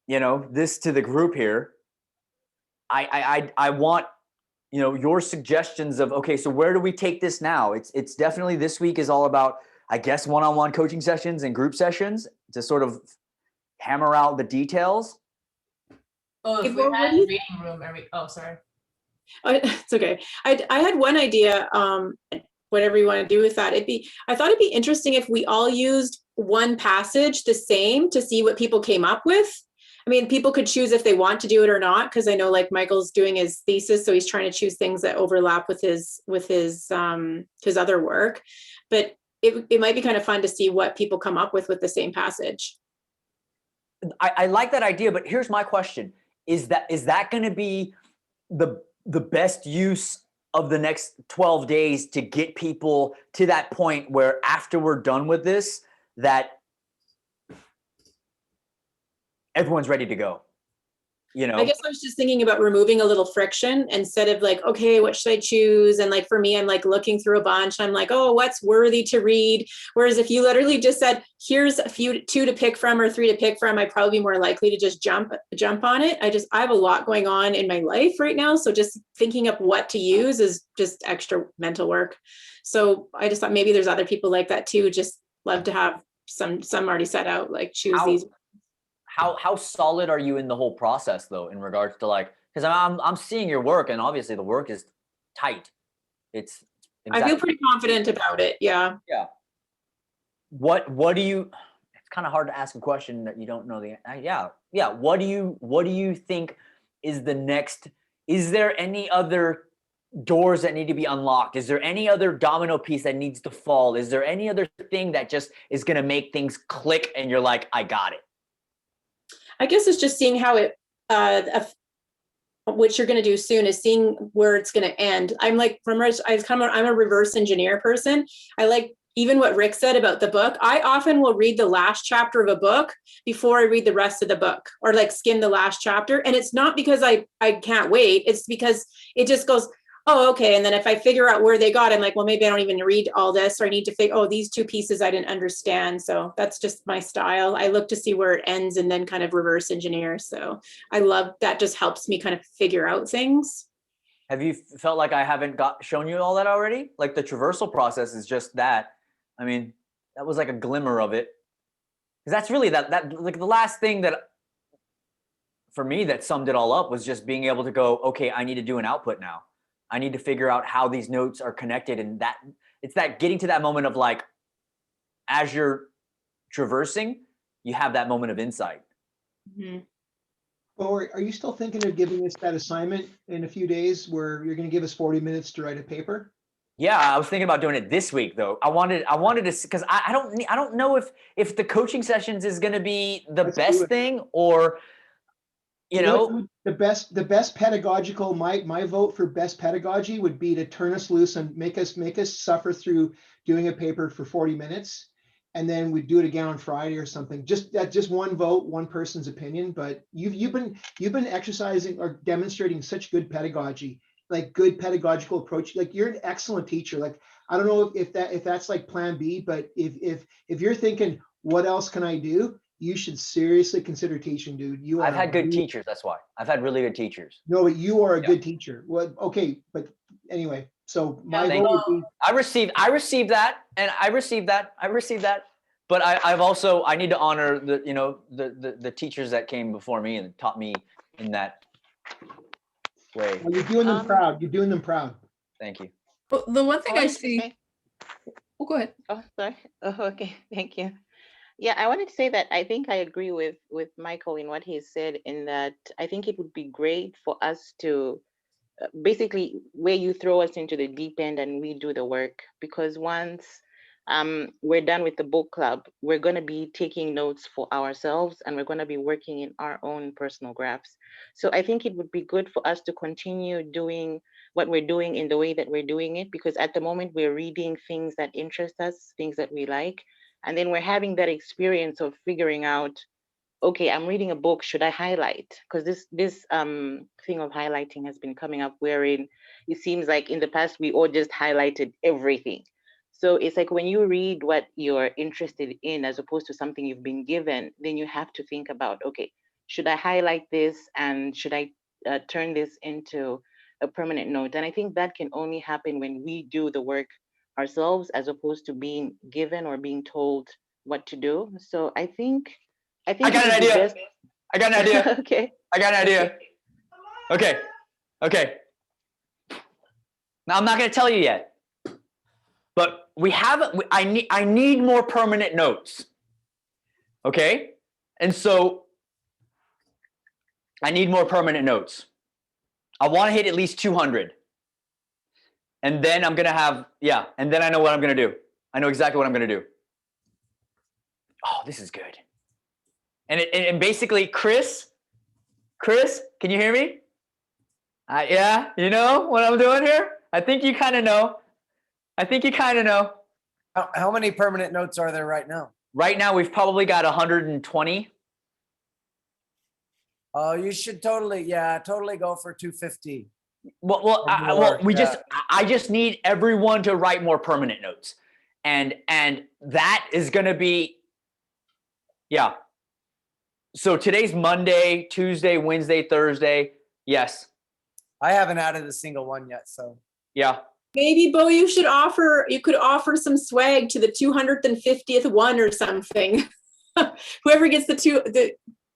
you know, this to the group here. I want, you know, your suggestions of, okay, so where do we take this now? It's definitely this week is all about, I guess, one-on-one coaching sessions and group sessions to sort of hammer out the details. Oh, if we had a reading room sorry. It's okay. I had one idea. whatever you want to do with that. I thought it'd be interesting if we all used one passage the same to see what people came up with. I mean, people could choose if they want to do it or not, because I know like Michael's doing his thesis, so he's trying to choose things that overlap with his other work. But it might be kind of fun to see what people come up with the same passage. I like that idea, but here's my question. Is that going to be the best use of the next 12 days to get people to that point where after we're done with this, that everyone's ready to go? You know, I guess I was just thinking about removing a little friction instead of like, okay, what should I choose? And like, for me, I'm like looking through a bunch. I'm like, oh, what's worthy to read? Whereas if you literally just said, here's a few, 2 to pick from or 3 to pick from, I'd probably be more likely to just jump on it. I have a lot going on in my life right now. So just thinking of what to use is just extra mental work. So I just thought maybe there's other people like that too. Just love to have some already set out, like choose these. How solid are you in the whole process though, in regards to like, because I'm seeing your work and obviously the work is tight. It's exactly, I feel pretty confident about it. Yeah. Yeah. What do you? It's kind of hard to ask a question that you don't know the. Yeah. What do you think is the next? Is there any other doors that need to be unlocked? Is there any other domino piece that needs to fall? Is there any other thing that just is going to make things click and you're like, I got it? I guess it's just seeing how it, what you're going to do soon is seeing where it's going to end. I'm like, I'm a reverse engineer person. I like even what Rick said about the book. I often will read the last chapter of a book before I read the rest of the book, or like skim the last chapter. And it's not because I can't wait. It's because it just goes, oh, okay. And then if I figure out where they got, I'm like, well, maybe I don't even read all this, or I need to figure, oh, these 2 pieces I didn't understand. So that's just my style. I look to see where it ends and then kind of reverse engineer. So I love that, just helps me kind of figure out things. Have you felt like I haven't shown you all that already? Like the traversal process is just that. I mean, that was like a glimmer of it. Because that's really that like the last thing that for me that summed it all up was just being able to go, okay, I need to do an output now. I need to figure out how these notes are connected. And that it's that getting to that moment of like, as you're traversing, you have that moment of insight. Mm-hmm. Or are you still thinking of giving us that assignment in a few days where you're going to give us 40 minutes to write a paper? Yeah, I was thinking about doing it this week though. I wanted to, because I don't know if the coaching sessions is going to be the best thing, or you know, the best pedagogical, my vote for best pedagogy would be to turn us loose and make us suffer through doing a paper for 40 minutes, and then we do it again on Friday or something. Just one vote, one person's opinion. But you've been exercising or demonstrating such good pedagogy, like good pedagogical approach. Like you're an excellent teacher. Like I don't know if that's like plan B, but if you're thinking what else can I do, you should seriously consider teaching, dude. I've had good teachers. That's why I've had really good teachers. No, but you are a good teacher. Well, okay, but anyway, so my vote would be. I received that, and I received that. But I need to honor the teachers that came before me and taught me in that way. Well, you're doing them proud. You're doing them proud. Thank you. Well, the one thing I see. Oh, go ahead. Oh, sorry. Oh, okay. Thank you. Yeah, I wanted to say that I think I agree with Michael in what he said, in that I think it would be great for us to basically where you throw us into the deep end and we do the work, because once we're done with the book club, we're going to be taking notes for ourselves and we're going to be working in our own personal graphs. So I think it would be good for us to continue doing what we're doing in the way that we're doing it, because at the moment we're reading things that interest us, things that we like. And then we're having that experience of figuring out, okay, I'm reading a book, should I highlight? Because this thing of highlighting has been coming up, wherein it seems like in the past we all just highlighted everything. So it's like when you read what you're interested in as opposed to something you've been given, then you have to think about, okay, should I highlight this and should I turn this into a permanent note? And I think that can only happen when we do the work ourselves as opposed to being given or being told what to do. So I think I got an idea. I got an idea. Okay. I got an idea. Okay. Now I'm not going to tell you yet. but we haven't. I need more permanent notes. Okay, and so I need more permanent notes. I want to hit at least 200, and then I'm gonna have and then I know what I'm gonna do. I know exactly what I'm gonna do. Oh, this is good. And basically, Chris, can you hear me? Yeah, you know what I'm doing here? I think you kind of know. How many permanent notes are there right now? Right now, we've probably got 120. Oh, you should totally go for 250. Well, I just need everyone to write more permanent notes, and that is going to be, So today's Monday, Tuesday, Wednesday, Thursday. Yes. I haven't added a single one yet, so. Yeah. Maybe, Bo, you could offer some swag to the 250th one or something. Whoever gets the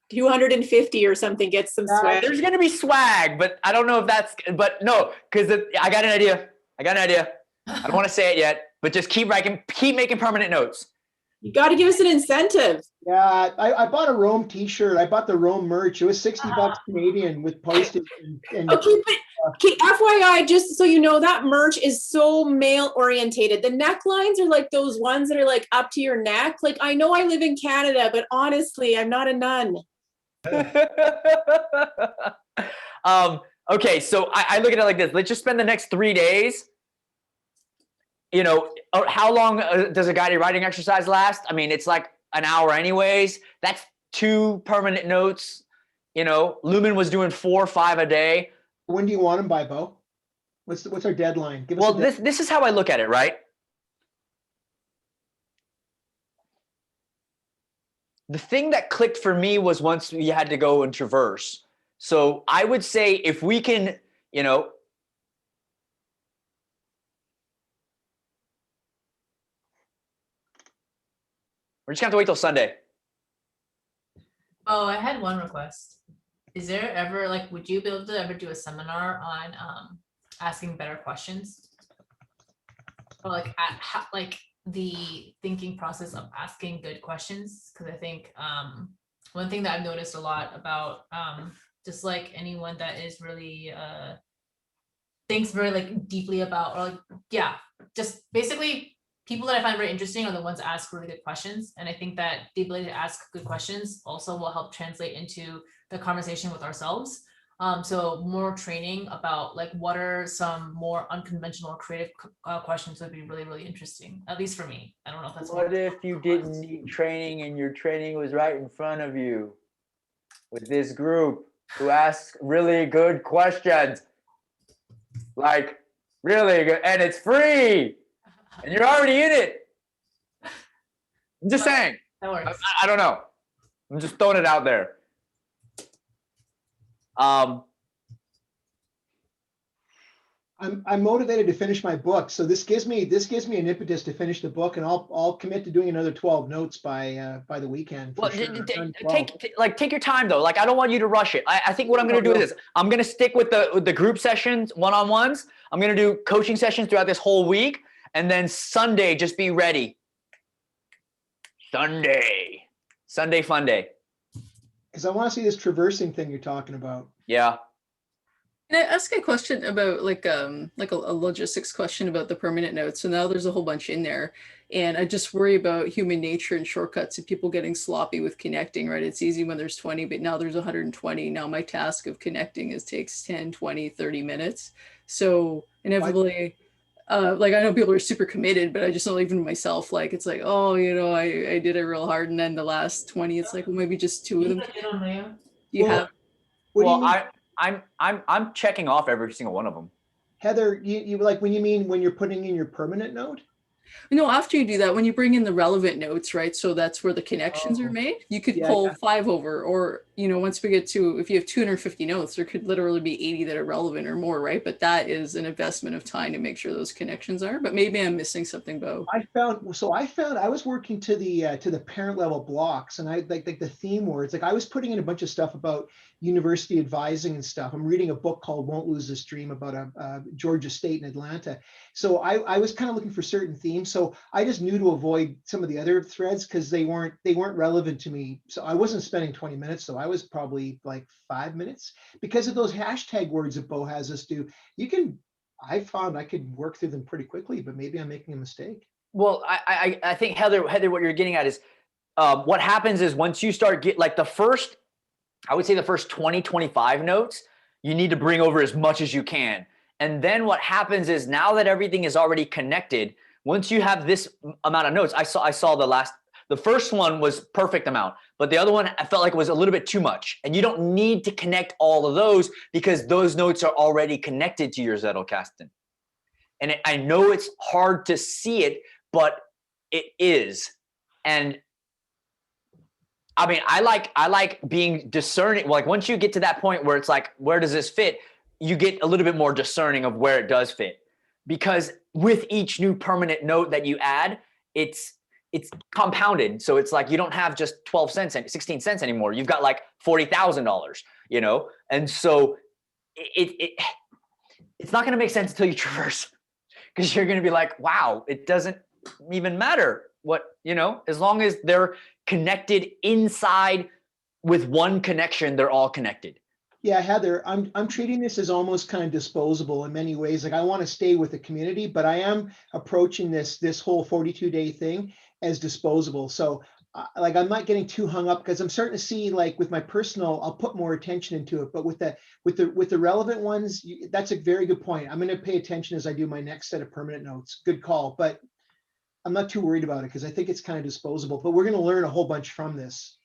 250 or something gets some swag. There's going to be swag, but I don't know if that's, but no, because I got an idea. I don't want to say it yet, but just keep making permanent notes. You got to give us an incentive. Yeah, I bought a Rome t-shirt. I bought the Rome merch. It was $60 Canadian with postage. And Okay, but FYI, just so you know, that merch is so male orientated. The necklines are like those ones that are like up to your neck. Like, I know I live in Canada, but honestly, I'm not a nun. Okay, so I look at it like this. Let's just spend the next 3 days. You know, how long does a guided writing exercise last? I mean, it's like an hour anyways. That's 2 permanent notes. You know, Lumen was doing 4 or 5 a day. When do you want them by, Bo? What's our deadline? Give us Well, this is how I look at it, right? The thing that clicked for me was once we had to go and traverse. So I would say if we can, you know, we're just gonna have to wait till Sunday. Oh, I had one request. Is there ever, like, would you be able to ever do a seminar on asking better questions? Or like the thinking process of asking good questions? Because I think one thing that I've noticed a lot about just like anyone that is really thinks very like deeply about, or like, just basically people that I find very interesting are the ones that ask really good questions. And I think that the ability to ask good questions also will help translate into the conversation with ourselves. So more training about like what are some more unconventional creative questions would be really, really interesting, at least for me. I don't know if that's What if you didn't need training and your training was right in front of you with this group who asks really good questions? Like really good, and it's free. And you're already in it. I'm just saying. That works. I don't know. I'm just throwing it out there. I'm motivated to finish my book, so this gives me an impetus to finish the book, and I'll commit to doing another 12 notes by the weekend. Well, take your time though. Like I don't want you to rush it. I think what I'm going to do is this. I'm going to stick with the group sessions, one-on-ones. I'm going to do coaching sessions throughout this whole week, and then Sunday just be ready. Sunday fun day. Because I want to see this traversing thing you're talking about. Yeah. Can I ask a question about like a logistics question about the permanent notes? So now there's a whole bunch in there, and I just worry about human nature and shortcuts and people getting sloppy with connecting, right? It's easy when there's 20, but now there's 120. Now my task of connecting takes 10, 20, 30 minutes. So inevitably, like I know people are super committed, but I just know even myself, like it's like, oh, you know, I did it real hard, and then the last 20, it's like, well, maybe just 2 of them. I'm checking off every single one of them. Heather, you like when you're putting in your permanent note? No, after you do that, when you bring in the relevant notes, right? So that's where the connections are Oh, made. You could yeah, pull yeah. 5 over, or, you know, once we get to, if you have 250 notes, there could literally be 80 that are relevant or more, right? But that is an investment of time to make sure those connections are. But maybe I'm missing something, Bo. I found I was working to the parent level blocks, and I like the theme words. Like I was putting in a bunch of stuff about university advising and stuff. I'm reading a book called "Won't Lose This Dream" about a Georgia State in Atlanta. So I was kind of looking for certain themes. So I just knew to avoid some of the other threads because they weren't relevant to me. So I wasn't spending 20 minutes. So I was probably like 5 minutes because of those hashtag words that Bo has us do. I found I could work through them pretty quickly, but maybe I'm making a mistake. Well, I think Heather, what you're getting at is what happens is once you start like I would say the first 20, 25 notes, you need to bring over as much as you can. And then what happens is now that everything is already connected, once you have this amount of notes, I saw the first one was perfect amount, but the other one I felt like it was a little bit too much. And you don't need to connect all of those because those notes are already connected to your Zettelkasten. And I know it's hard to see it, but it is. And I mean, I like being discerning. Like once you get to that point where it's like, where does this fit? You get a little bit more discerning of where it does fit. Because with each new permanent note that you add, it's compounded. So it's like you don't have just 12 cents and 16 cents anymore. You've got like $40,000, you know? And so it's not going to make sense until you traverse, because you're going to be like, wow, it doesn't even matter what, you know, as long as they're connected inside with one connection, they're all connected. Yeah, Heather, I'm treating this as almost kind of disposable in many ways. Like I want to stay with the community, but I am approaching this whole 42-day thing as disposable. So like I'm not getting too hung up because I'm starting to see like with my personal, I'll put more attention into it. But with the relevant ones, that's a very good point. I'm going to pay attention as I do my next set of permanent notes. Good call, but I'm not too worried about it because I think it's kind of disposable. But we're going to learn a whole bunch from this.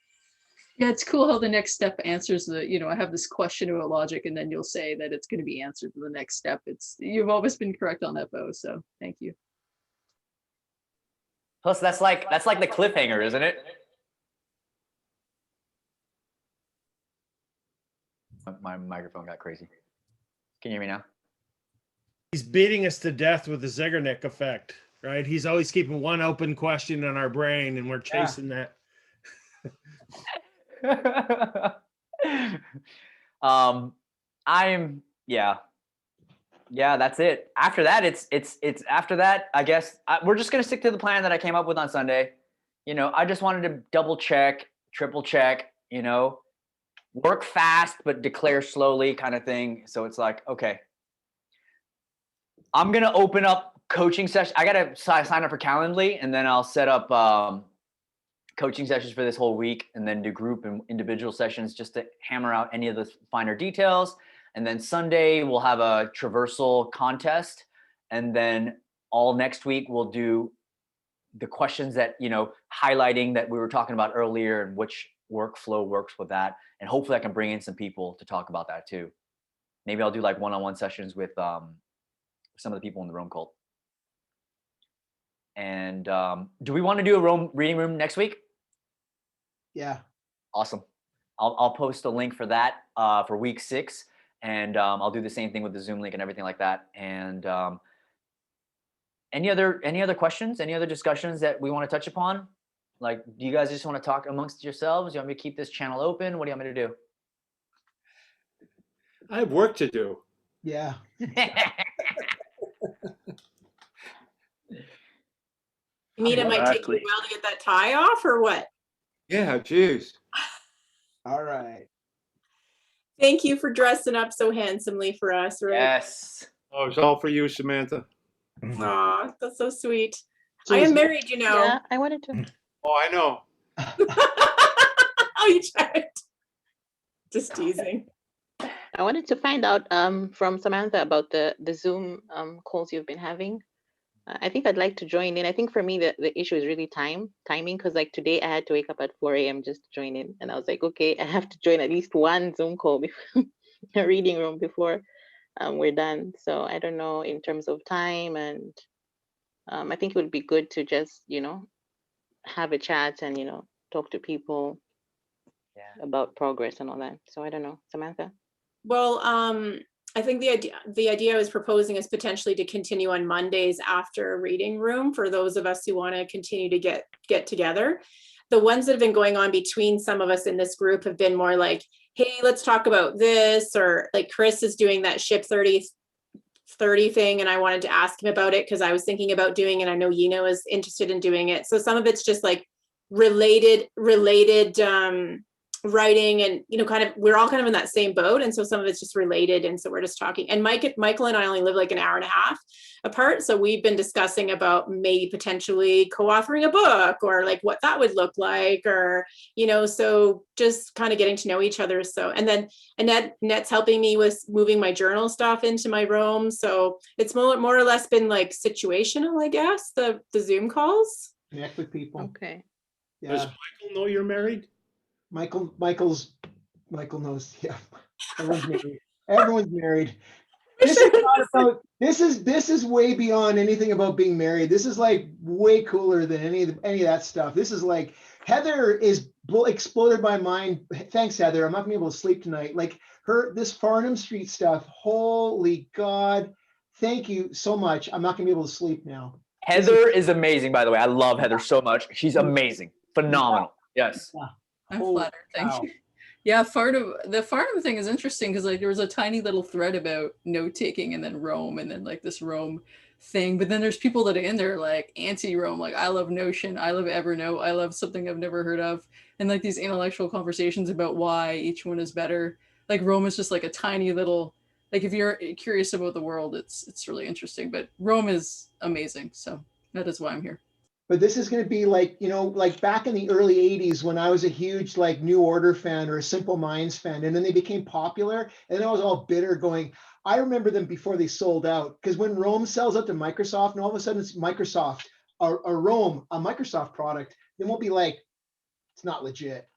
Yeah, it's cool how the next step answers the, you know, I have this question about logic, and then you'll say that it's going to be answered in the next step. You've always been correct on that, Bo. So thank you. Plus, that's like the cliffhanger, isn't it? My microphone got crazy. Can you hear me now? He's beating us to death with the Zegarnik effect, right? He's always keeping one open question in our brain, and we're chasing that. That's it. After that, it's after that, I guess we're just going to stick to the plan that I came up with on Sunday. You know, I just wanted to double check, triple check, you know, work fast, but declare slowly kind of thing. So it's like, okay, I'm going to open up coaching session. I got to sign up for Calendly, and then I'll set up, coaching sessions for this whole week, and then do group and individual sessions just to hammer out any of the finer details. And then Sunday we'll have a traversal contest. And then all next week we'll do the questions that, you know, highlighting that we were talking about earlier and which workflow works with that. And hopefully I can bring in some people to talk about that too. Maybe I'll do like one-on-one sessions with some of the people in the Rome cult. And do we want to do a Rome reading room next week? Yeah. Awesome. I'll post a link for that for week 6, and I'll do the same thing with the Zoom link and everything like that. And any other questions? Any other discussions that we want to touch upon? Like, do you guys just want to talk amongst yourselves? You want me to keep this channel open? What do you want me to do? I have work to do. Yeah. You mean it might take you a while to get that tie off, or what? Yeah, geez. All right. Thank you for dressing up so handsomely for us, Rick. Yes. Oh, it's all for you, Samantha. Aw, that's so sweet. So I is- am married, you know. Yeah, I wanted to. Oh, I know. Oh, you checked. Just teasing. I wanted to find out from Samantha about the Zoom calls you've been having. I think I'd like to join in. I think for me, the issue is really timing, because like today I had to wake up at 4 a.m. just to join in. And I was like, okay, I have to join at least one Zoom call before a reading room before we're done. So I don't know in terms of time and I think it would be good to just, have a chat and, talk to people about progress and all that. So I don't know, Samantha. Well, I think the idea I was proposing is potentially to continue on Mondays after reading room for those of us who want to continue to get together. The ones that have been going on between some of us in this group have been more like, hey, let's talk about this, or like Chris is doing that ship 30 thing, and I wanted to ask him about it because I was thinking about doing it. I know Yino is interested in doing it. So some of it's just like related writing, and kind of we're all kind of in that same boat, and so some of it's just related, and so we're just talking. And Michael and I only live like an hour and a half apart, so we've been discussing about maybe potentially co-authoring a book, or like what that would look like, or so just kind of getting to know each other. So, and then Annette's helping me with moving my journal stuff into my room, so it's more or less been like situational, I guess, the Zoom calls. Connect with people. Okay. Yeah. Does Michael know you're married? Michael knows. Yeah. Everyone's married. Everyone's married. This is not about, this is way beyond anything about being married. This is like way cooler than any of that stuff. This is like, Heather is exploded my mind. Thanks, Heather. I'm not gonna be able to sleep tonight. Like this Farnham Street stuff. Holy God. Thank you so much. I'm not gonna be able to sleep now. Heather is amazing, by the way. I love Heather so much. She's amazing. Phenomenal. Yes. I'm flattered. Thank you. Yeah, the Farnham thing is interesting because like there was a tiny little thread about note taking and then Rome and then like this Rome thing, but then there's people that are in there like anti-Rome, like I love Notion, I love Evernote, I love something I've never heard of, and like these intellectual conversations about why each one is better. Like Rome is just like a tiny little, like if you're curious about the world, it's really interesting. But Rome is amazing, so that is why I'm here. But this is going to be like, like back in the early 80s when I was a huge like New Order fan or a Simple Minds fan, and then they became popular, and then I was all bitter going, I remember them before they sold out, because when Rome sells out to Microsoft and all of a sudden it's Microsoft or Rome, a Microsoft product, they won't be like, it's not legit.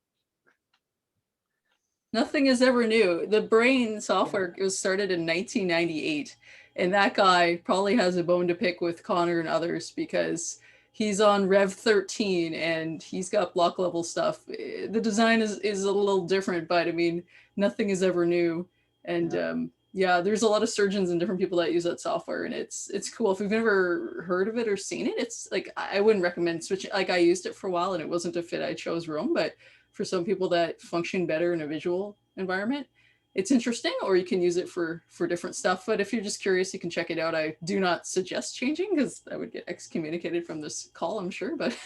Nothing is ever new. The Brain software was started in 1998, and that guy probably has a bone to pick with Connor and others because he's on Rev 13 and he's got block level stuff. The design is a little different, but I mean, nothing is ever new. And yeah, there's a lot of surgeons and different people that use that software, and it's cool. If you've never heard of it or seen it, it's like, I wouldn't recommend switching. Like I used it for a while and it wasn't a fit. I chose Roam, but for some people that function better in a visual environment, it's interesting, or you can use it for different stuff. But if you're just curious, you can check it out. I do not suggest changing because I would get excommunicated from this call, I'm sure. But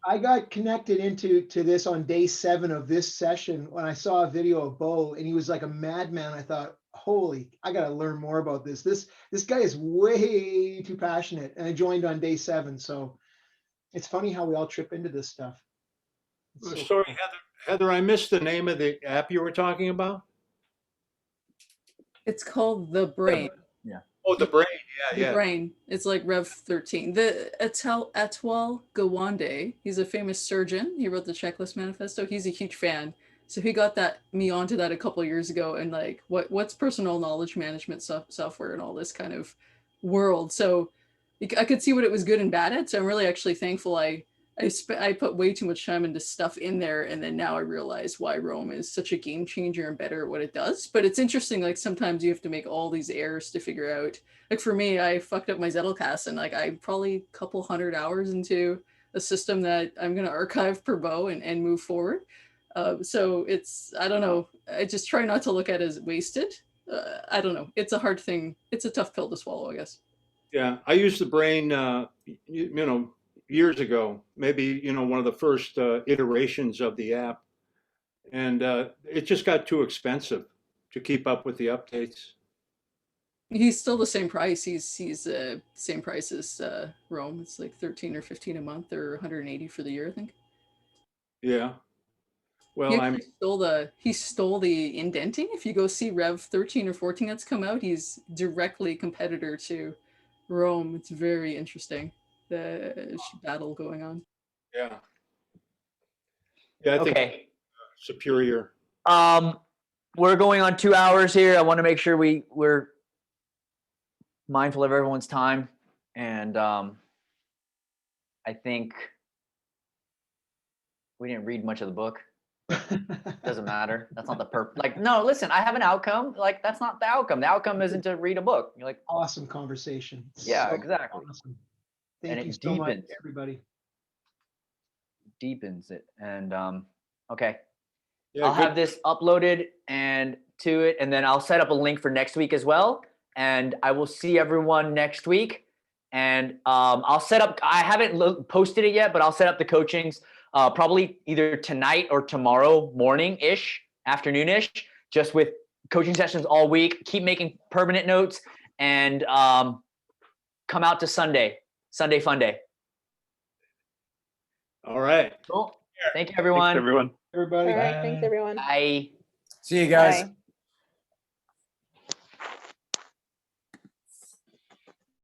I got connected into this on day 7 of this session when I saw a video of Bo, and he was like a madman. I thought, holy, I got to learn more about this. This guy is way too passionate, and I joined on day 7. So it's funny how we all trip into this stuff. So sorry, cool. Heather, I missed the name of the app you were talking about. It's called The Brain. Yeah. Oh, The Brain. The Brain. It's like Rev 13. The Atwal Gawande, he's a famous surgeon. He wrote the Checklist Manifesto. He's a huge fan. So he got me onto that a couple of years ago, and like what's personal knowledge management software and all this kind of world. So I could see what it was good and bad at. So I'm really actually thankful I put way too much time into stuff in there, and then now I realize why Rome is such a game changer and better at what it does. But it's interesting, like sometimes you have to make all these errors to figure out. Like for me, I fucked up my Zettelkasten, and like I'm probably a couple 100 hours into a system that I'm going to archive per Bo and move forward. So it's, I don't know, I just try not to look at it as wasted. I don't know. It's a hard thing. It's a tough pill to swallow, I guess. Yeah, I used The Brain, years ago, maybe, one of the first iterations of the app. And it just got too expensive to keep up with the updates. He's still the same price. He's same price as Rome. It's like 13 or 15 a month, or 180 for the year, I think. Yeah. Well, he stole the indenting. If you go see Rev 13 or 14 that's come out, he's directly competitor to Rome. It's very interesting, the battle going on. Yeah. Yeah, I think superior. We're going on 2 hours here. I want to make sure we're mindful of everyone's time, and I think we didn't read much of the book. Doesn't matter. That's not the like, no, listen, I have an outcome. Like, that's not the outcome. The outcome isn't to read a book. You're like, Awesome conversation. yeah, So exactly. awesome. And Thank it you so much, deepens. everybody. Deepens it. And okay. Yeah, I'll have good. this uploaded and to it, and then I'll set up a link for next week as well. And I will see everyone next week. And I'll set up, I haven't posted it yet, but I'll set up the coachings probably either tonight or tomorrow morning-ish, afternoon-ish, just with coaching sessions all week. Keep making permanent notes and come out to Sunday Fun Day. All right. Cool. Thank you, everyone. Thanks, everyone. Everybody. All right, thanks everyone. Bye. See you guys. Bye.